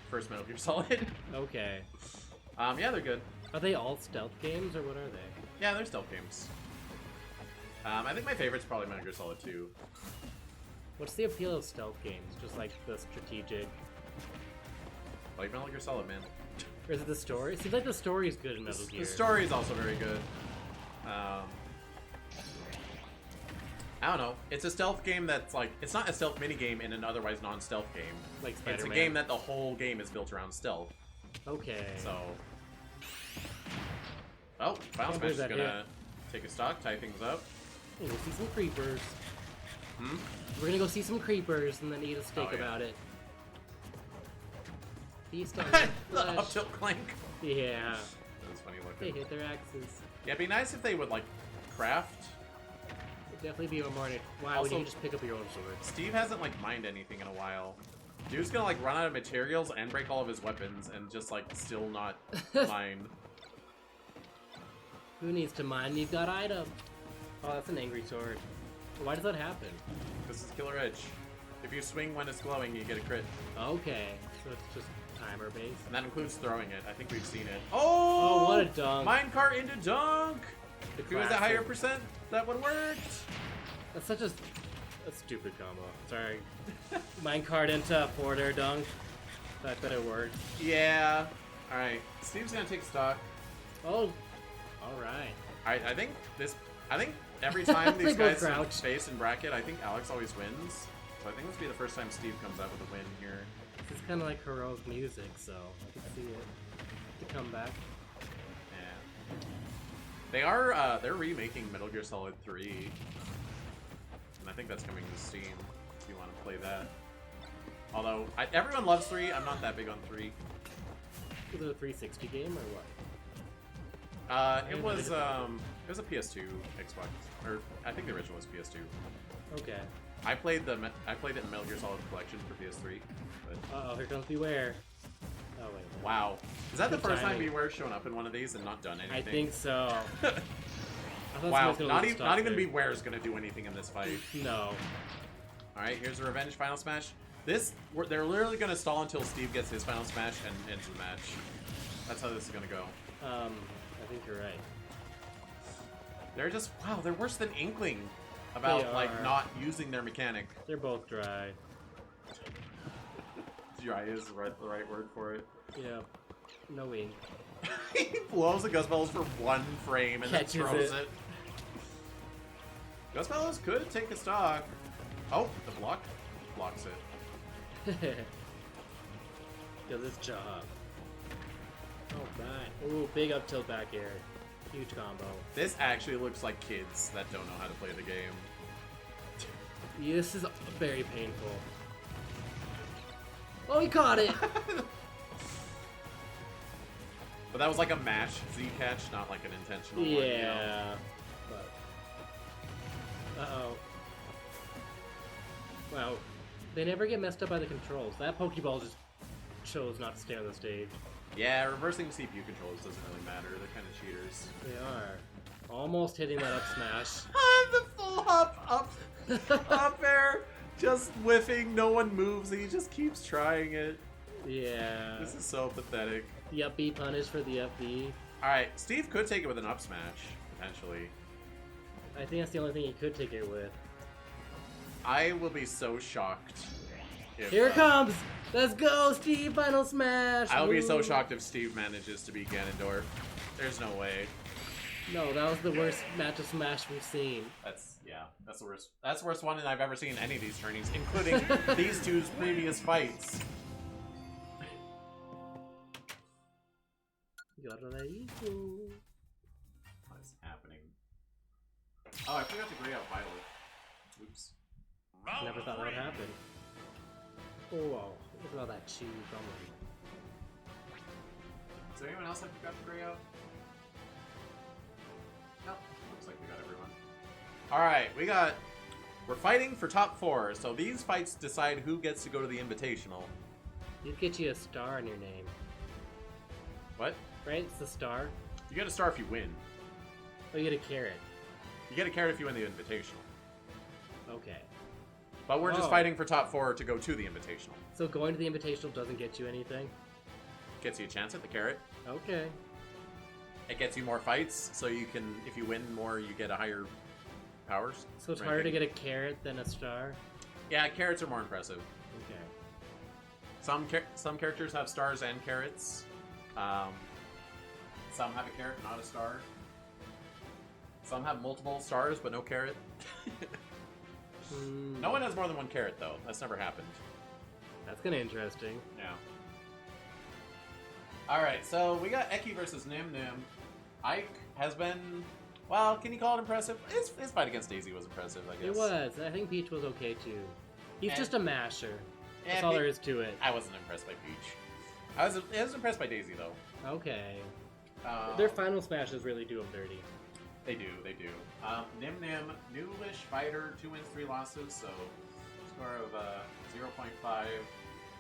S1: first Metal Gear Solid.
S2: Okay.
S1: Yeah, they're good.
S2: Are they all stealth games, or what are they?
S1: Yeah, they're stealth games. I think my favorite's probably Metal Gear Solid 2.
S2: What's the appeal of stealth games? Just like the strategic...
S1: Like Metal Gear Solid, man.
S2: Or is it the story? It seems like the story is good in Metal Gear.
S1: The story is also very good. I don't know. It's a stealth game that's like... It's not a stealth minigame in an otherwise non-stealth game.
S2: Like Spider-Man.
S1: It's a game that the whole game is built around stealth.
S2: Okay.
S1: So... Oh, Final Smash is gonna take a stock, tie things up.
S2: Hey, we'll see some creepers.
S1: Hmm?
S2: We're gonna go see some creepers and then eat a steak about it. Feast on
S1: The up tilt clank.
S2: Yeah.
S1: That was funny
S2: They
S1: looking.
S2: hit their axes.
S1: Yeah, it'd be nice if they would, like, craft.
S2: It'd definitely be more... Why
S1: Also,
S2: would you just pick up your own sword?
S1: Steve hasn't, like, mined anything in a while. Dude's gonna, like, run out of materials and break all of his weapons and just, like, still not mine.
S2: Who needs to mine? You've got item. Oh, that's an angry sword. Why does that happen?
S1: This is Killer Edge. If you swing when it's glowing, you get a crit.
S2: Okay, so it's just timer based.
S1: And that includes throwing it. I think we've seen it. Oh!
S2: Oh, what a dunk.
S1: Minecart into dunk!
S2: The
S1: If it was a
S2: classic.
S1: higher percent, that would work.
S2: That's such a stupid combo. Sorry. Minecart into forward air dunk. That better work.
S1: Yeah. Alright. Steve's gonna take stock.
S2: Oh, alright.
S1: I think every time
S2: They
S1: these
S2: both
S1: guys
S2: crouch.
S1: face in bracket, I think Alex always wins. So I think this will be the first time Steve comes out with a win here.
S2: It's kind of like heroic music, so I can see it. The comeback.
S1: Yeah. They are, they're remaking Metal Gear Solid 3. And I think that's coming to Steam, if you want to play that. Although, everyone loves 3, I'm not that big on 3.
S2: Was it a 360 game or what?
S1: It was a PS2 Xbox, or I think the original was PS2.
S2: Okay.
S1: I played it in Metal Gear Solid Collection for PS3. But
S2: Uh oh, here comes Beware. Oh wait.
S1: wow, is that the
S2: Good
S1: first time
S2: timing.
S1: Beware's shown up in one of these and not done anything?
S2: I think so. I thought
S1: Wow,
S2: someone's gonna
S1: not
S2: lose
S1: even
S2: stock there.
S1: Beware's gonna do anything in this fight.
S2: No.
S1: All right, here's a revenge final smash. They're literally gonna stall until Steve gets his final smash and ends the match. That's how this is gonna go.
S2: I think you're right.
S1: They're just they're worse than Inkling about
S2: They
S1: like
S2: are.
S1: not using their mechanic.
S2: They're both dry.
S1: Dry is the right word for it.
S2: Yeah. No ink.
S1: He blows the Guzbellows for one frame and then
S2: Catches
S1: throws
S2: it.
S1: it. Guzbellows could take a stock. Oh, the block blocks it.
S2: Does its job. Oh, right. Ooh, big up tilt back air. Huge combo.
S1: This actually looks like kids that don't know how to play the game.
S2: Yeah, this is very painful. Oh, he caught it!
S1: But that was like a mash Z catch, not like an intentional one. You know?
S2: Yeah. But... Uh-oh. Wow. They never get messed up by the controls. That Pokeball just chose not to stay on the stage.
S1: Yeah, reversing CPU controls doesn't really matter. They're kind of cheaters.
S2: They are. Almost hitting that up smash.
S1: The full up air, just whiffing. No one moves. He just keeps trying it.
S2: Yeah.
S1: This is so pathetic.
S2: The up B punish for the up B.
S1: All right, Steve could take it with an up smash potentially.
S2: I think that's the only thing he could take it with.
S1: I will be so shocked. If,
S2: Here it comes! Let's go, Steve! Final smash!
S1: I'll be so
S2: Woo.
S1: shocked if Steve manages to beat Ganondorf. There's no way.
S2: No, that was the worst match of Smash we've seen.
S1: That's the worst. That's the worst one that I've ever seen in any of these tourneys, including these two's previous fights.
S2: What
S1: What is happening? Oh, I forgot to grade out Byleth. Oops.
S2: Never thought that would happen. Whoa, look at all that cheese on me.
S1: Is there anyone else that got the gray out? No, looks like we got everyone. Alright, we're fighting for top 4, so these fights decide who gets to go to the Invitational.
S2: These get you a star in your name.
S1: What?
S2: Right? It's the star.
S1: You get a star if you win.
S2: Oh, you get a carrot.
S1: You get a carrot if you win the Invitational.
S2: Okay.
S1: But we're just fighting for top 4 to go to the Invitational.
S2: So going to the Invitational doesn't get you anything?
S1: Gets you a chance at the carrot.
S2: Okay.
S1: It gets you more fights, so you can, if you win more, you get a higher powers.
S2: So it's harder to get a carrot than a star?
S1: Yeah, carrots are more impressive.
S2: Okay.
S1: Some characters have stars and carrots. Some have a carrot, not a star. Some have multiple stars, but no carrot. No one has more than 1 carrot, though. That's never happened.
S2: That's kind of interesting.
S1: Yeah. Alright, so we got Eki versus Nim Nim. Ike has been... Well, can you call it impressive? His fight against Daisy was impressive, I guess.
S2: It was. I think Peach was okay, too. He's just a masher. That's
S1: And
S2: all there is to it.
S1: I wasn't impressed by Peach. I was impressed by Daisy, though.
S2: Okay. Their final smashes really do them dirty.
S1: They do. Nim Nim, newish fighter, 2 wins, 3 losses, so score of 0.5.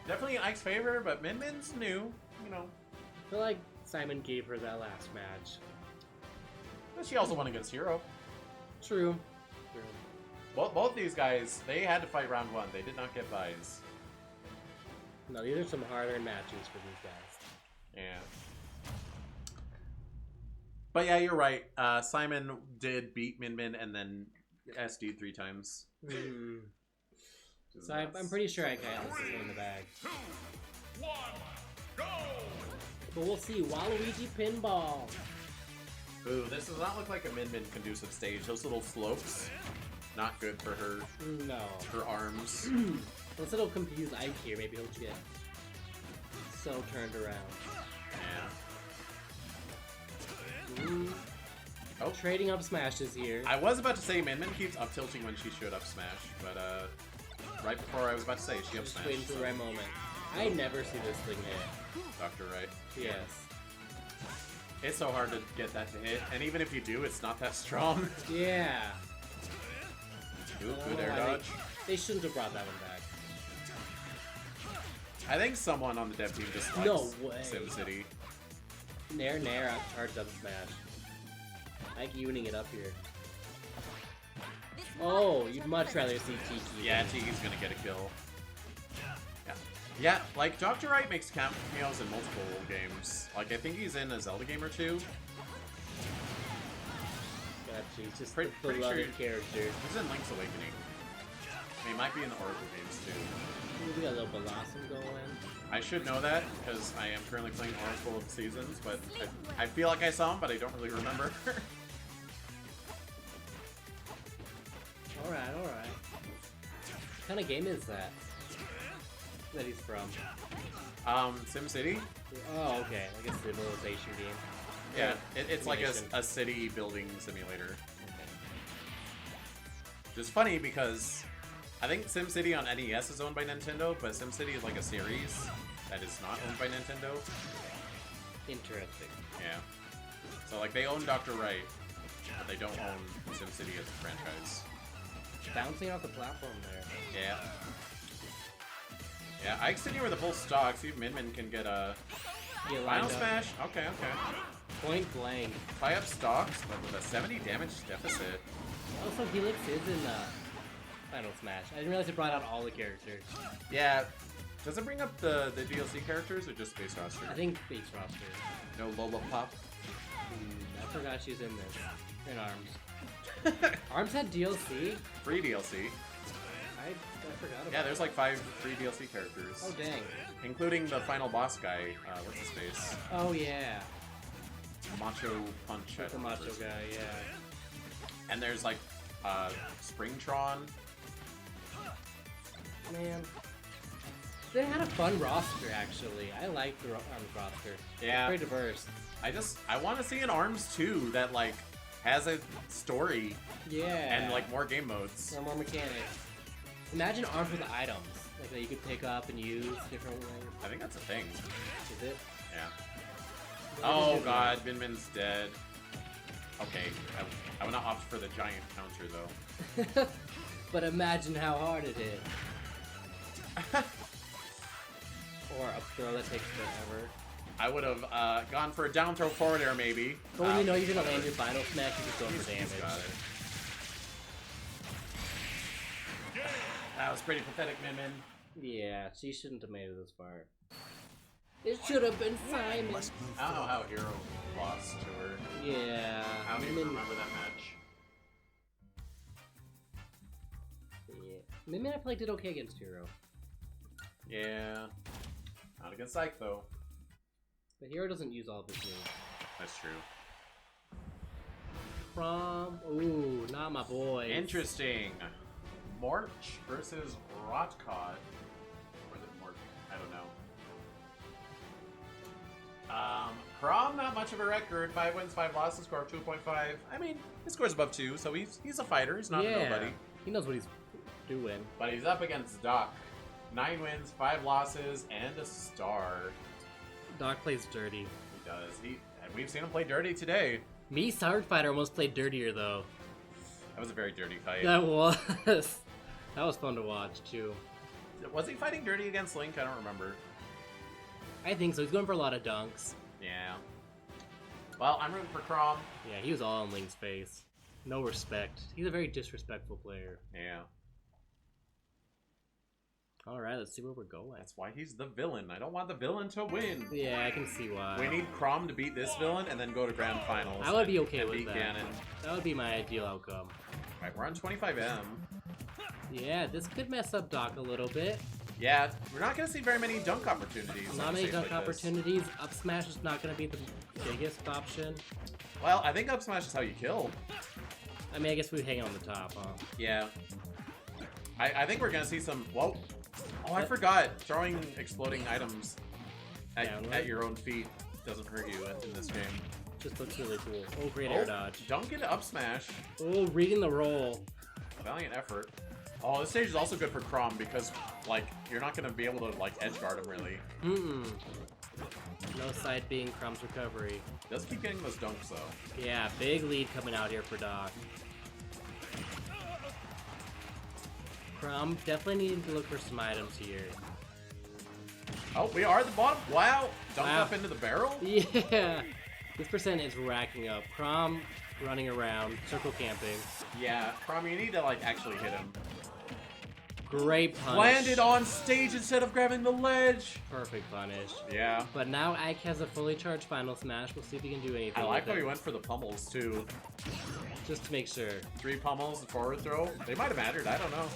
S1: Definitely in Ike's favor, but Min Min's new, you know.
S2: I feel like Simon gave her that last match.
S1: But she also won against Hero.
S2: True.
S1: Both these guys, they had to fight round 1. They did not get buys.
S2: No, these are some harder matches for these guys.
S1: Yeah. But yeah, you're right. Simon did beat Min Min and then SD'd 3 times.
S2: So I'm pretty sure I got this in the bag.
S3: 2, 1, go!
S2: But we'll see. Waluigi pinball.
S1: Ooh, this does not look like a Min Min conducive stage. Those little slopes, not good for her.
S2: No.
S1: Her arms.
S2: Let's little confuse Ike here. Maybe he'll get so turned around.
S1: Yeah.
S2: Oh, trading up smashes here.
S1: I was about to say Min Min keeps up tilting when she should up smash, but right before I was about to say she up
S2: Just
S1: smash.
S2: waiting for the right moment. I never see this thing hit.
S1: Dr. Right.
S2: Yes.
S1: It's so hard to get that to hit, and even if you do, it's not that strong.
S2: Yeah.
S1: Ooh, good air dodge.
S2: They shouldn't have brought that one back.
S1: I think someone on the dev team just likes
S2: No way.
S1: SimCity.
S2: Nair out charged up smash. Like evening it up here. Oh, you'd much rather see Tiki.
S1: Yeah, Tiki's gonna get a kill. Yeah, like Dr. Right makes cameos in multiple games. Like I think he's in a Zelda game or 2.
S2: Gotcha, he's just
S1: Pretty
S2: the beloved
S1: sure
S2: character.
S1: He's in Link's Awakening. I mean, he might be in the Oracle games too.
S2: Ooh, we got a little Blossom going.
S1: I should know that because I am currently playing Oracle of Seasons, but I feel like I saw him, but I don't really remember.
S2: Alright. What kind of game is that? That he's from?
S1: SimCity?
S2: Oh, okay. Like a civilization game.
S1: Yeah, it's like
S2: Simulation.
S1: a city building simulator.
S2: Okay.
S1: Which is funny because I think SimCity on NES is owned by Nintendo, but SimCity is like a series that is not owned by Nintendo.
S2: Interesting.
S1: Yeah. So like they own Dr. Right, but they don't own SimCity as a franchise.
S2: Bouncing off the platform there.
S1: Yeah. Yeah, Ike's sitting here with a full stock. See if Min Min can get a final smash. Okay.
S2: Point blank.
S1: Tie up stocks, but with a 70 damage deficit.
S2: Also, Helix is in Final Smash. I didn't realize it brought out all the characters.
S1: Yeah. Does it bring up the DLC characters or just base roster?
S2: I think base roster.
S1: No Lola Pop?
S2: I forgot she's in this. In ARMS. ARMS had DLC?
S1: Free DLC.
S2: I forgot about
S1: Yeah, there's like 5 free DLC characters.
S2: Oh, dang.
S1: Including the final boss guy. What's his face?
S2: Oh, yeah.
S1: Macho Punch.
S2: The macho guy, yeah.
S1: And there's like Springtron.
S2: Man. They had a fun roster, actually. I like the ARMS roster.
S1: Yeah.
S2: It's very diverse.
S1: I want to see an ARMS 2 that like has a story
S2: Yeah.
S1: and like more game modes.
S2: Or more mechanics. Imagine armed with items like that you could pick up and use different ways.
S1: I think that's a thing.
S2: Is it?
S1: Yeah. Oh god, Min Min's dead. Okay, I want to opt for the giant counter though.
S2: But imagine how hard it is. Or a throw that takes forever.
S1: I would have gone for a down throw forward air maybe.
S2: But when you know you're gonna land your final smash, you just go for damage.
S1: Got it. That was pretty pathetic, Min Min.
S2: Yeah, she shouldn't have made it this far. It should have been Simon.
S1: I don't know how Hero lost to her.
S2: Yeah.
S1: I don't even remember that match.
S2: Yeah. Maybe I played did okay against Hero.
S1: Yeah. Not against Ike though.
S2: But Hero doesn't use all of his moves.
S1: That's true.
S2: Chrom. Ooh, not my boy.
S1: Interesting. Morch versus Rotcod. Or is it Morch? I don't know. Chrom, not much of a record. 5 wins, 5 losses, score of 2.5. I mean, his score's above 2, so he's a fighter. He's not a nobody.
S2: He knows what he's doing.
S1: But he's up against Doc. 9 wins, 5 losses, and a star.
S2: Doc plays dirty.
S1: He does. We've seen him play dirty today.
S2: Me, Swordfighter almost played dirtier though.
S1: That was a very dirty fight.
S2: That was. That was fun to watch too.
S1: Was he fighting dirty against Link? I don't remember.
S2: I think so. He's going for a lot of dunks.
S1: Yeah. Well, I'm rooting for Chrom.
S2: Yeah, he was all in Link's face. No respect. He's a very disrespectful player.
S1: Yeah.
S2: Alright, let's see where we're going.
S1: That's why he's the villain. I don't want the villain to win.
S2: Yeah, I can see why.
S1: We need Chrom to beat this villain and then go to grand finals.
S2: I would be okay
S1: and
S2: with
S1: beat
S2: that.
S1: Ganon.
S2: That would be my ideal outcome.
S1: Right, we're on 25M.
S2: Yeah, this could mess up Doc a little bit.
S1: Yeah, we're not going to see very many dunk opportunities.
S2: Not many dunk opportunities. Up smash is not going to be the biggest option.
S1: Well, I think up smash is how you kill.
S2: I mean, I guess we hang on the top, huh?
S1: Yeah. I think we're going to see some... Whoa. Oh, I forgot. Throwing exploding items at your own feet doesn't hurt you in this game.
S2: Just looks really cool. Oh, great air dodge.
S1: Dunk into up smash.
S2: Oh, reading the roll.
S1: Valiant effort. Oh, this stage is also good for Chrom because, like, you're not going to be able to, like, edge guard him, really.
S2: No side being Chrom's recovery.
S1: Does keep getting those dunks, though.
S2: Yeah, big lead coming out here for Doc. Chrom definitely needing to look for some items here.
S1: Oh, we are at the bottom. Wow. Dunk up into the barrel?
S2: Yeah. This percent is racking up. Chrom running around, circle camping.
S1: Yeah, Chrom, you need to, like, actually hit him.
S2: Great punish.
S1: Landed on stage instead of grabbing the ledge.
S2: Perfect punish.
S1: Yeah.
S2: But now Ike has a fully charged final smash. We'll see if he can do anything.
S1: I like how he went for the pummels, too.
S2: Just to make sure. 3
S1: pummels, forward throw. They might have mattered. I don't know.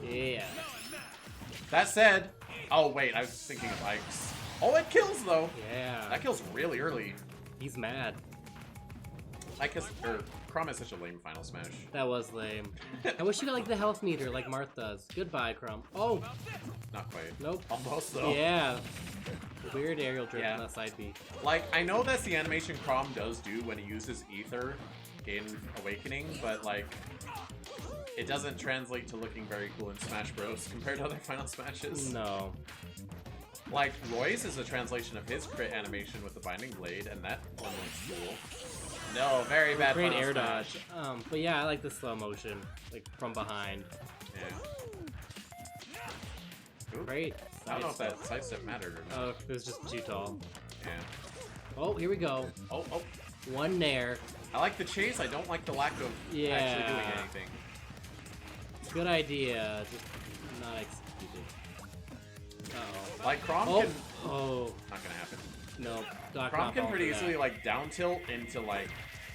S2: Yeah.
S1: That said... Oh, wait. I was thinking of Ike's. Oh, it kills, though.
S2: Yeah.
S1: That kills really early.
S2: He's mad.
S1: Chrom has such a lame final smash.
S2: That was lame. I wish you got like the health meter like Marth does. Goodbye, Chrom. Oh!
S1: Not quite.
S2: Nope.
S1: Almost, though.
S2: Yeah. Weird aerial drift on that side B.
S1: Like, I know that's the animation Chrom does do when he uses Ether in Awakening, but like, it doesn't translate to looking very cool in Smash Bros. Compared to other final smashes.
S2: No.
S1: Like, Royce is a translation of his crit animation with the Binding Blade, and that one looks cool. No, very bad.
S2: Great air dodge. But yeah, I like the slow motion, like from behind.
S1: Yeah. Ooh.
S2: Great.
S1: I don't know if that sidestep mattered or not.
S2: Oh, it was just too tall.
S1: Yeah.
S2: Oh, here we go.
S1: Oh.
S2: One nair.
S1: I like the chase. I don't like the lack of actually doing anything.
S2: Good idea. Just not executed. Uh-oh.
S1: Like, Chrom can...
S2: Oh.
S1: Not gonna happen.
S2: No.
S1: Chrom can pretty easily, like, down tilt into, like,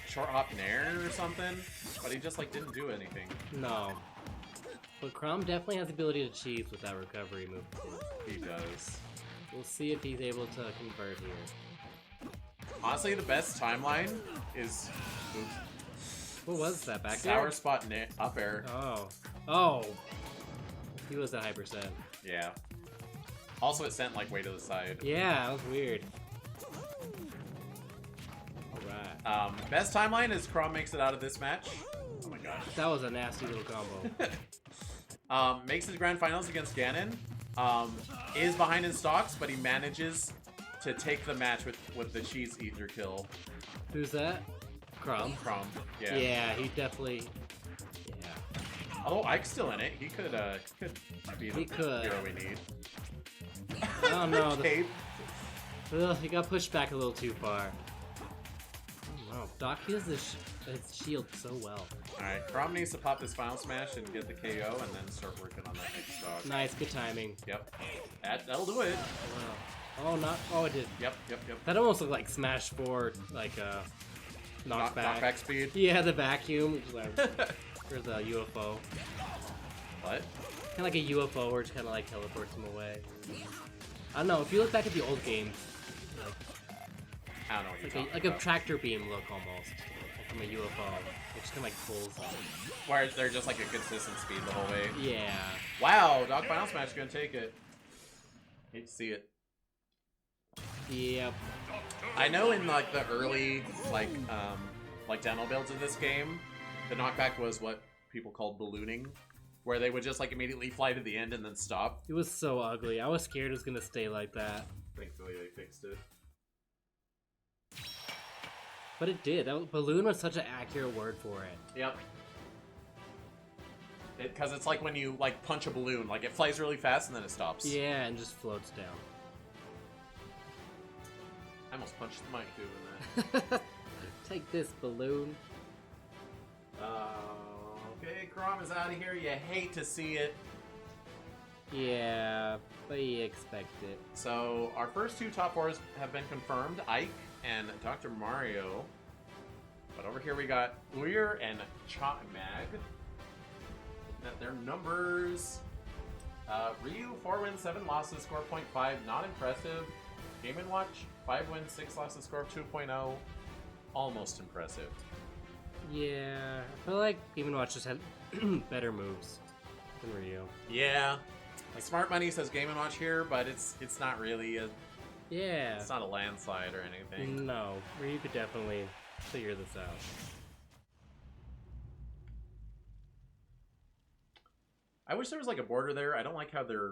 S1: short hop nair or something, but he just, like, didn't do anything.
S2: No. But Chrom definitely has the ability to cheese with that recovery move.
S1: He does.
S2: We'll see if he's able to convert here.
S1: Honestly, the best timeline is...
S2: What was that back
S1: Sour
S2: there?
S1: spot up air.
S2: Oh. He was at hyperset.
S1: Yeah. Also, it sent, like, way to the side.
S2: Yeah, that was weird. Alright.
S1: Best timeline is Chrom makes it out of this match. Oh my gosh.
S2: That was a nasty little combo.
S1: makes his grand finals against Ganon. Is behind in stocks, but he manages to take the match with the cheese eater kill.
S2: Who's that? Chrom.
S1: Chrom. Yeah.
S2: Yeah, he definitely. Yeah.
S1: Although Ike's still in it, he could be the hero we need.
S2: I don't know.
S1: Cape.
S2: He got pushed back a little too far. Oh, Doc uses his shield so well.
S1: Alright, Chrom needs to pop his final smash and get the KO and then start working on that next stock.
S2: Nice, good timing.
S1: Yep. That'll do it.
S2: Oh, not. Oh, it did.
S1: Yep.
S2: That almost looked like Smash 4, like knockback.
S1: Knockback speed.
S2: Yeah, the vacuum. Like, there's a UFO.
S1: What?
S2: Kind of like a UFO where it kind of like teleports him away. I don't know. If you look back at the old games,
S1: I don't know what you're talking
S2: like
S1: about.
S2: a tractor beam look almost from a UFO. It just kind of like pulls up.
S1: Where they're just like a consistent speed the whole way.
S2: Yeah.
S1: Wow, Doc Final Smash is gonna take it. Hate to see it.
S2: Yep.
S1: I know in like the early like demo builds of this game, the knockback was what people called ballooning, where they would just like immediately fly to the end and then stop.
S2: It was so ugly. I was scared it was gonna stay like that.
S1: Thankfully they fixed it.
S2: But it did. Balloon was such an accurate word for it.
S1: Yep. Because it's like when you like punch a balloon, like it flies really fast and then it stops.
S2: Yeah, and just floats down.
S1: I almost punched the mic doing that.
S2: Take this, balloon.
S1: Okay, Chrom is out of here. You hate to see it.
S2: Yeah, but you expect it.
S1: So our first two top fours have been confirmed, Ike and Dr. Mario. But over here we got Uyir and Mag. At their numbers. Ryu, 4 wins, 7 losses, score 0.5, not impressive. Game & Watch, 5 wins, 6 losses, score of 2.0, almost impressive.
S2: Yeah, I feel like Game & Watch just had better moves than Ryu.
S1: Yeah. Like Smart Money says Game & Watch here, but it's not really a...
S2: Yeah.
S1: It's not a landslide or anything.
S2: No, Ryu could definitely figure this out.
S1: I wish there was like a border there. I don't like how their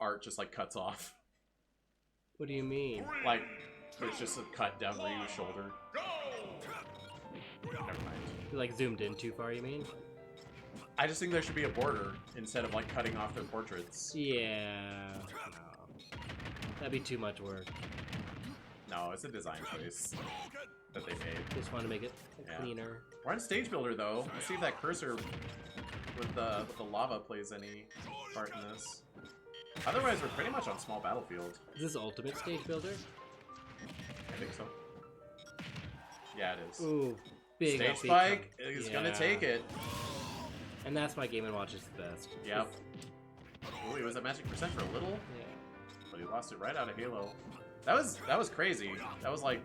S1: art just like cuts off.
S2: What do you mean?
S1: Like, there's just a cut down Ryu's shoulder. Never mind.
S2: You like zoomed in too far, you mean?
S1: I just think there should be a border instead of like cutting off their portraits.
S2: Yeah. No. That'd be too much work.
S1: No, it's a design choice that they made.
S2: Just want to make it
S1: Yeah.
S2: cleaner.
S1: We're on Stage Builder though. Let's see if that cursor with the lava plays any part in this. Otherwise, we're pretty much on small battlefield.
S2: Is this Ultimate Stage Builder?
S1: I think so. Yeah, it is.
S2: Ooh, big
S1: Stage
S2: upbeat
S1: Spike
S2: come-
S1: is
S2: yeah.
S1: gonna take it.
S2: And that's why Game & Watch is the best.
S1: Yep. Ooh, he was at Magic Percent for a little,
S2: Yeah.
S1: but he lost it right out of Halo. That was crazy. That was like,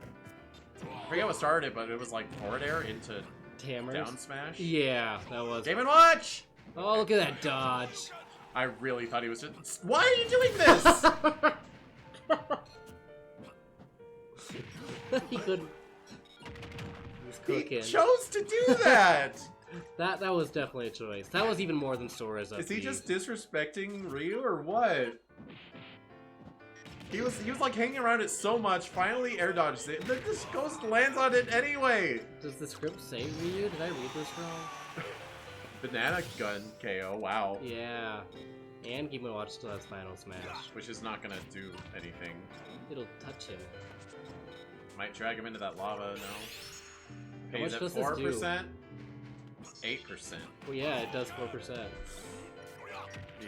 S1: I forget what started it, but it was like forward air into
S2: Tammers?
S1: down smash.
S2: Yeah, that was.
S1: Game & Watch!
S2: Oh, look at that dodge.
S1: I really thought he was just. Why are you doing this?
S2: He couldn't. He was
S1: He
S2: cooking.
S1: chose to do that.
S2: That was definitely a choice. That was even more than Sora's up.
S1: Is he just disrespecting Ryu or what? He was like hanging around it so much. Finally, air dodges it. Look, this ghost lands on it anyway.
S2: Does the script say Ryu? Did I read this wrong?
S1: Banana gun KO. Wow.
S2: Yeah. And Game & Watch still has Final Smash.
S1: Which is not gonna do anything.
S2: It'll touch him.
S1: Might drag him into that lava. No.
S2: How
S1: Pays
S2: much
S1: at
S2: does this do?
S1: 4%. 8%.
S2: Well, yeah, it does 4%.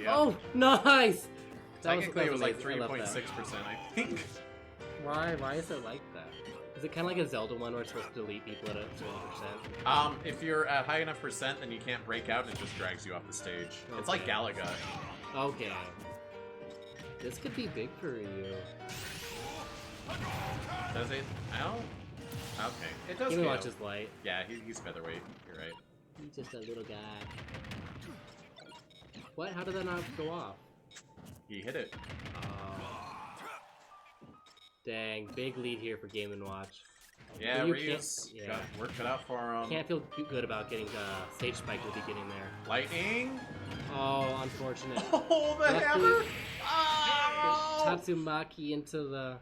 S1: Yeah.
S2: Oh, nice!
S1: Technically, it was like
S2: amazing. I love
S1: 3.6%,
S2: that.
S1: I think.
S2: Why is it like that? Is it kind of like a Zelda one where it's supposed to delete people at a certain %?
S1: If you're at high enough percent, then you can't break out and it just drags you off the stage. It's like
S2: Okay.
S1: Galaga.
S2: Okay. This could be big for you.
S1: Does it? I don't. Okay. It does.
S2: Game &
S1: KO.
S2: Watch is light.
S1: Yeah, he's featherweight. You're right.
S2: He's just a little guy. What? How did that not go off?
S1: He hit it.
S2: Oh. Dang, big lead here for Game & Watch.
S1: Yeah,
S2: You
S1: Ryu's
S2: can't-
S1: got work cut out for him.
S2: Can't feel good about getting Sage Spike at the beginning there.
S1: Lightning.
S2: Oh, unfortunate.
S1: Oh, the
S2: Luckily-
S1: hammer! Oh!
S2: Tatsumaki into the...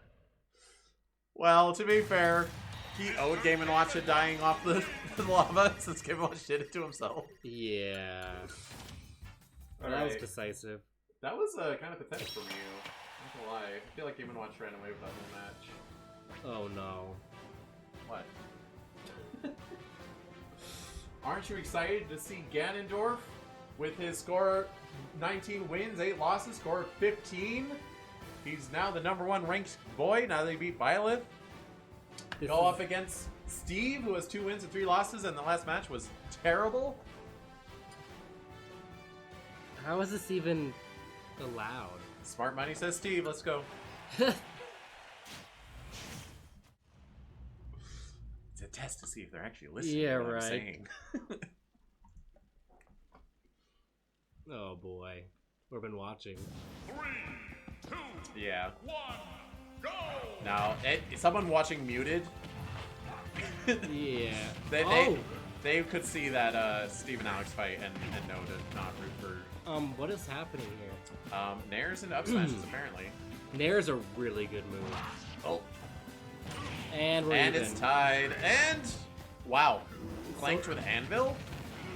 S1: Well, to be fair, he owed Game & Watch a dying off the lava since Game & Watch did it to himself.
S2: Yeah. That was
S1: Alright.
S2: decisive.
S1: That was kind of pathetic from you. Not gonna lie. I feel like Game & Watch ran away with that whole match.
S2: Oh no.
S1: What? Aren't you excited to see Ganondorf with his score 19 wins, 8 losses, score 15? He's now the #1 ranked boy now that he beat Byleth. Go up against Steve, who has 2 wins and 3 losses, and the last match was terrible.
S2: How is this even allowed?
S1: Smart money says Steve, let's go. It's a test to see if they're actually listening
S2: Yeah,
S1: to what
S2: right.
S1: I'm saying.
S2: Oh boy. We've been watching.
S3: 3, 2,
S1: Yeah.
S3: 1, go!
S1: Now, someone watching muted,
S2: Yeah.
S1: they could see that Steve and Alex fight and know to not root for
S2: What is happening here?
S1: Nairs and up smashes apparently.
S2: Nair's a really good move.
S1: Oh,
S2: And we're
S1: and
S2: even.
S1: it's tied. And wow, clanked with anvil.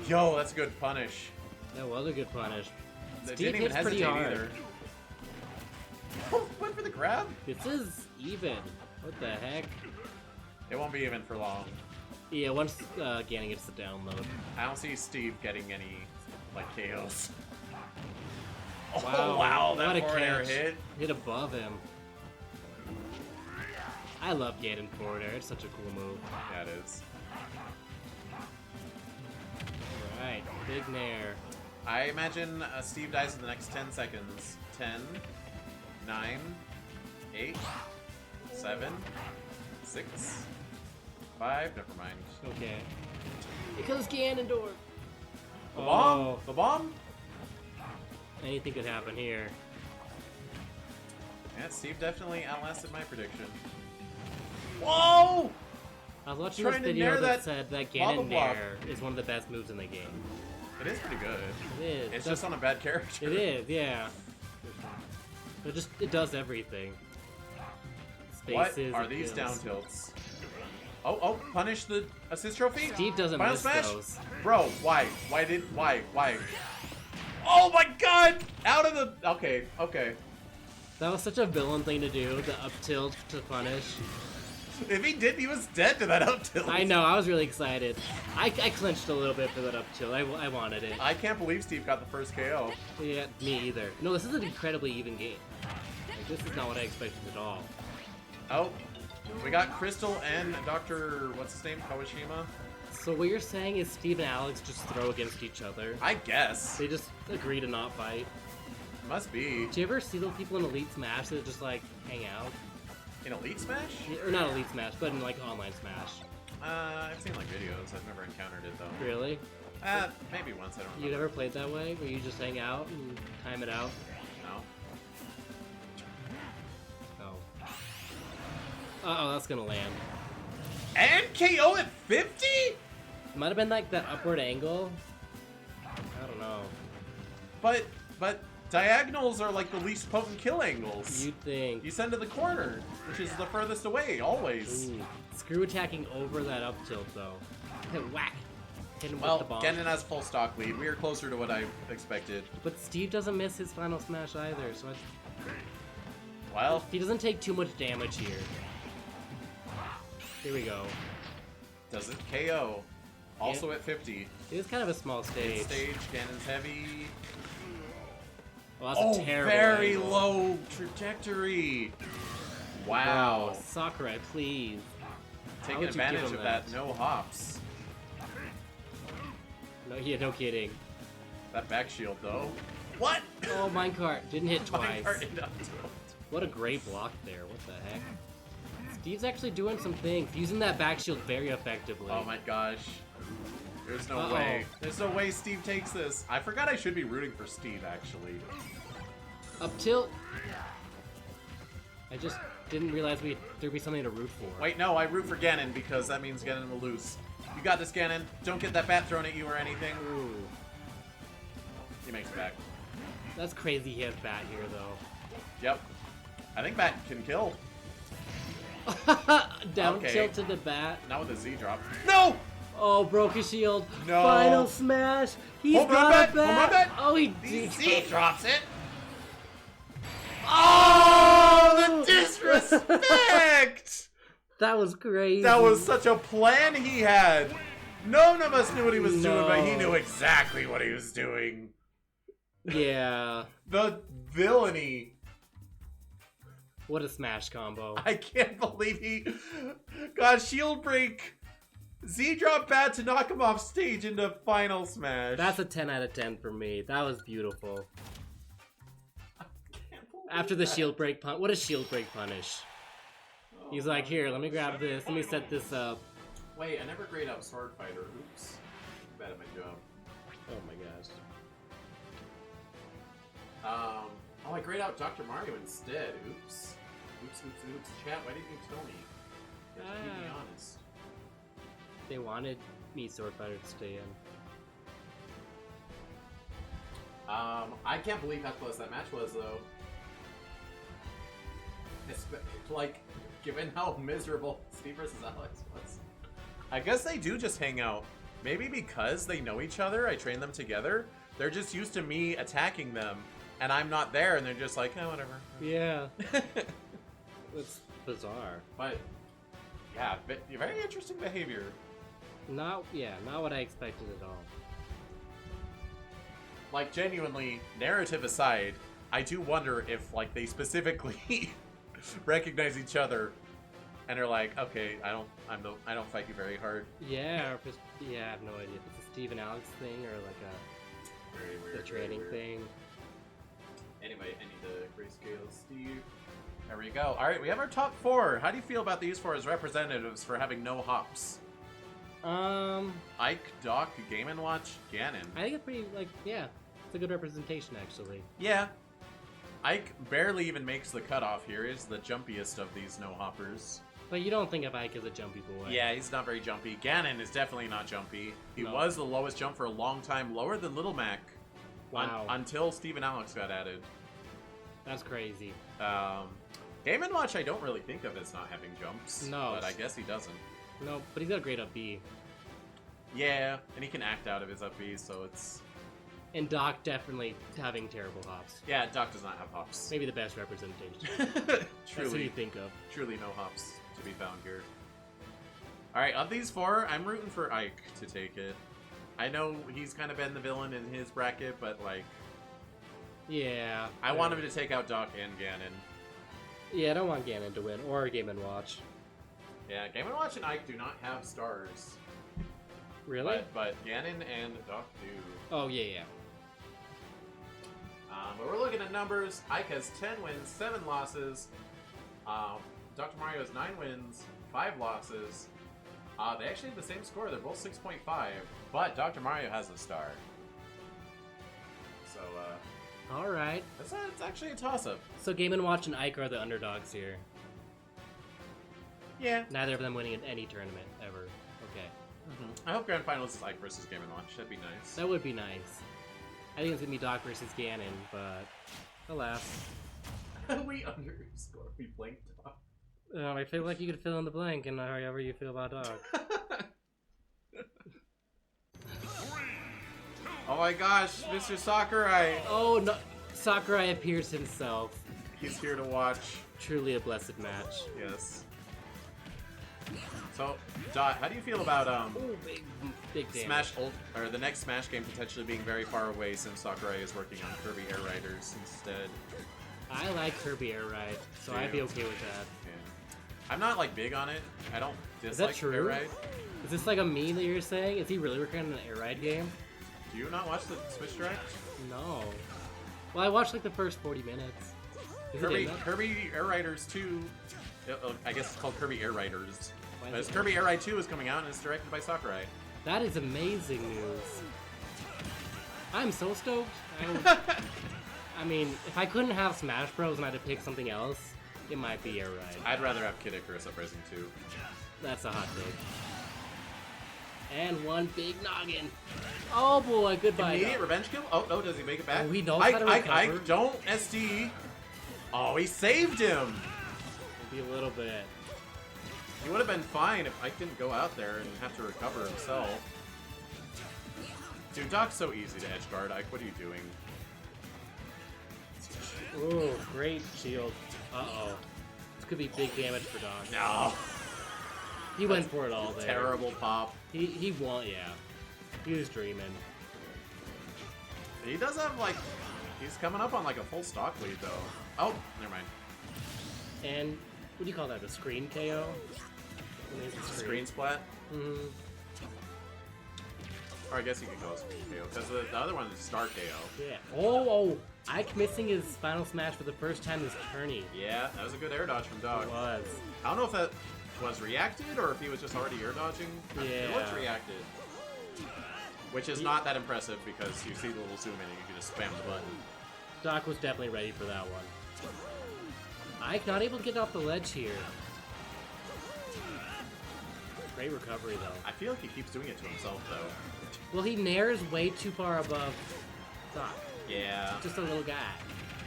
S1: Yo, that's a good punish.
S2: That was a good punish.
S1: They
S2: Steve
S1: didn't even
S2: hits pretty
S1: hesitate
S2: hard.
S1: either. Oh, went for the grab.
S2: This is even. What the heck?
S1: It won't be even for long.
S2: Yeah, once Ganon gets the download.
S1: I don't see Steve getting any like KOs.
S2: Wow,
S1: Oh wow,
S2: what
S1: that
S2: a
S1: forward air
S2: catch.
S1: hit.
S2: Hit above him. I love Ganon forward air. It's such a cool move.
S1: Yeah, it is.
S2: Alright, big Nair.
S1: I imagine Steve dies in the next 10 seconds. 10, 9, 8, 7, 6, 5, never mind.
S2: Okay. Because Ganondorf.
S1: The bomb! The bomb!
S2: Anything could happen here.
S1: Yeah, Steve definitely outlasted my prediction. Whoa!
S2: I was watching
S1: Trying
S2: this
S1: to
S2: video
S1: nair
S2: that
S1: that
S2: said that
S1: lava
S2: Ganon
S1: block.
S2: Nair is one of the best moves in the game.
S1: It is pretty good.
S2: It is.
S1: It's just on a bad character.
S2: It is, yeah. It does everything.
S1: What
S2: Spaces,
S1: are
S2: it
S1: these down
S2: kills.
S1: tilts? Oh, punish the assist trophy?
S2: Steve doesn't
S1: Final
S2: miss
S1: smash?
S2: those.
S1: Bro, why? Why? Oh my god! Out of the... Okay.
S2: That was such a villain thing to do, the up tilt to punish.
S1: If he did, he was dead to that up tilt.
S2: I know, I was really excited. I clinched a little bit for that up tilt. I wanted it.
S1: I can't believe Steve got the first KO.
S2: Yeah, me either. No, this is an incredibly even game. Like, this is not what I expected at all.
S1: Oh, we got Crystal and Dr. What's his name? Kawashima?
S2: So what you're saying is Steve and Alex just throw against each other?
S1: I guess.
S2: They just agree to not fight?
S1: Must be.
S2: Do you ever see those people in Elite Smash that just like hang out?
S1: In Elite Smash?
S2: Or not Elite Smash, but in like online Smash.
S1: I've seen like videos. I've never encountered it though.
S2: Really?
S1: Maybe once. I don't
S2: You
S1: know.
S2: never played that way, where you just hang out and time it out?
S1: No.
S2: Oh. Uh-oh, that's gonna land.
S1: And KO at 50?
S2: Might have been like that upward angle. I don't know.
S1: But diagonals are like the least potent kill angles.
S2: You'd think.
S1: You send to the corner, which is the furthest away, always.
S2: Ooh. Screw attacking over that up tilt though. Hit whack. Hit him with
S1: Well,
S2: the bomb.
S1: Ganon has full stock lead. We are closer to what I expected.
S2: But Steve doesn't miss his final smash either, so
S1: Well,
S2: he doesn't take too much damage here. Here we go.
S1: does it KO? Also at 50.
S2: It is kind of a small stage.
S1: Stage, Ganon's heavy.
S2: Well, that's a terrible
S1: very
S2: angle.
S1: low trajectory. Wow.
S2: Bro, Sakurai, please.
S1: Taking
S2: would you give
S1: advantage
S2: him
S1: of that no hops.
S2: No, yeah, no kidding.
S1: That back shield though. What?
S2: Oh, minecart. Didn't hit twice.
S1: Minecart into up tilt.
S2: What a great block there. What the heck? Steve's actually doing some things. Using that back shield very effectively.
S1: Oh my gosh. There's no
S2: Uh-oh.
S1: way. There's no way Steve takes this. I forgot I should be rooting for Steve, actually.
S2: Up tilt. I just didn't realize there'd be something to root for.
S1: Wait, no, I root for Ganon because that means Ganon will lose. You got this, Ganon. Don't get that bat thrown at you or anything.
S2: Ooh.
S1: He makes it back.
S2: That's crazy he has bat here, though.
S1: Yep. I think bat can kill.
S2: Down
S1: Okay.
S2: tilt to the bat.
S1: Not with a Z drop. No!
S2: Oh, broke his shield.
S1: No.
S2: Final smash. He's
S1: Home run
S2: got
S1: bat.
S2: a bat.
S1: Home run bat.
S2: Oh, he
S1: Z drops it. Oh, the disrespect!
S2: That was crazy.
S1: That was such a plan he had. None of us knew what he was doing, but he knew exactly what he was doing.
S2: Yeah.
S1: The villainy.
S2: What a smash combo.
S1: I can't believe he got shield break. Z drop bat to knock him off stage into final smash.
S2: That's a 10 out of 10 for me. That was beautiful. After the shield break punish. What a shield break punish. He's like, here, let me grab this. Let me set this up.
S1: Wait, I never grayed out Swordfighter. Oops. Bad at my job.
S2: Oh my gosh.
S1: Oh, I grayed out Dr. Mario instead. Oops. Oops. Chat, why didn't you tell me? Just keep me honest.
S2: They wanted me Swordfighter to stay in.
S1: I can't believe how close that match was, though. It's like, given how miserable Steve versus Alex was. I guess they do just hang out. Maybe because they know each other, I train them together. They're just used to me attacking them, and I'm not there, and they're just like, oh, whatever.
S2: Yeah. It's bizarre.
S1: But, yeah, very interesting behavior.
S2: Not what I expected at all.
S1: Like, genuinely, narrative aside, I do wonder if, like, they specifically recognize each other and are like, okay, I don't fight you very hard.
S2: Yeah, or if it's, I have no idea if it's a Steve and Alex thing or like
S1: Very weird.
S2: a training thing.
S1: Anyway, I need the grayscale Steve. There we go. All right, we have our top 4. How do you feel about these 4 as representatives for having no hops? Ike, Doc, Game & Watch, Ganon.
S2: I think it's pretty, like, yeah, it's a good representation, actually.
S1: Yeah. Ike barely even makes the cutoff here. He's the jumpiest of these no-hoppers.
S2: But you don't think of Ike as a jumpy boy.
S1: Yeah, he's not very jumpy. Ganon is definitely not jumpy. He was the lowest jump for a long time, lower than Little Mac.
S2: Wow.
S1: Until Steve and Alex got added.
S2: That's crazy.
S1: Game & Watch I don't really think of as not having jumps.
S2: No.
S1: But I guess he doesn't.
S2: No, but he's got a great up B.
S1: Yeah, and he can act out of his up B, so it's...
S2: And Doc definitely having terrible hops.
S1: Yeah, Doc does not have hops.
S2: Maybe the best representation.
S1: Truly.
S2: That's what you think of.
S1: Truly no hops to be found here. Alright, of these 4, I'm rooting for Ike to take it. I know he's kind of been the villain in his bracket, but, like...
S2: Yeah.
S1: I want him to take out Doc and Ganon.
S2: Yeah, I don't want Ganon to win, or Game & Watch.
S1: Yeah, Game & Watch and Ike do not have stars.
S2: Really?
S1: But Ganon and Doc do.
S2: Oh, yeah.
S1: But we're looking at numbers. Ike has 10 wins, 7 losses. Dr. Mario has 9 wins, 5 losses. They actually have the same score. They're both 6.5, but Dr. Mario has a star. So,
S2: Alright.
S1: it's actually a toss-up.
S2: So Game & Watch and Ike are the underdogs here.
S1: Yeah.
S2: Neither of them winning in any tournament, ever. Okay.
S1: I hope Grand Finals is Ike versus Game & Watch. That'd be nice.
S2: That would be nice. I think it's gonna be Doc versus Ganon, but alas.
S1: We blanked Doc.
S2: I feel like you could fill in the blank and however you feel about Doc.
S1: Oh my gosh, Mr. Sakurai!
S2: Oh no! Sakurai appears himself.
S1: He's here to watch.
S2: Truly a blessed match.
S1: Yes. So, Dot, how do you feel about
S2: Ooh, big damage.
S1: Smash or the next Smash game potentially being very far away since Sakurai is working on Kirby Air Riders instead?
S2: I like Kirby Air Ride, so I'd be okay with that.
S1: Yeah. I'm not like big on it. I don't dislike
S2: Is that true?
S1: Air Ride.
S2: Is this like a meme that you're saying? Is he really working on an Air Ride game?
S1: Do you not watch the Switch Direct?
S2: No. Well, I watched like the first 40 minutes. Is it in that?
S1: Kirby Air Riders 2. I guess it's called Kirby Air Riders.
S2: Why
S1: But
S2: is
S1: it's
S2: it-
S1: Kirby Air Ride 2 is coming out and it's directed by Sakurai.
S2: That is amazing news. I'm so stoked. I mean, if I couldn't have Smash Bros and I had to pick something else, it might be air ride.
S1: I'd rather have Kid Icarus uprising too.
S2: That's a hot take. And one big noggin. Oh boy, goodbye.
S1: Immediate
S2: dog.
S1: revenge kill? Oh, no, does he make it back?
S2: Oh, he knows how to recover.
S1: Don't SD. Oh, he saved him.
S2: Maybe a little bit.
S1: He would have been fine if Ike didn't go out there and have to recover himself. Dude, Doc's so easy to edge guard. Ike, what are you doing?
S2: Ooh, great shield. Uh-oh. This could be big damage for Doc.
S1: No.
S2: He went for it all there.
S1: Terrible pop.
S2: He won, yeah. He was dreaming.
S1: He does have, like... He's coming up on, like, a full stock lead, though. Oh, never mind.
S2: And, what do you call that? The screen KO?
S1: Screen splat?
S2: Mm-hmm.
S1: Or I guess you could call it screen KO, because the other one is star KO.
S2: Yeah. Oh! Ike missing his final smash for the first time this tourney.
S1: Yeah, that was a good air dodge from Dog.
S2: It was.
S1: I don't know if that was reacted, or if he was just already air dodging.
S2: Yeah.
S1: It looked reacted. Which is not that impressive, because you see the little zoom in and you can just spam the button.
S2: Doc was definitely ready for that one. Ike not able to get off the ledge here. Great recovery, though.
S1: I feel like he keeps doing it to himself, though.
S2: Well, he nairs way too far above Doc.
S1: Yeah.
S2: Just a little guy.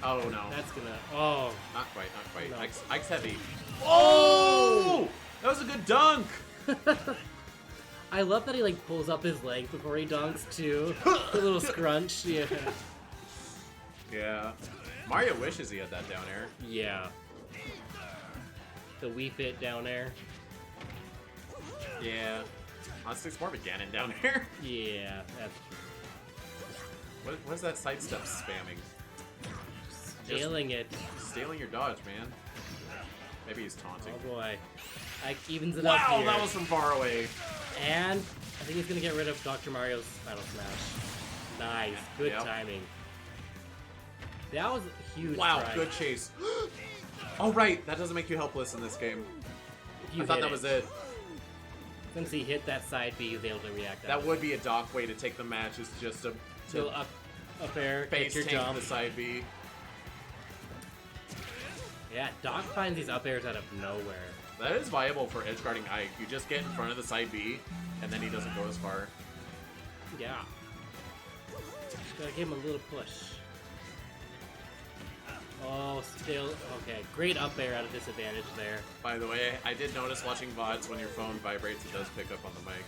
S1: Oh, no.
S2: That's gonna... Oh.
S1: Not quite, not quite.
S2: No.
S1: Ike's heavy. Oh! That was a good dunk!
S2: I love that he, like, pulls up his leg before he dunks, too. The little scrunch, yeah.
S1: Yeah. Mario wishes he had that down air.
S2: Yeah. The Wii Fit down air.
S1: Yeah. Honestly, it's more of a Ganon down air.
S2: Yeah. That's
S1: What is that sidestep spamming?
S2: nailing it.
S1: Stealing your dodge, man. Maybe he's taunting.
S2: Oh boy. Ike evens it up
S1: Wow,
S2: here.
S1: that was from far away.
S2: And I think he's gonna get rid of Dr. Mario's final smash. Nice. Good
S1: Yep.
S2: timing. That was a huge
S1: Wow,
S2: strike.
S1: good chase. Oh, right. That doesn't make you helpless in this game.
S2: If you
S1: I thought
S2: hit
S1: that was it.
S2: Since he hit that side B, he was able to react.
S1: That would be a Doc way to take the match, is just to
S2: So up air,
S1: face
S2: get your
S1: tank
S2: jump.
S1: the side B.
S2: Yeah, Doc finds these up airs out of nowhere.
S1: That is viable for edge guarding Ike. You just get in front of the side B, and then he doesn't go as far.
S2: Yeah. Just gotta give him a little push. Oh, still okay. Great up air at a disadvantage there.
S1: By the way, I did notice watching VODs when your phone vibrates, it does pick up on the mic.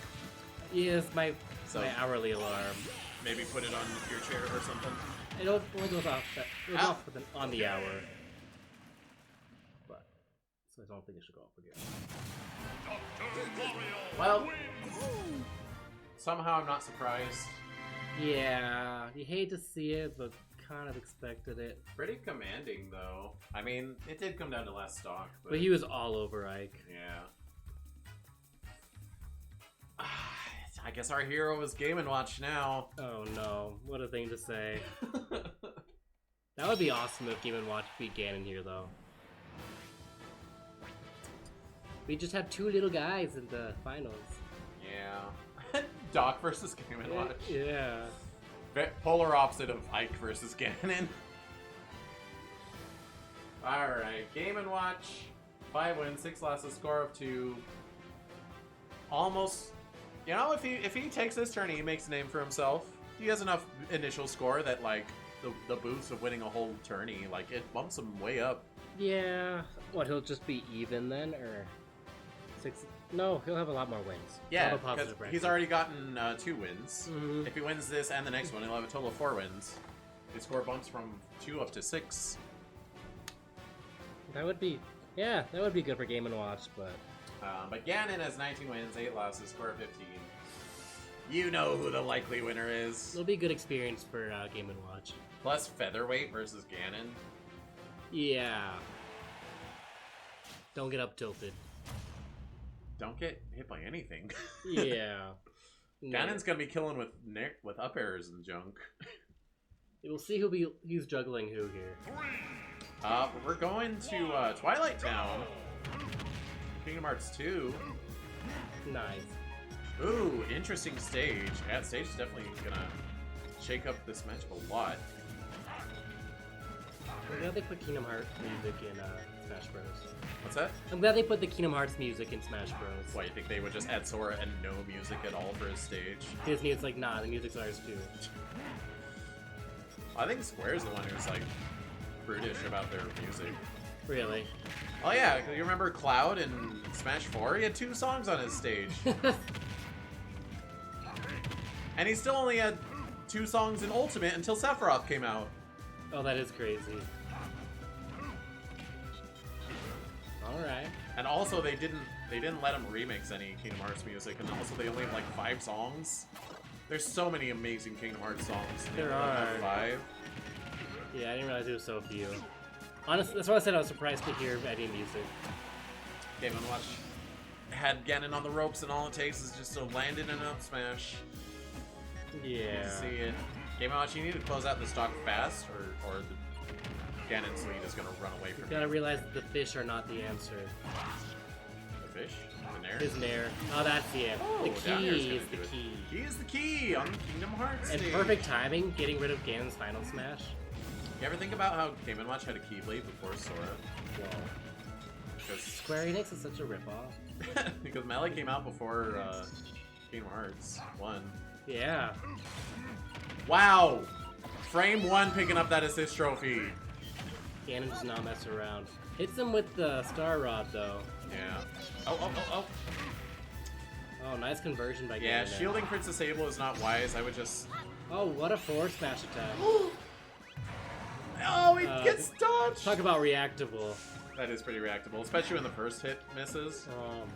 S2: Yes, my
S1: So-
S2: my hourly alarm.
S1: Maybe put it on your chair or something.
S2: It only goes off. It goes
S1: Ow.
S2: off on the hour. But so I don't think it should go off again.
S1: Well, somehow I'm not surprised.
S2: Yeah, you hate to see it, but kind of expected it.
S1: Pretty commanding, though. I mean, it did come down to last stock, but...
S2: But he was all over Ike.
S1: Yeah. I guess our hero is Game & Watch now.
S2: Oh no, what a thing to say. That would be awesome if Game & Watch beat Ganon here, though. We just have two little guys in the finals.
S1: Yeah. Doc versus Game & Watch.
S2: Yeah.
S1: Polar opposite of Ike versus Ganon. Alright, Game & Watch. 5 wins, 6 losses, score of 2. Almost... You know, if he takes this tourney, he makes a name for himself. He has enough initial score that, like, the boost of winning a whole tourney, like, it bumps him way up.
S2: Yeah. What, he'll just be even then, or 6? No, he'll have a lot more wins.
S1: Yeah,
S2: All the
S1: because
S2: positive
S1: he's
S2: bracket.
S1: already gotten 2 wins.
S2: Mhm.
S1: If he wins this and the next one, he'll have a total of 4 wins. His score bumps from 2 up to 6.
S2: That would be, yeah, that would be good for Game & Watch, but...
S1: But Ganon has 19 wins, 8 losses, score of 15. You know who the likely winner is.
S2: It'll be a good experience for Game & Watch.
S1: Plus Featherweight versus Ganon.
S2: Yeah. Don't get up tilted.
S1: Don't get hit by anything.
S2: Yeah. No.
S1: Ganon's gonna be killing with up airs and junk.
S2: We'll see who's juggling who here.
S1: We're going to Twilight Town. Kingdom Hearts 2.
S2: Nice.
S1: Ooh, interesting stage. That stage is definitely gonna shake up this matchup a lot.
S2: I'm glad they put Kingdom Hearts music in Smash Bros.
S1: What's that?
S2: I'm glad they put the Kingdom Hearts music in Smash Bros.
S1: What, you think they would just add Sora and no music at all for his stage?
S2: Disney, it's like, nah, the music's ours too.
S1: I think Square's the one who's like brutish about their music.
S2: Really?
S1: Oh yeah, you remember Cloud in Smash 4? He had 2 songs on his stage. And he still only had 2 songs in Ultimate until Sephiroth came out.
S2: Oh, that is crazy. Alright.
S1: And also they didn't let him remix any Kingdom Hearts music, and also they only have like 5 songs. There's so many amazing Kingdom Hearts songs.
S2: There
S1: They only have
S2: are.
S1: 5.
S2: Yeah, I didn't realize there was so few. Honestly, that's why I said I was surprised to hear any music.
S1: Game & Watch had Ganon on the ropes, and all it takes is just to land in an up smash.
S2: Yeah.
S1: See it. Game & Watch, you need to close out the stock fast, or the Ganon's lead is going to run away from
S2: You
S1: you.
S2: gotta realize that the fish are not the answer.
S1: The fish? The Nair?
S2: His Nair. Oh, that's the answer.
S1: Oh,
S2: The
S1: down here's
S2: key
S1: gonna
S2: is the
S1: do it.
S2: key.
S1: Key is the key on Kingdom Hearts
S2: And
S1: stage.
S2: perfect timing, getting rid of Ganon's final smash.
S1: You ever think about how Game & Watch had a Keyblade before Sora?
S2: Whoa.
S1: Because
S2: Square Enix is such a ripoff.
S1: because Melee came out before Kingdom Hearts 1.
S2: Yeah.
S1: Wow! Frame 1 picking up that assist trophy.
S2: Ganon does not mess around. Hits him with the Star Rod, though.
S1: Yeah. Oh.
S2: Oh, nice conversion by Ganon.
S1: Yeah,
S2: there.
S1: shielding Princess Abel is not wise. I would just...
S2: Oh, what a forward smash attack.
S1: Oh, he gets dodged!
S2: Talk about reactable.
S1: That is pretty reactable, especially when the first hit misses.
S2: Um,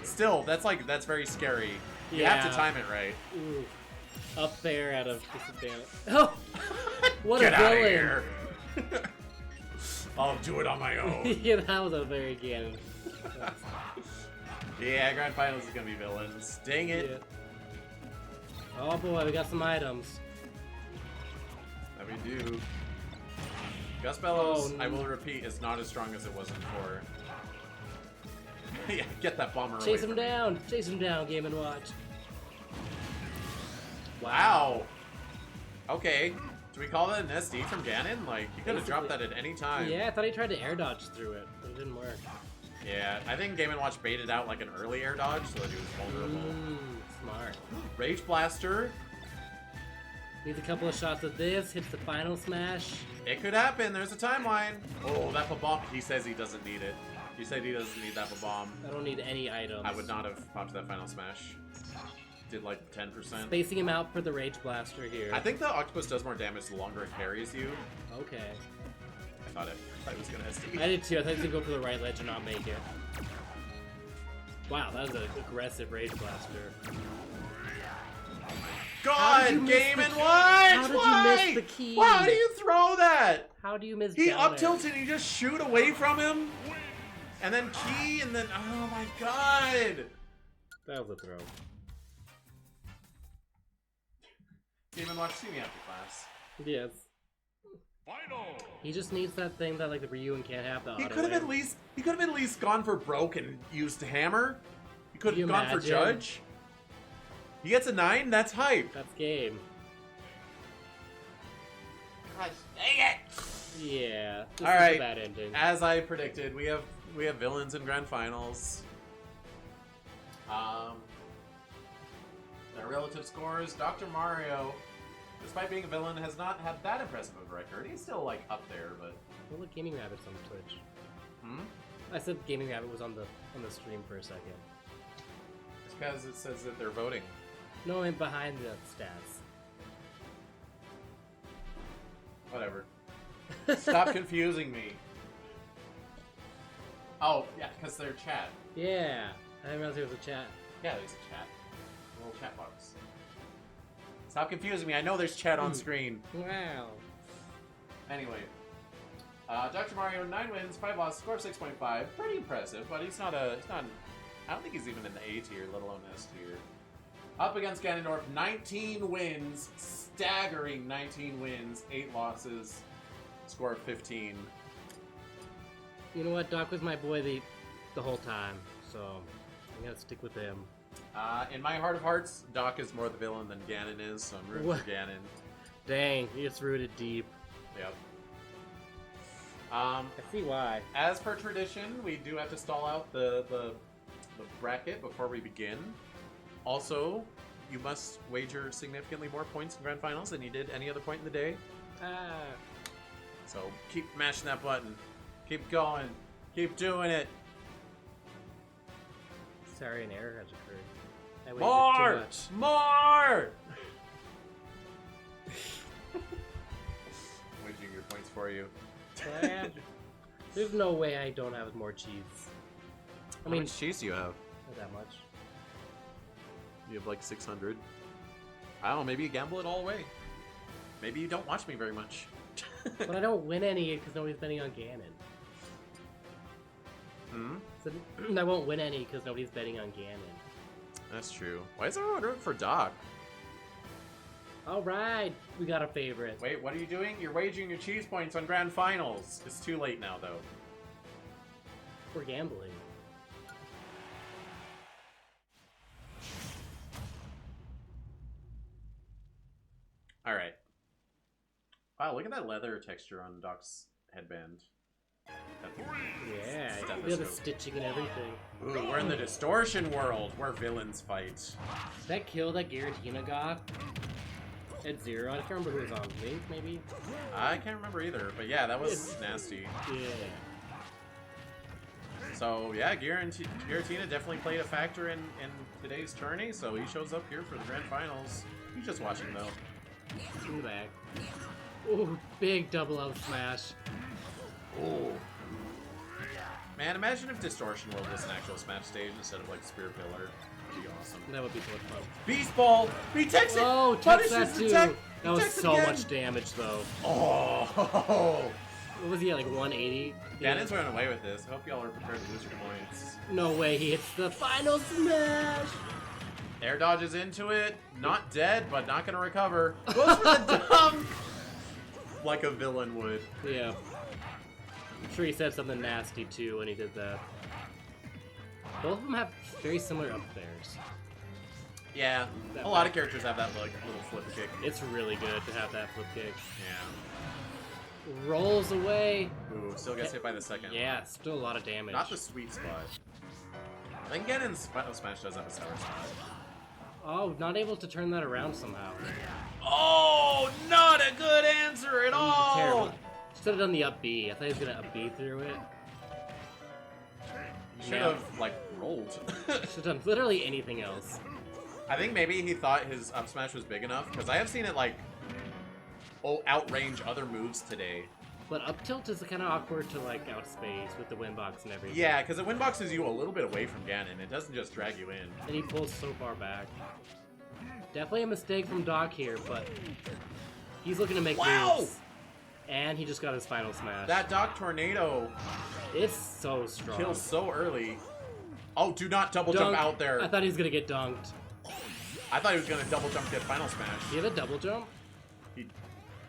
S1: Still, that's very scary. You have to
S2: Yeah.
S1: time it right.
S2: ooh. Up there at a disadvantage. Oh! What
S1: Get
S2: a
S1: out of
S2: villain!
S1: here! I'll do it on my own.
S2: Yeah, that was a very Ganon.
S1: Yeah, Grand Finals is gonna be villains. Dang it.
S2: Yeah. Oh boy, we got some items.
S1: That we do. Gus Bellows,
S2: Oh,
S1: I will repeat, is not as strong as it was in 4. Yeah, get that bomber away
S2: Chase him
S1: from me.
S2: down! Chase him down, Game & Watch.
S1: Wow. Okay. Do we call that an SD from Ganon? Like, you could have dropped that
S2: Basically.
S1: at any time.
S2: Yeah, I thought he tried to air dodge through it, but it didn't work.
S1: Yeah, I think Game & Watch baited out like an early air dodge so that he was vulnerable.
S2: Smart.
S1: Rage Blaster.
S2: Needs a couple of shots of this, hits the final smash.
S1: It could happen. There's a timeline. Oh, that bomb. He says he doesn't need it. He said he doesn't need that bomb.
S2: I don't need any items.
S1: I would not have popped that final smash. Did like 10%.
S2: Spacing him out for the Rage Blaster here.
S1: I think the octopus does more damage the longer it carries you.
S2: Okay.
S1: I thought it was gonna SD.
S2: I did too. I thought he was gonna go for the right ledge and not make it. Wow, that was an aggressive Rage Blaster. How did you
S1: God,
S2: miss
S1: Game
S2: the
S1: and
S2: key?
S1: Watch!
S2: How did you
S1: Why?
S2: miss the key?
S1: Why do you throw that?
S2: How do you miss
S1: He
S2: down
S1: up
S2: air?
S1: tilted and you just shoot away from him? And then key and then, oh my god!
S2: That was a throw.
S1: Game and Watch, see me after class.
S2: Yes.
S3: Final.
S2: He just needs that thing that like the Ryuan can't have. The
S1: He
S2: auto
S1: could have
S2: air.
S1: at least gone for broke and used hammer. He could
S2: Can you
S1: have gone for
S2: imagine?
S1: judge. He gets a 9, that's hype.
S2: That's game.
S1: Gosh, dang it!
S2: Yeah. This is
S1: Alright.
S2: a bad ending.
S1: As I predicted, we have villains in grand finals. Their relative scores, Dr. Mario, despite being a villain, has not had that impressive of a record. He's still like up there, but
S2: Well, look, Gaming Rabbit's on Twitch.
S1: hmm?
S2: I said Gaming Rabbit was on the stream for a second.
S1: It's because it says that they're voting.
S2: No, I'm behind the stats.
S1: Whatever. Stop confusing me. Oh, yeah, because they're chat.
S2: Yeah. I didn't realize there was a chat.
S1: Yeah, there's a chat. A little chat box. Stop confusing me. I know there's chat on screen.
S2: Wow.
S1: Anyway. Dr. Mario, 9 wins, 5 losses, score of 6.5. Pretty impressive, but he's not I don't think he's even in the A tier, let alone S tier. Up against Ganondorf, 19 wins, staggering 19 wins, 8 losses, score of 15.
S2: You know what? Doc was my boy the whole time, so I'm gonna stick with him.
S1: In my heart of hearts, Doc is more the villain than Ganon is, so I'm rooting
S2: What?
S1: for Ganon.
S2: Dang, he just rooted deep.
S1: Yep.
S2: I see why.
S1: As per tradition, we do have to stall out the bracket before we begin. Also, you must wager significantly more points in grand finals than you did any other point in the day. So keep mashing that button. Keep going. Keep doing it.
S2: Sorry, an error has occurred. I waited
S1: More!
S2: too much.
S1: More! Waging your points for you.
S2: There's no way I don't have more cheese.
S1: How much cheese do you have?
S2: Not that much.
S1: You have like 600. I don't know, maybe you gamble it all away. Maybe you don't watch me very much.
S2: But I don't win any because nobody's betting on Ganon.
S1: Hmm?
S2: So I won't win any because nobody's betting on Ganon.
S1: That's true. Why is everyone rooting for Doc?
S2: Alright, we got a favorite.
S1: Wait, what are you doing? You're waging your cheese points on grand finals. It's too late now, though.
S2: We're gambling.
S1: Alright. Wow, look at that leather texture on Doc's headband.
S2: Yeah,
S1: Stethoscope.
S2: we have the stitching and everything.
S1: Ooh, we're in the distortion world where villains fight.
S2: That kill that Giratina got at 0, I can't remember who was on. Link, maybe?
S1: I can't remember either, but yeah, that was nasty.
S2: Yeah.
S1: So yeah, Giratina definitely played a factor in today's tourney, so he shows up here for the grand finals. He's just watching though.
S2: In the back. Ooh, big double out smash.
S1: Ooh. Man, imagine if Distortion World was an actual Smash stage instead of like Spear Pillar. That'd be awesome.
S2: That would be so much fun.
S1: Beast Ball! He takes it!
S2: Oh,
S1: Punishes
S2: takes that
S1: the
S2: too.
S1: tech!
S2: That was so much damage though.
S1: Oh!
S2: What was he at, like 180?
S1: Ganon's running away with this. I hope y'all are prepared to lose your points.
S2: No way, he hits the final smash!
S1: Air dodges into it. Not dead, but not gonna recover. Goes for the dunk! Like a villain would.
S2: Yeah. I'm sure he said something nasty too when he did that. Both of them have very similar up airs.
S1: Yeah, a lot of characters have that like little flip kick.
S2: It's really good to have that flip kick.
S1: Yeah.
S2: Rolls away.
S1: Ooh, still gets hit by the second.
S2: Yeah, still a lot of damage.
S1: Not the sweet spot. I think Ganon's Final Smash does have a sour spot.
S2: Oh, not able to turn that around somehow.
S1: Oh, not a good answer at all!
S2: Terrible. Should have done the up B. I thought he was gonna up B through it.
S1: Should have, like, rolled.
S2: Should have done literally anything else.
S1: I think maybe he thought his up smash was big enough, because I have seen it, like, outrange other moves today.
S2: But up tilt is kind of awkward to, like, outspace with the windbox and everything.
S1: Yeah, because it windboxes you a little bit away from Ganon. It doesn't just drag you in.
S2: And he pulls so far back. Definitely a mistake from Doc here, but he's looking to make moves. And he just got his final smash.
S1: That Doc Tornado
S2: It's so strong.
S1: kills so early. Oh, do not double jump out there.
S2: I thought he was gonna get dunked.
S1: I thought he was going to double jump get final smash.
S2: Do you have a double jump?
S1: He,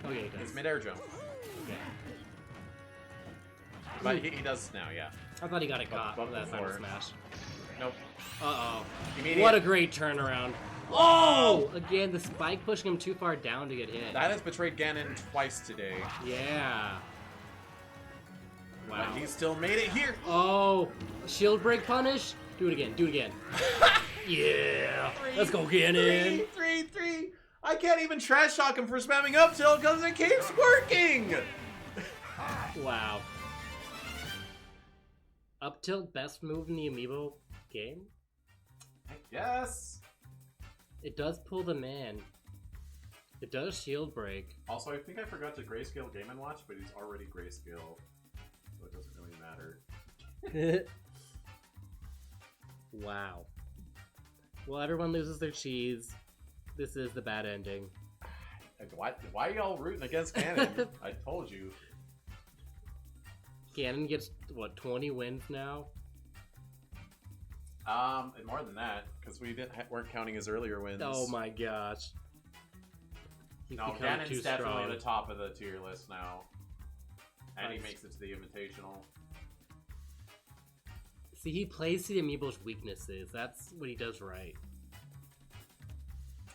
S2: Oh yeah, he does.
S1: it's mid-air jump.
S2: Okay.
S1: But he does now, yeah.
S2: I thought he got it caught
S1: But
S2: with that final
S1: before.
S2: smash.
S1: Nope.
S2: Uh-oh.
S1: Immediate.
S2: What a great turnaround. Oh! Again, the spike pushing him too far down to get hit.
S1: That has betrayed Ganon twice today.
S2: Yeah. Wow.
S1: But he still made it here.
S2: Oh, shield break punish? Do it again, do it again. Yeah. Let's go, Ganon.
S1: Three. I can't even trash talk him for spamming up tilt because it keeps working.
S2: Wow. Up tilt, best move in the amiibo game?
S1: Yes.
S2: It does pull them in. It does shield break.
S1: Also, I think I forgot to grayscale Game & Watch, but he's already grayscale, so it doesn't really matter.
S2: Wow. Well, everyone loses their cheese. This is the bad ending.
S1: Why are y'all rooting against Ganon? I told you.
S2: Ganon gets, what, 20 wins now?
S1: And more than that, because we weren't counting his earlier wins.
S2: Oh my gosh. He's
S1: No,
S2: become
S1: Ganon's
S2: too
S1: definitely
S2: strong.
S1: the top of the tier list now. And he
S2: Nice.
S1: makes it to the Invitational.
S2: See, he plays to the amiibo's weaknesses. That's what he does right.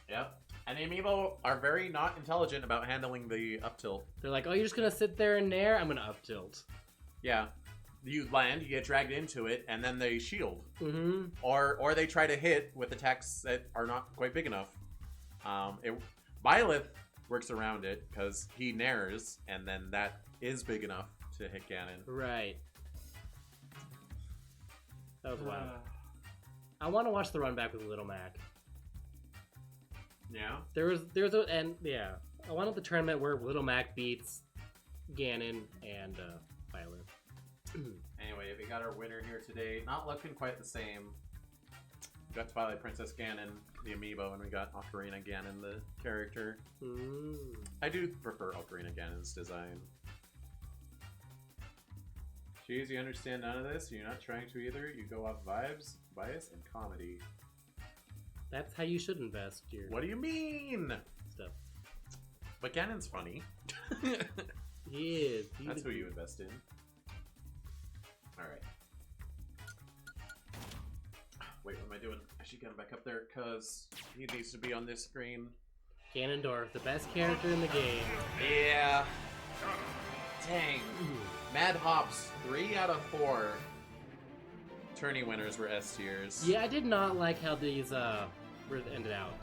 S1: Yep. And the Amiibo are very not intelligent about handling the up tilt.
S2: They're like, oh, you're just gonna sit there and nair? I'm gonna up tilt.
S1: Yeah. You land, you get dragged into it, and then they shield.
S2: Mm-hmm.
S1: Or they try to hit with attacks that are not quite big enough. Byleth works around it because he nairs, and then that is big enough to hit Ganon.
S2: Right. That was wild. I want to watch the run back with Little Mac.
S1: Yeah?
S2: I wanted the tournament where Little Mac beats Ganon and Byleth.
S1: Anyway, we got our winner here today. Not looking quite the same. We got Twilight Princess Ganon, the amiibo, and we got Ocarina Ganon, the character. I do prefer Ocarina Ganon's design. Jeez, you understand none of this? You're not trying to either? You go off vibes, bias, and comedy.
S2: That's how you should invest your
S1: What do you mean?
S2: stuff.
S1: But Ganon's funny.
S2: He is.
S1: That's who you invest in. Alright. Wait, what am I doing? I should get him back up there because he needs to be on this screen.
S2: Ganondorf, the best character in the game.
S1: Yeah. Dang. Mad Hops, 3 out of 4 tourney winners were S tiers.
S2: Yeah, I did not like how these ended out.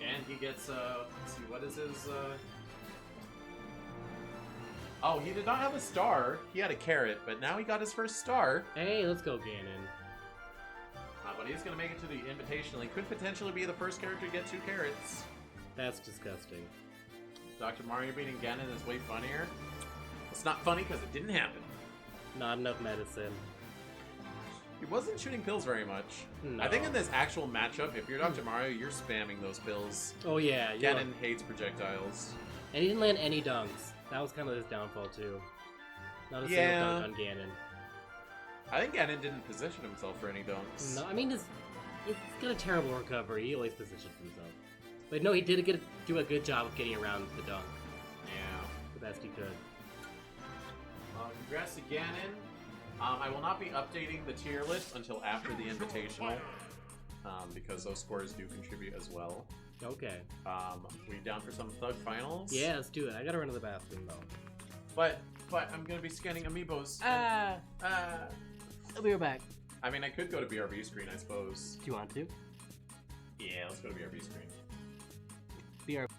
S1: And he gets, let's see, what is his, Oh, he did not have a star. He had a carrot, but now he got his first star.
S2: Hey, let's go, Ganon.
S1: But he's going to make it to the Invitational. He could potentially be the first character to get 2 carrots.
S2: That's disgusting.
S1: Dr. Mario beating Ganon is way funnier. It's not funny because it didn't happen.
S2: Not enough medicine.
S1: He wasn't shooting pills very much.
S2: No.
S1: I think in this actual matchup, if you're Dr. Mario, you're spamming those pills.
S2: Oh yeah,
S1: Ganon hates projectiles.
S2: And he didn't land any dunks. That was kind of his downfall too. Not a single dunk on Ganon.
S1: I think Ganon didn't position himself for any dunks.
S2: No, I mean he's got a terrible recovery. He always positions himself. But no, he did do a good job of getting around the dunk.
S1: Yeah.
S2: The best he could.
S1: Congrats to Ganon. I will not be updating the tier list until after the Invitational, because those scores do contribute as well.
S2: Okay.
S1: We down for some Thug Finals?
S2: Yeah, let's do it. I gotta run to the bathroom though.
S1: But I'm gonna be scanning amiibos.
S2: I'll be right back.
S1: I mean, I could go to BRB screen, I suppose.
S2: Do you want to?
S1: Yeah, let's go to BRB screen.
S2: BRB.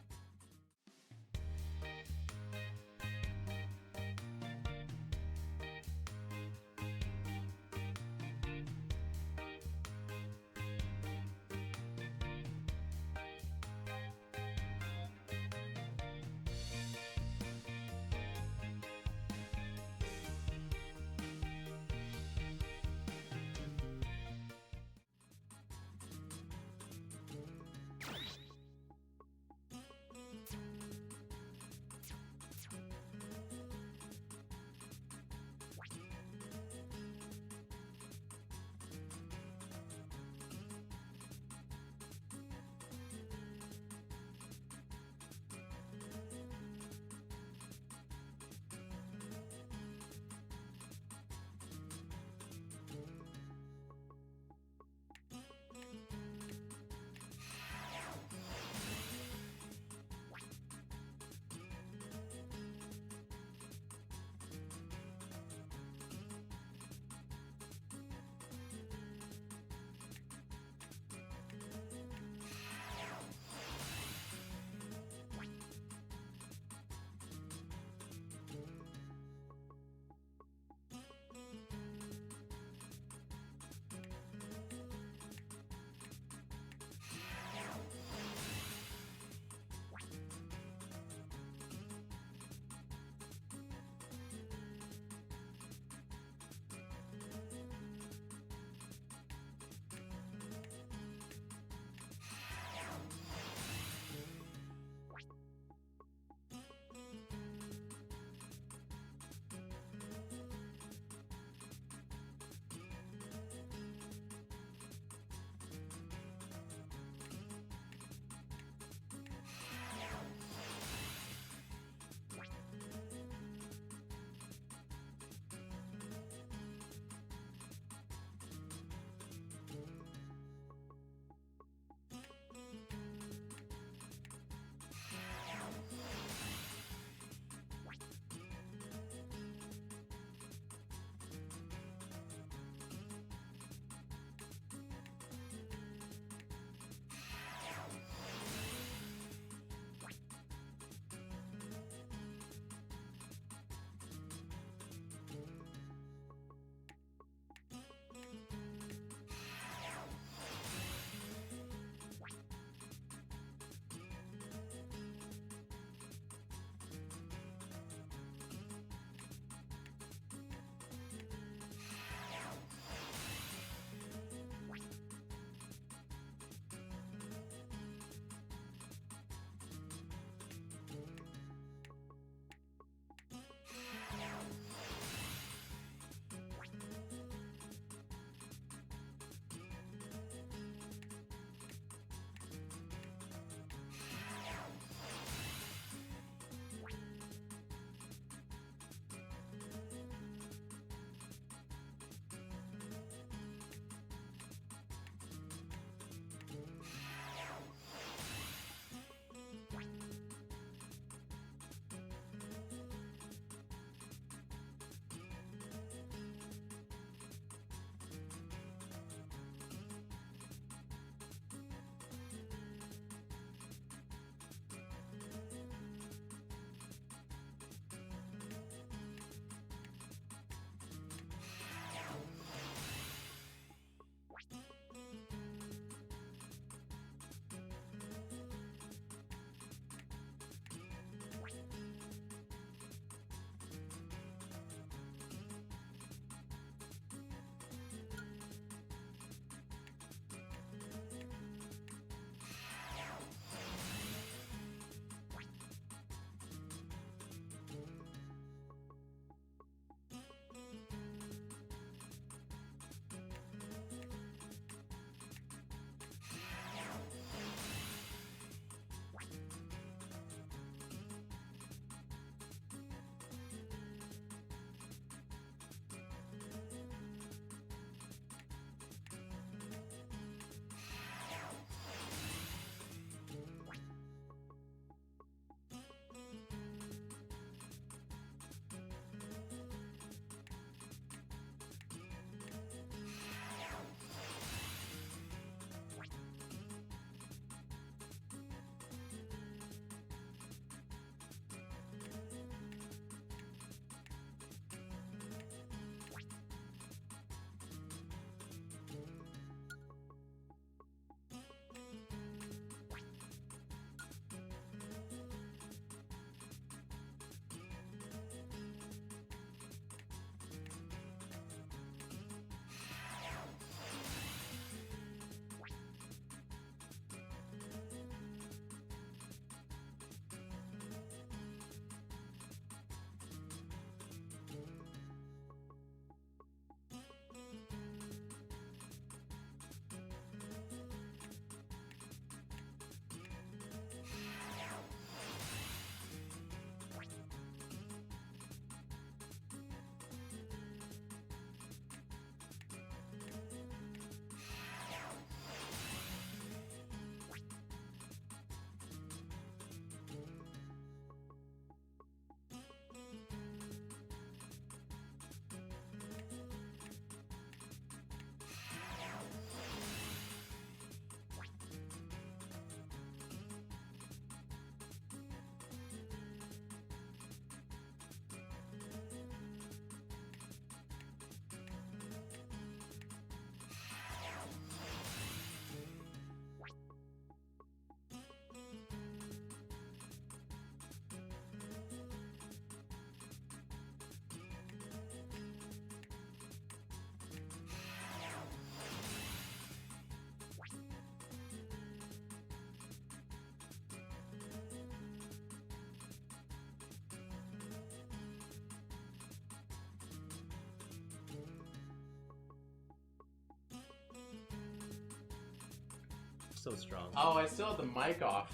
S2: so strong.
S1: Oh, I still have the mic off.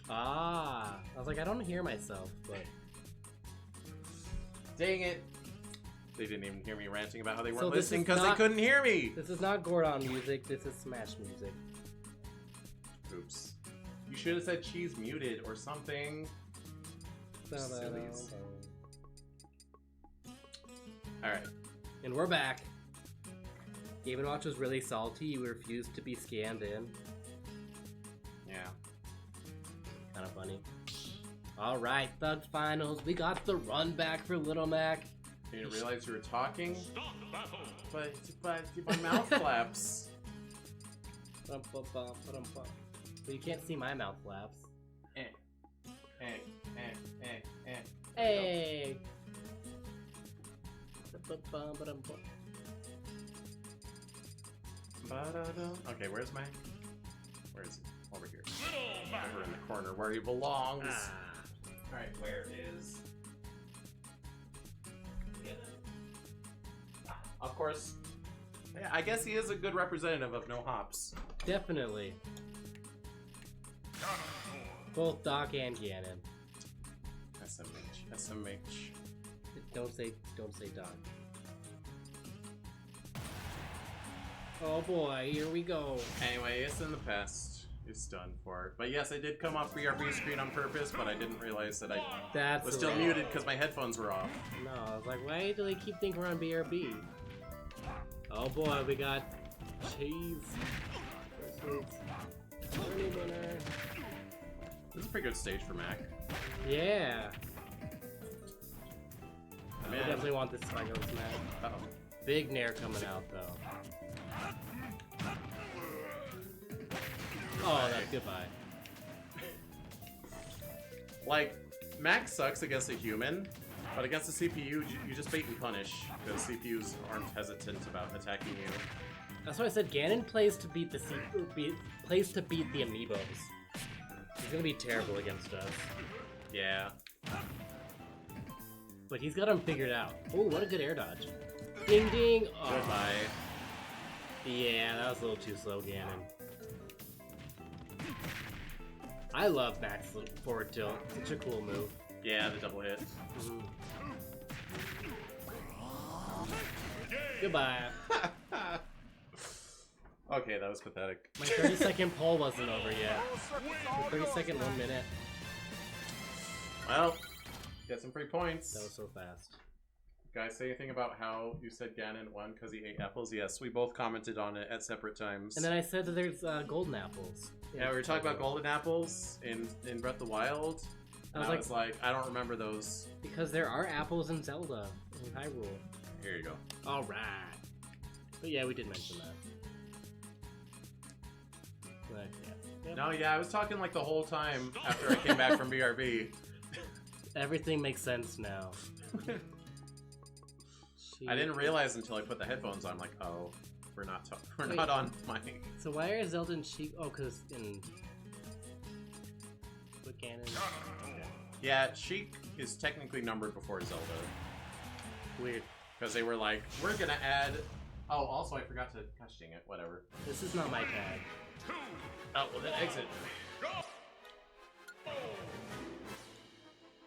S2: Ah, I was like, I don't hear myself, but
S1: Dang it. They didn't even hear me ranting about how they
S2: So
S1: weren't
S2: this
S1: listening
S2: is
S1: because they
S2: not-
S1: couldn't hear me.
S2: this is not Gordon music. This is Smash music.
S1: Oops. You should have said she's muted or something. Sillies. Alright.
S2: And we're back. Game & Watch was really salty. You refused to be scanned in.
S1: Yeah.
S2: Kind of funny. All right, Thugs Finals. We got the run back for Little Mac.
S1: I didn't realize you were talking,
S3: Stop battle.
S1: but my mouth flaps.
S2: But you can't see my mouth flaps. Hey.
S1: Okay, where's Mac? Where is he? Over here.
S3: Little Mac.
S1: Over in the corner where he belongs.
S2: Ah.
S1: Alright, where is... Of course. Yeah, I guess he is a good representative of no hops.
S2: Definitely.
S3: Ganondorf.
S2: Both Doc and Ganon.
S1: SMH.
S2: Don't say Doc. Oh boy, here we go.
S1: Anyway, it's in the past. It's done for. But yes, I did come off BRB screen on purpose, but I didn't realize that I
S2: That's
S1: was still
S2: right.
S1: muted because my headphones were off.
S2: No, I was like, why do they keep thinking we're on BRB? Oh boy, we got cheese. Tourney winner.
S1: This is a pretty good stage for Mac.
S2: Yeah. I
S1: Man.
S2: definitely want this Spike over Smash.
S1: Uh-oh.
S2: Big Nair coming out though. Oh, that's goodbye.
S1: Like, Mac sucks against a human, but against a CPU, you just bait and punish, because CPUs aren't hesitant about attacking you.
S2: That's why I said Ganon plays to beat the plays to beat the amiibos. He's gonna be terrible against us,
S1: Yeah.
S2: but he's got him figured out. Oh, what a good air dodge! Ding ding! Oh,
S1: Goodbye.
S2: yeah, that was a little too slow, Ganon. I love Mac's forward tilt. Such a cool move.
S1: Yeah, the double hit.
S2: Mhm. Goodbye.
S1: Okay, that was pathetic.
S2: My 30-second poll wasn't over yet. 30-second, 1 minute.
S1: Well, get some free points.
S2: That was so fast.
S1: Guys, say anything about how you said Ganon won because he ate apples? Yes, we both commented on it at separate times.
S2: And then I said that there's golden apples.
S1: Yeah, we were talking about golden apples in Breath of the Wild. And I was like, I don't remember those.
S2: Because there are apples in Zelda in Hyrule.
S1: Here you go.
S2: All right. But yeah, we did mention that. But, yeah. Yep.
S1: No, yeah, I was talking like the whole time after I came back from BRB.
S2: Everything makes sense now.
S1: I didn't realize until I put the headphones on. I'm like, oh, we're not not on mic.
S2: So why are Zelda and Sheik? Oh, because in with Ganon.
S1: Yeah, Sheik is technically numbered before Zelda
S2: Weird.
S1: because they were like, we're gonna add. Oh, also I forgot to. Gosh dang it, whatever.
S2: This is not my tag.
S1: Oh, well then exit.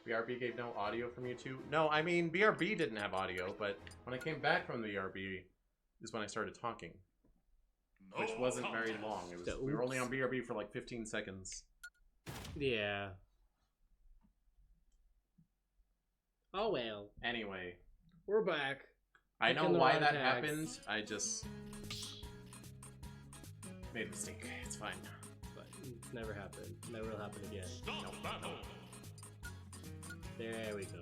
S1: BRB gave no audio from you two? No, I mean, BRB didn't have audio, but when I came back from the BRB is when I started talking. Which wasn't very long. It was, we were only on BRB for like 15 seconds.
S2: Yeah. Oh well.
S1: Anyway.
S2: We're back.
S1: I know
S2: Picking the
S1: why
S2: wrong
S1: that
S2: tags.
S1: happened. I just made a mistake. It's fine.
S2: But it's never happened. Never will happen again.
S3: Stop battle.
S2: There we go.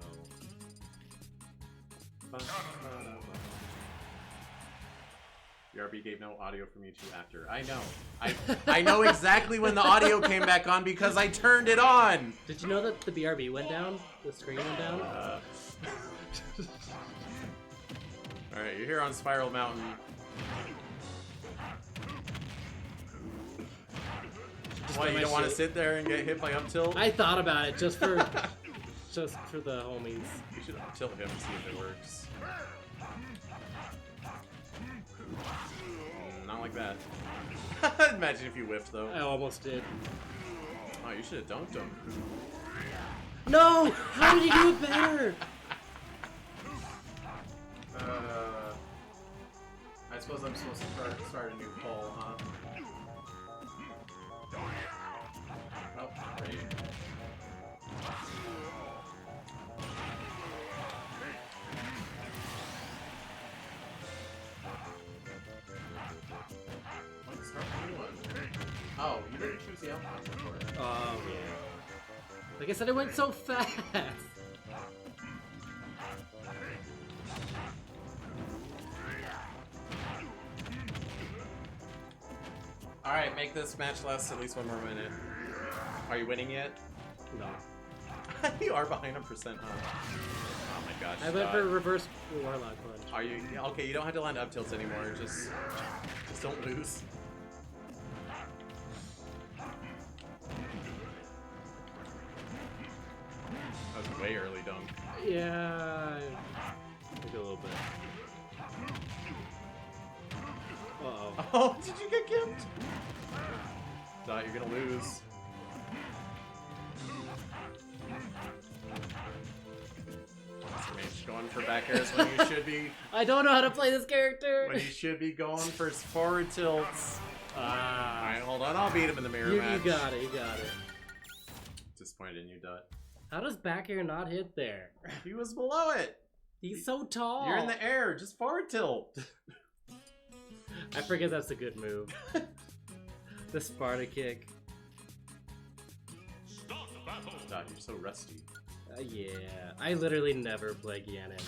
S1: BRB gave no audio from you two after. I know. I know exactly when the audio came back on because I turned it on.
S2: Did you know that the BRB went down? The screen went down?
S1: Alright, you're here on Spiral Mountain. Why, you don't want to sit there and get hit by up tilt?
S2: I thought about it just for just for the homies.
S1: You should up tilt him and see if it works. Not like that. Imagine if you whiffed though.
S2: I almost did.
S1: Oh, you should have dunked him.
S2: No! How did he do it better?
S1: I suppose I'm supposed to start a new poll, huh? Oh, great. Let's start a new one. Oh, you didn't choose the outcome before.
S2: Oh, yeah. Like I said, it went so fast.
S1: Alright, make this match last at least 1 more minute. Are you winning yet?
S2: No.
S1: You are behind 1%, huh? Oh my gosh.
S2: I went for reverse warlock punch.
S1: Are you okay? You don't have to land up tilts anymore. Just don't lose. That was way early dunk.
S2: Yeah, like a little bit. Uh-oh.
S1: Oh, did you get gimped? No, you're gonna lose. Mage going for back airs when you should be.
S2: I don't know how to play this character.
S1: When you should be going for forward tilts. Alright, hold on. I'll beat him in the mirror match.
S2: You got it. You got it.
S1: Disappointed in you, Dot.
S2: How does back air not hit there?
S1: He was below it.
S2: He's so tall.
S1: You're in the air. Just forward tilt.
S2: I forget that's a good move. The Sparta kick.
S3: Start the battle.
S1: Dot, you're so rusty.
S2: Yeah, I literally never play Ganon.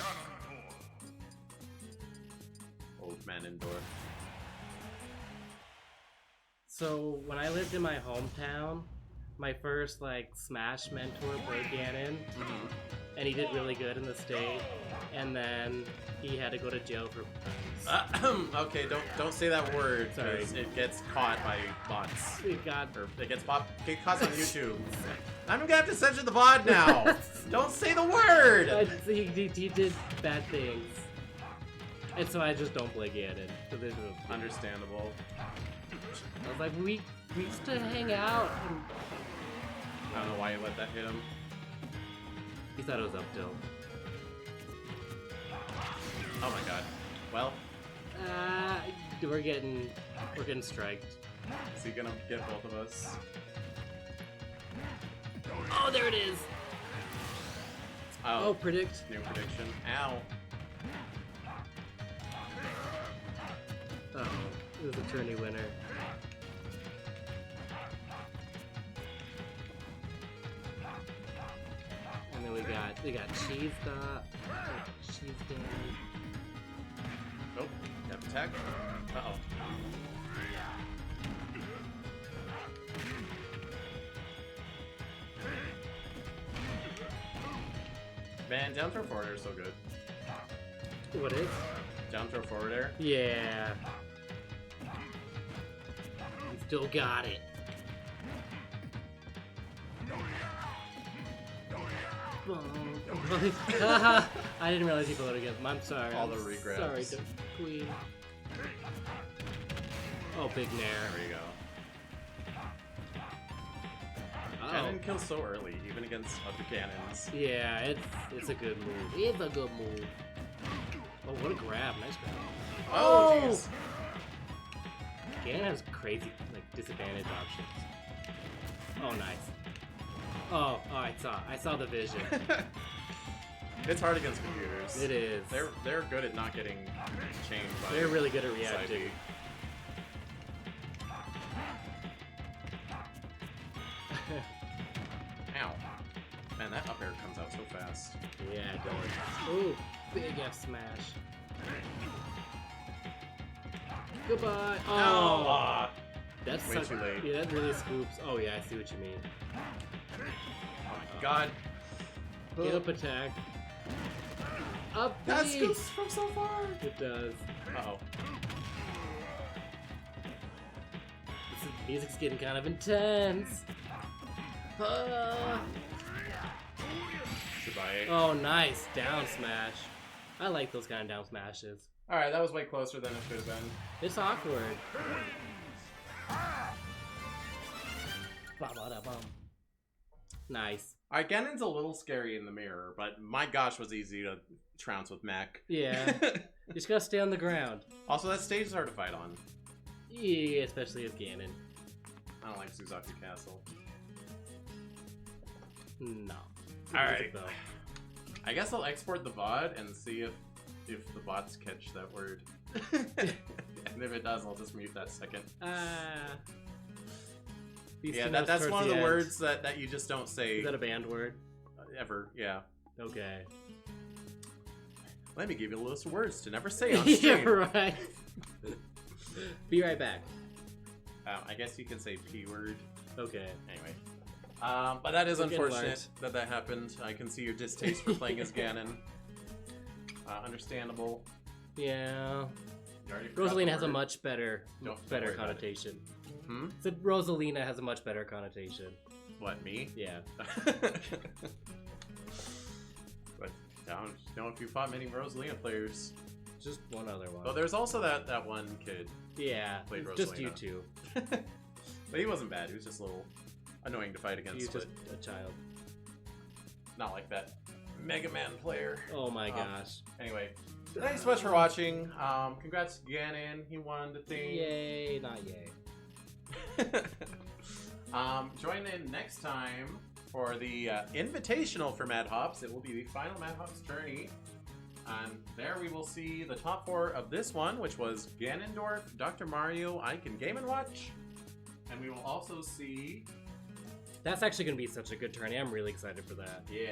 S1: Old Ganondorf.
S2: So when I lived in my hometown, my first like Smash mentor played Ganon, and he did really good in the state. And then he had to go to jail for.
S1: Okay, don't say that word.
S2: Sorry.
S1: 'Cause it gets caught by bots.
S2: It got.
S1: Or it gets caught on YouTube. I'm gonna have to censor the VOD now. Don't say the word.
S2: He did bad things, and so I just don't play Ganon. So this is
S1: Understandable.
S2: I was like, we used to hang out. And
S1: I don't know why you let that hit him.
S2: he thought it was up tilt.
S1: Oh my god. Well,
S2: We're getting striked.
S1: is he gonna get both of us?
S2: Oh, there it is. Oh, predict.
S1: New prediction. Ow.
S2: Oh, it was a tourney winner. And then we got cheese dot, cheese damage.
S1: Oh, got attack. Uh-oh. Man, down throw forward air is so good.
S2: What is?
S1: Down throw forward air.
S2: Yeah. You still got it. I didn't realize you voted against him. I'm sorry.
S1: All
S2: I'm
S1: the regrabs.
S2: Sorry, Queen. Oh, big nair.
S1: There you go.
S2: Oh.
S1: Ganon kills so early, even against other cannons.
S2: Yeah, it's a good move. It's a good move. Oh, what a grab. Nice grab.
S1: Oh, jeez.
S2: Ganon has crazy, like, disadvantage options. Oh, nice. Oh, I saw the vision.
S1: It's hard against computers.
S2: It is.
S1: They're good at not getting chained by.
S2: They're really good at reacting.
S1: Ow. Man, that up air comes out so fast.
S2: Yeah, it does. Ooh, big F smash. Goodbye. Oh,
S1: Ow.
S2: that's
S1: Way
S2: such,
S1: too late.
S2: Yeah, that really scoops. Oh yeah, I see what you mean.
S1: Oh my god.
S2: Get up attack. Up
S1: That
S2: B.
S1: scoops from so far.
S2: It does.
S1: Uh-oh.
S2: Music's getting kind of intense.
S1: Goodbye.
S2: Oh, nice. Down smash. I like those kind of down smashes.
S1: Alright, that was way closer than it could have been.
S2: It's awkward. Ba-ba-da-bum. Nice.
S1: Alright, Ganon's a little scary in the mirror, but my gosh, was easy to trounce with mech.
S2: Yeah. You just gotta stay on the ground.
S1: Also, that stage is hard to fight on.
S2: Yeah, especially with Ganon.
S1: I don't like Suzaku Castle.
S2: No.
S1: Alright.
S2: Though.
S1: I guess I'll export the VOD and see if the bots catch that word. And if it does, I'll just mute that second. Yeah, that's one of the words that you just don't say.
S2: Is that a banned word?
S1: Ever, yeah.
S2: Okay.
S1: Let me give you a list of words to never say on stream.
S2: Yeah, right. Be right back.
S1: I guess you can say P word.
S2: Okay.
S1: Anyway. But that is
S2: We're getting
S1: unfortunate that happened. I can see your distaste for playing as Ganon. Understandable.
S2: Yeah.
S1: You already forgot
S2: Rosalina
S1: the
S2: has a
S1: word.
S2: much better
S1: Don't worry about it.
S2: connotation.
S1: Hmm?
S2: Said Rosalina has a much better connotation.
S1: What, me?
S2: Yeah.
S1: But I don't know if you fought many Rosalina players.
S2: Just one other one.
S1: But there's also that one kid.
S2: Yeah.
S1: Played
S2: Just
S1: Rosalina.
S2: you two.
S1: But he wasn't bad. He was just a little annoying to fight against.
S2: He's
S1: But
S2: just a child.
S1: not like that Mega Man player.
S2: Oh my gosh.
S1: Anyway, thanks so much for watching. Congrats to Ganon. He won the thing.
S2: Yay, not yay.
S1: Join in next time for the invitational for Mad Hops. It will be the final Mad Hops tourney. And there we will see the top 4 of this one, which was Ganondorf, Dr. Mario, Ike, and Game & Watch. And we will also see...
S2: That's actually going to be such a good tourney. I'm really excited for that.
S1: Yeah.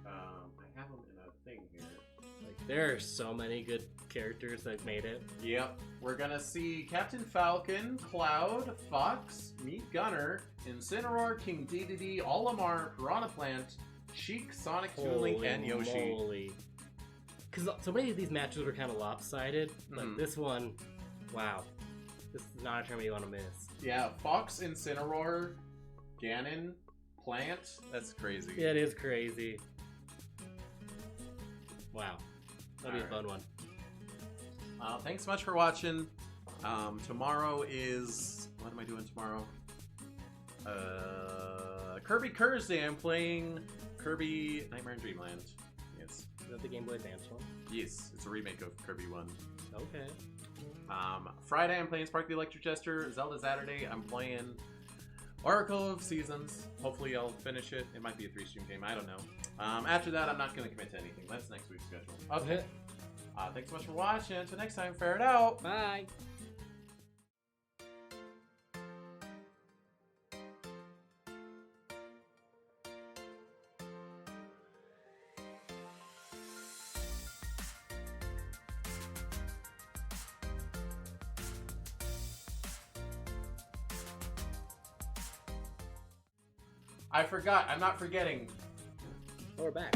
S1: I have them in a thing here.
S2: Like, there are so many good characters that made it.
S1: Yep. We're gonna see Captain Falcon, Cloud, Fox, Meat Gunner, Incineroar, King Dedede, Olimar, Piranha Plant, Sheik, Sonic, Toonlink, and Yoshi.
S2: Moly. Because so many of these matches were kind of lopsided. But this one, wow. This is not a tournament you want to miss.
S1: Yeah, Fox, Incineroar, Ganon, Plant. That's crazy.
S2: It is crazy. Wow. That'll be a fun one.
S1: Thanks so much for watching. Tomorrow is... What am I doing tomorrow? Kirby Thursday. I'm playing Kirby Nightmare in Dreamland. Yes.
S2: Is that the Game Boy Advance one?
S1: Yes, it's a remake of Kirby 1.
S2: Okay.
S1: Friday, I'm playing Spark the Electric Jester. Zelda Saturday, I'm playing Oracle of Seasons. Hopefully I'll finish it. It might be a 3-stream game, I don't know. After that, I'm not going to commit to anything. That's next week's schedule. Okay. Thanks so much for watching. Until next time, Ferret out.
S2: Bye.
S1: I forgot. I'm not forgetting.
S2: Oh, we're back.